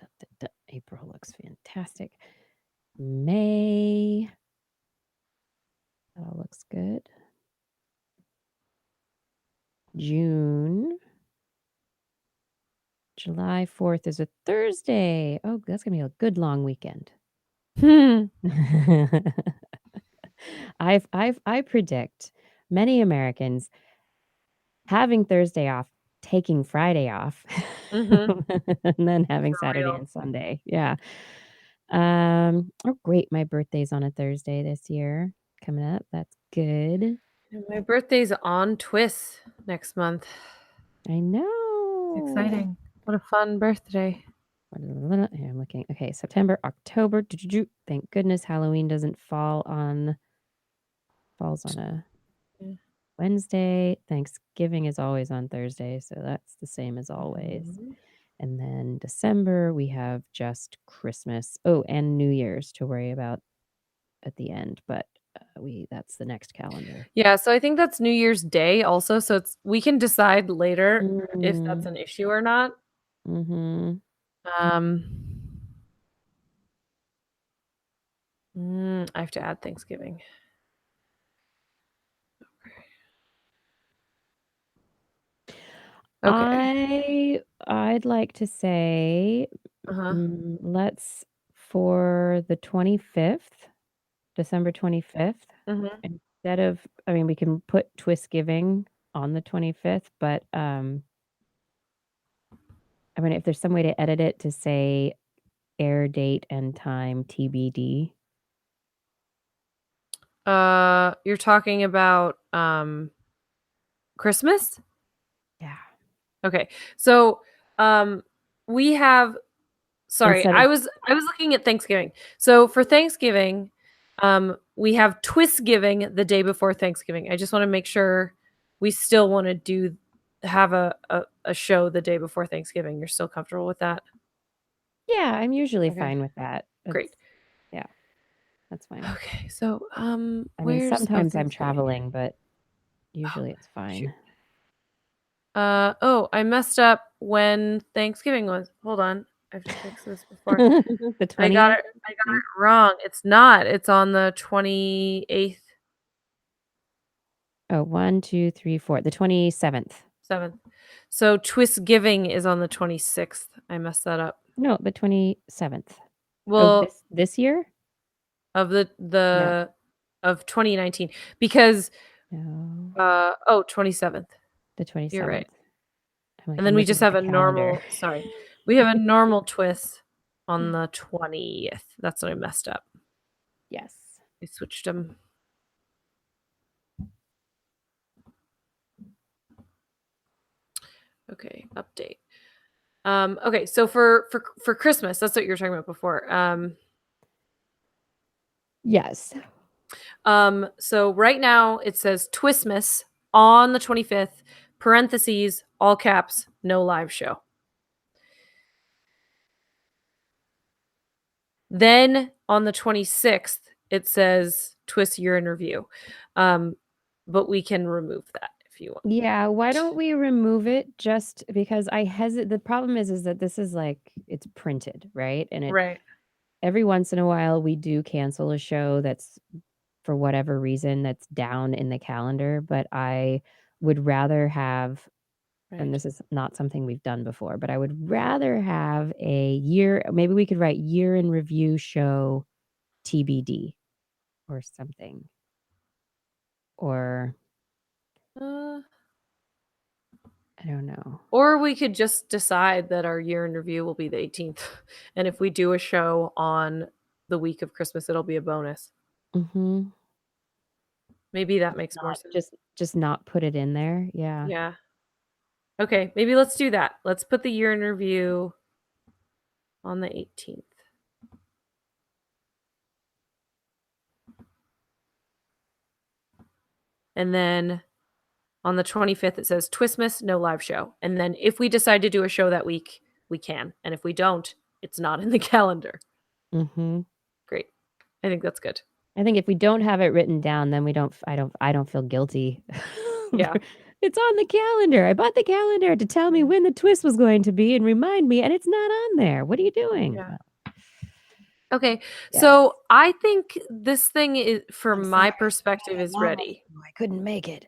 April looks fantastic. May. That all looks good. June. July 4th is a Thursday. Oh, that's going to be a good long weekend. I predict many Americans having Thursday off, taking Friday off, mm-hmm. and then having Saturday and Sunday. Yeah. Oh, great. My birthday's on a Thursday this year coming up. That's good. My birthday's on TWIS next month. I know. It's exciting. What a fun birthday. I'm looking. Okay, September, October. Thank goodness Halloween doesn't falls on a Wednesday. Thanksgiving is always on Thursday, so that's the same as always. Mm-hmm. And then December, we have just Christmas. Oh, and New Year's to worry about at the end, but that's the next calendar. Yeah, so I think that's New Year's Day also, so we can decide later if that's an issue or not. Mm-hmm. I have to add Thanksgiving. Okay. I'd like to say let's for the 25th, December 25th, instead of, I mean, we can put TWISgiving on the 25th, but I mean, if there's some way to edit it to say air date and time TBD. You're talking about Christmas? Yeah. Okay. So we have I was looking at Thanksgiving. So for Thanksgiving, we have TWISgiving the day before Thanksgiving. I just want to make sure we still want to do have a show the day before Thanksgiving. You're still comfortable with that? Yeah, I'm usually Okay. fine with that. Great. Yeah, that's fine. Okay, so I mean, where's sometimes I'm Thanksgiving? traveling, but usually it's fine. Shoot. Oh, I messed up when Thanksgiving was. Hold on, I have to fix this before. The 20th? I got it wrong. It's not. It's on the 28th. Oh, 1, 2, 3, 4. The 27th. 7th. So TWIS Giving is on the 26th. I messed that up. No, the 27th. Well, this year? Of the No. of 2019 because No. 27th. The 27th. You're right. Like, and then we just have a normal we have a normal TWIS on the 20th. That's what I messed up. Yes. I switched them. Okay, update. Okay, so for Christmas, that's what you were talking about before. Yes. So right now it says TWISmas on the 25th, parentheses, all caps, no live show. Then on the 26th, it says TWIS year in review. But we can remove that if you want. Yeah, why don't we remove it just because I hesitate. The problem is that this is like, it's printed, right? And every once in a while we do cancel a show that's for whatever reason that's down in the calendar, but I would rather have, and this is not something we've done before, but I would rather have a year, maybe we could write year in review show TBD or something. Or I don't know. Or we could just decide that our year in review will be the 18th. And if we do a show on the week of Christmas, it'll be a bonus. Mm-hmm. Maybe that makes more sense. Just not put it in there. Yeah. Yeah. Okay, maybe let's do that. Let's put the year in review on the 18th. And then on the 25th, it says TWISmas, no live show. And then if we decide to do a show that week, we can. And if we don't, it's not in the calendar. Mm-hmm. Great. I think that's good. I think if we don't have it written down, then I don't feel guilty. Yeah. It's on the calendar. I bought the calendar to tell me when the TWIS was going to be and remind me, and it's not on there. What are you doing? Yeah. Okay. Yes. So I think this thing is, from my perspective, is ready. I couldn't make it.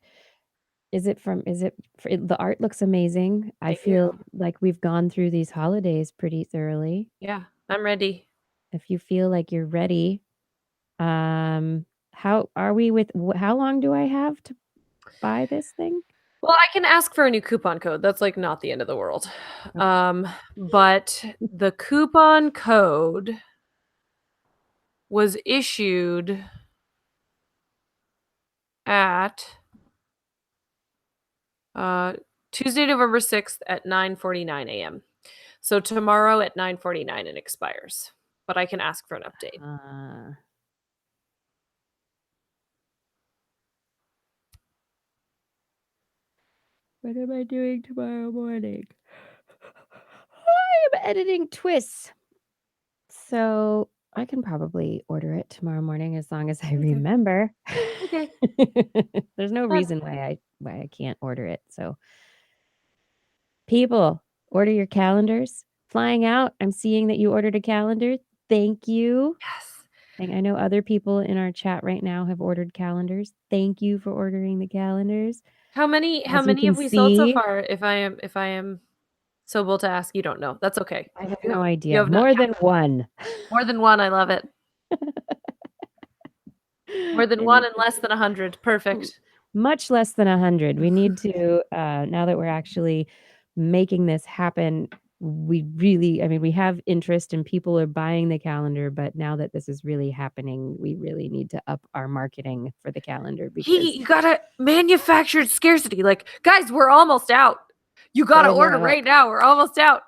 The art looks amazing. I feel like we've gone through these holidays pretty thoroughly. Yeah, I'm ready. If you feel like you're ready, how long do I have to buy this thing? Well, I can ask for a new coupon code. That's like not the end of the world. Okay. But the coupon code was issued at Tuesday, November 6th at 9:49 a.m. So tomorrow at 9:49 it expires. But I can ask for an update. What am I doing tomorrow morning? I am editing TWIS. So I can probably order it tomorrow morning as long as I remember. Okay. There's no reason why I can't order it. So people, order your calendars. Flying out, I'm seeing that you ordered a calendar. Thank you. Yes. I know other people in our chat right now have ordered calendars. Thank you for ordering the calendars. How many have we sold so far? If I am so bold to ask, you don't know. That's okay. I have no idea. You have more than one. More than one. I love it. More than one and less than 100. Perfect. Much less than 100. We need to, now that we're actually making this happen, we have interest and people are buying the calendar, but now that this is really happening, we really need to up our marketing for the calendar because you gotta manufactured scarcity. Like, guys, we're almost out. You gotta order right now. We're almost out.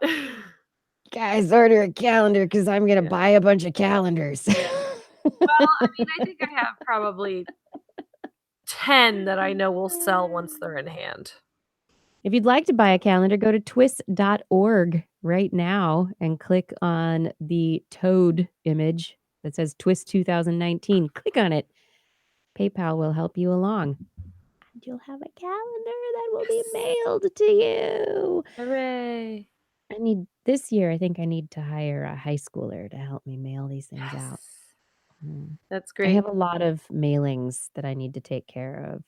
Guys, order a calendar because I'm gonna buy a bunch of calendars. Well, I mean, I think I have probably 10 that I know will sell once they're in hand. If you'd like to buy a calendar, go to TWIS.org right now and click on the toad image that says TWIS 2019. Click on it. PayPal will help you along. And you'll have a calendar that will be mailed to you. Hooray. This year, I think I need to hire a high schooler to help me mail these things out. That's I great. have a lot of mailings that I need to take care of.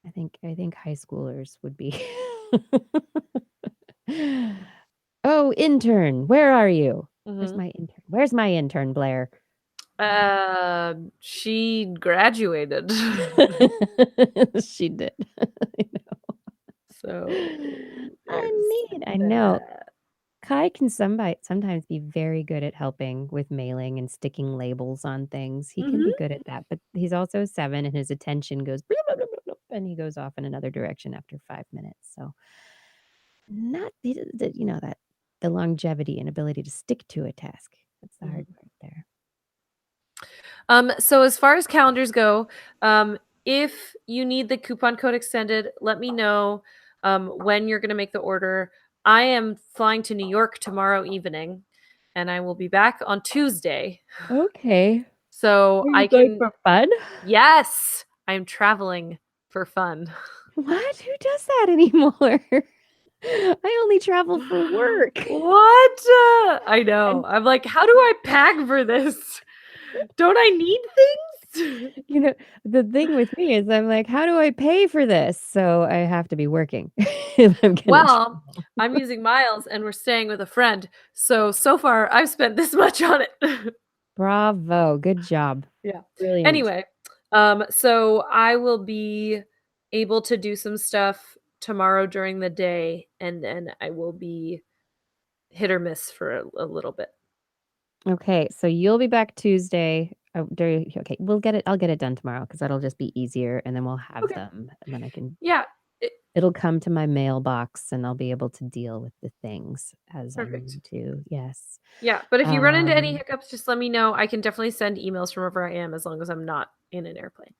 I think high schoolers would be. Oh, intern, where are you? Where's my intern? Where's my intern, Blair? She graduated. She did. I know. So I know. Kai can sometimes be very good at helping with mailing and sticking labels on things. He can be good at that, but he's also 7 and his attention goes blah, blah, blah, blah, blah, and he goes off in another direction after 5 minutes. So not that the longevity and ability to stick to a task. That's the hard part there. So as far as calendars go, if you need the coupon code extended, let me know when you're going to make the order. I am flying to New York tomorrow evening, and I will be back on Tuesday. Okay. So I can for fun. Yes, I'm traveling for fun. What? Who does that anymore? I only travel for work. What? I know. I'm like, how do I pack for this? Don't I need things? The thing with me is I'm like, how do I pay for this? So I have to be working. I'm using miles and we're staying with a friend. So far I've spent this much on it. Bravo. Good job. Yeah. Brilliant. Anyway, so I will be able to do some stuff tomorrow during the day, and then I will be hit or miss for a little bit. Okay, so you'll be back Tuesday. Okay, I'll get it done tomorrow because that'll just be easier, and then we'll have them, and then I can. Yeah. It'll come to my mailbox, and I'll be able to deal with the things as I need to. Yes. Yeah, but if you run into any hiccups, just let me know. I can definitely send emails from wherever I am as long as I'm not in an airplane.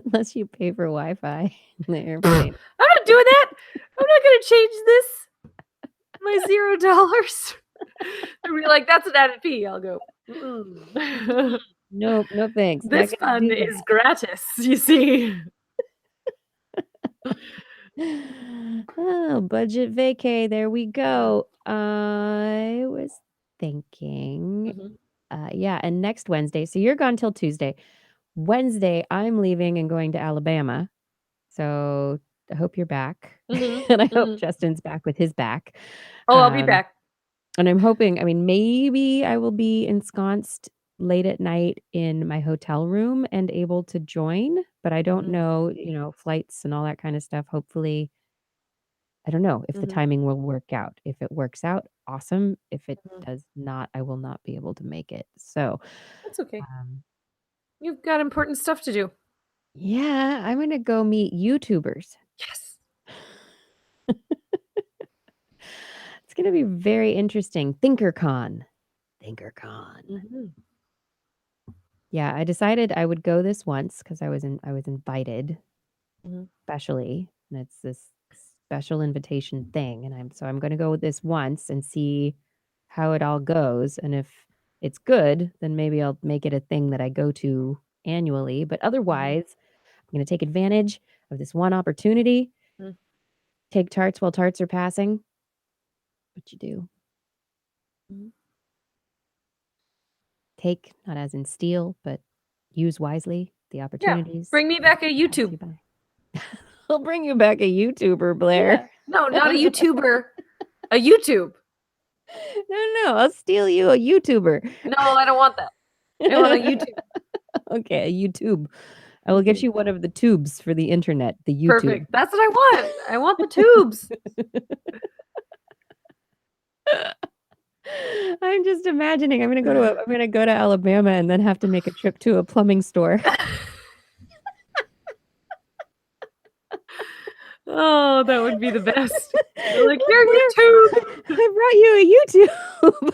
Unless you pay for Wi-Fi in the airplane. I'm not doing that. I'm not going to change this. My $0. They'll be like, that's an added fee. I'll go, Nope, no thanks. This fun is gratis, you see. Oh, budget vacay. There we go. I was thinking, and next Wednesday. So you're gone till Tuesday. Wednesday, I'm leaving and going to Alabama. So I hope you're back. And I hope Justin's back with his back. Oh, I'll be back. And I'm hoping, maybe I will be ensconced late at night in my hotel room and able to join, but I don't know, flights and all that kind of stuff. Hopefully, I don't know if the timing will work out. If it works out, awesome. If it does not, I will not be able to make it. So that's okay. You've got important stuff to do. Yeah, I'm going to go meet YouTubers. Yes. It's going to be very interesting. ThinkerCon. Yeah, I decided I would go this once because I was invited, specially, and it's this special invitation thing, and I'm going to go with this once and see how it all goes, and if it's good, then maybe I'll make it a thing that I go to annually. But otherwise, I'm going to take advantage of this one opportunity. Take tarts while tarts are passing. What you do? Take, not as in steal, but use wisely the opportunities. Yeah. Bring me back a YouTube. I'll bring you back a YouTuber, Blair. Yeah. No, not a YouTuber. A YouTube. No, I'll steal you a YouTuber. No, I don't want that. I want a YouTube. Okay, a YouTube. I will get you one of the tubes for the internet, the YouTube. Perfect. That's what I want. I want the tubes. I'm just imagining I'm gonna go to Alabama and then have to make a trip to a plumbing store. Oh, that would be the best. You're like, here, YouTube. I brought you a YouTube.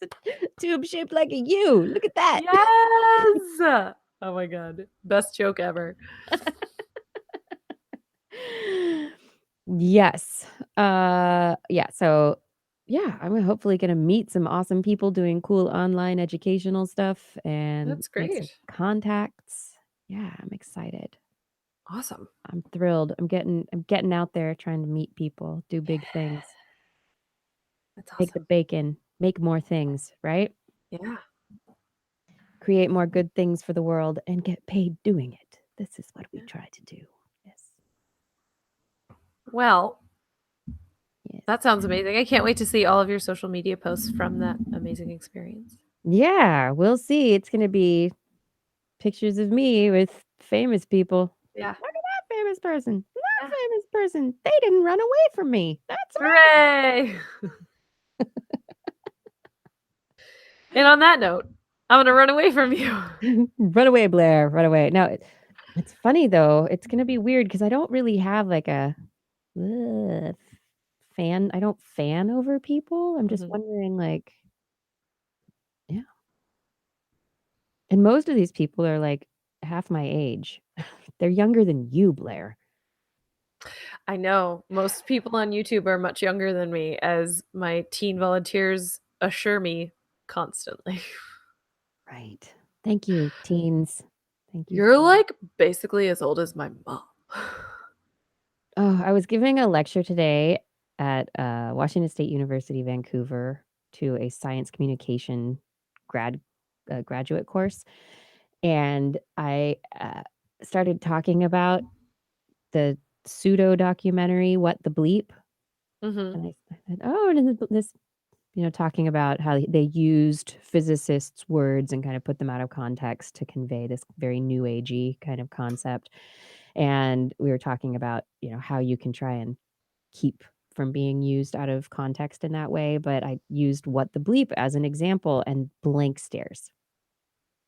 It's a tube shaped like a U. Look at that. Yes. Oh my god. Best joke ever. Yes. Yeah, so yeah, I'm hopefully gonna meet some awesome people doing cool online educational stuff and That's make some great. contacts. Yeah, I'm excited. Awesome. I'm thrilled. I'm getting out there trying to meet people, do big things, That's take the awesome. bacon, make more things, right? Yeah. Create more good things for the world and get paid doing it. This is what we try to do. Yes. Well, Yes. that sounds amazing. I can't wait to see all of your social media posts from that amazing experience. Yeah, we'll see. It's gonna be pictures of me with famous people. Yeah. Look at that famous person. That Yeah. famous person. They didn't run away from me. That's Hooray! And on that note, I'm going to run away from you. run away, Blair. Run away. No, it's funny though. It's gonna be weird because I don't really have like a fan. I don't fan over people. I'm just Mhm. wondering, like, yeah. And most of these people are like half my age. They're younger than you, Blair. I know most people on YouTube are much younger than me, as my teen volunteers assure me constantly. Right. Thank you, teens. Thank you. You're like basically as old as my mom. Oh, I was giving a lecture today at Washington State University, Vancouver, to a science communication graduate course, and I started talking about the pseudo documentary "What the Bleep," Mhm. and I said, "Oh, and this." Talking about how they used physicists' words and kind of put them out of context to convey this very new agey kind of concept. And we were talking about, how you can try and keep from being used out of context in that way. But I used what the bleep as an example and blank stares.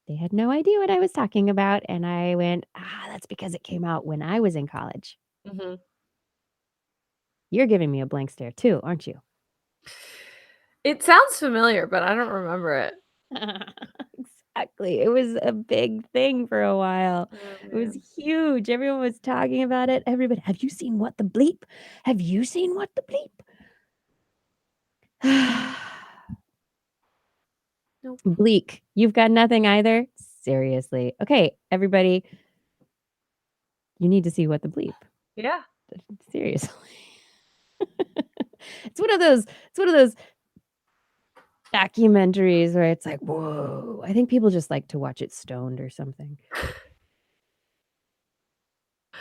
They had no idea what I was talking about. And I went, that's because it came out when I was in college. Mhm. You're giving me a blank stare too, aren't you? It sounds familiar, but I don't remember it. Exactly. It was a big thing for a while. Oh It was man. huge. Everyone was talking about it. Everybody, have you seen What the Bleep? Have you seen What the Bleep? Nope. Bleak. You've got nothing either? Seriously. Okay, everybody, you need to see What the Bleep. Yeah. Seriously. It's one of those documentaries where it's like, whoa. I think people just like to watch it stoned or something.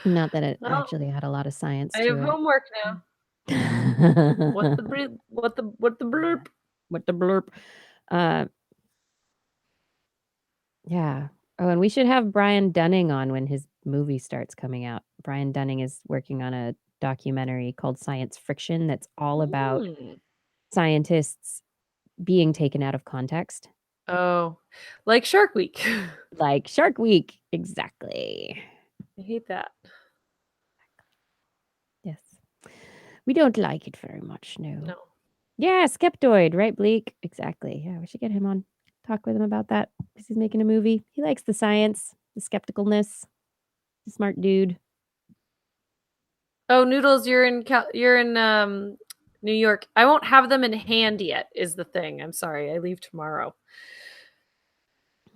Not that it Well, actually had a lot of science I to have it. homework now. What the blurb? What the blurb? What the blurb? Uh, yeah. Oh, and we should have Brian Dunning on when his movie starts coming out. Brian Dunning is working on a documentary called Science Friction that's all about Mm. scientists being taken out of context. Oh, like Shark Week. Like Shark Week. Exactly. I hate that. Yes. We don't like it very much, no. No. Yeah, Skeptoid, right, Bleak? Exactly. Yeah, we should get him on. Talk with him about that because he's making a movie. He likes the science, the skepticalness. He's a smart dude. Oh, Noodles, you're in New York. I won't have them in hand yet, is the thing. I'm sorry. I leave tomorrow.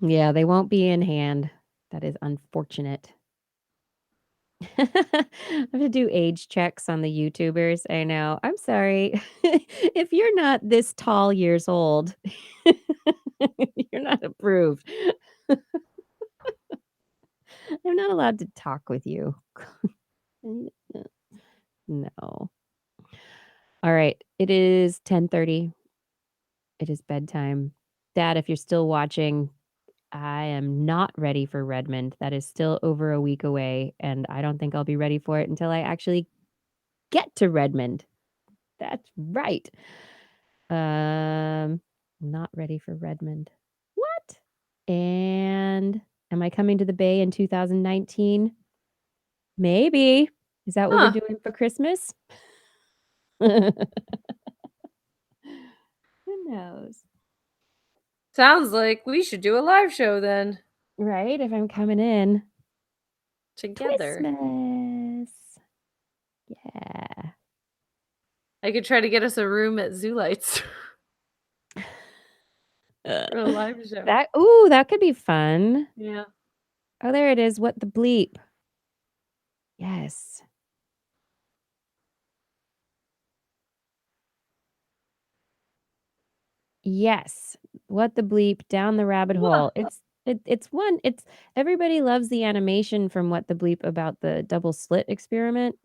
Yeah, they won't be in hand. That is unfortunate. I have to do age checks on the YouTubers. I know. I'm sorry. If you're not this tall years old, you're not approved. I'm not allowed to talk with you. No. All right. It is 10:30. It is bedtime. Dad, if you're still watching, I am not ready for Redmond. That is still over a week away, and I don't think I'll be ready for it until I actually get to Redmond. That's right. Not ready for Redmond. What? And am I coming to the Bay in 2019? Maybe. Is that what we're Huh. doing for Christmas? Who knows? Sounds like we should do a live show then. Right? If I'm coming in together. Christmas. Yeah. I could try to get us a room at Zoo Lights for a live show. That could be fun. Yeah. Oh, there it is. What the bleep? Yes. Yes. What the bleep down the rabbit hole. It's everybody loves the animation from What the Bleep about the double slit experiment.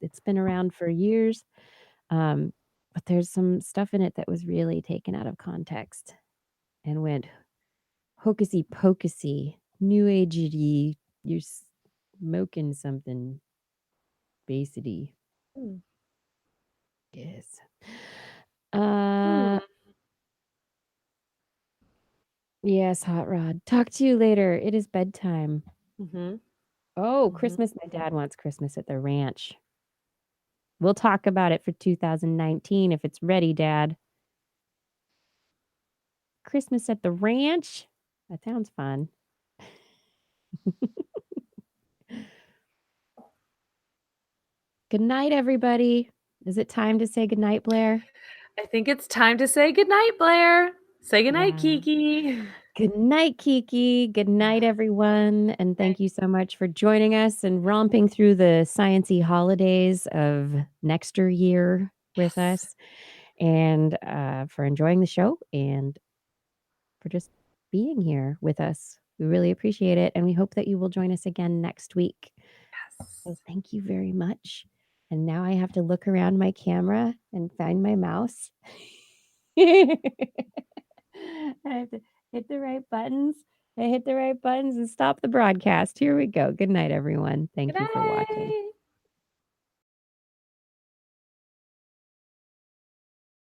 It's been around for years. But there's some stuff in it that was really taken out of context and went hocusy pocusy, new agey, you're smoking something basity. Yes. Yes, Hot Rod. Talk to you later. It is bedtime. Oh, Christmas. My dad wants Christmas at the ranch. We'll talk about it for 2019 if it's ready, Dad. Christmas at the ranch? That sounds fun. Good night, everybody. Is it time to say good night, Blair? I think it's time to say good night, Blair. Say good night, Kiki. Good night, Kiki. Good night, everyone. And thank you so much for joining us and romping through the sciencey holidays of nexter year with us, and for enjoying the show and for just being here with us. We really appreciate it. And we hope that you will join us again next week. Yes. So thank you very much. And now I have to look around my camera and find my mouse. I have to hit the right buttons. I hit the right buttons and stop the broadcast. Here we go. Good night, everyone. Thank you for watching.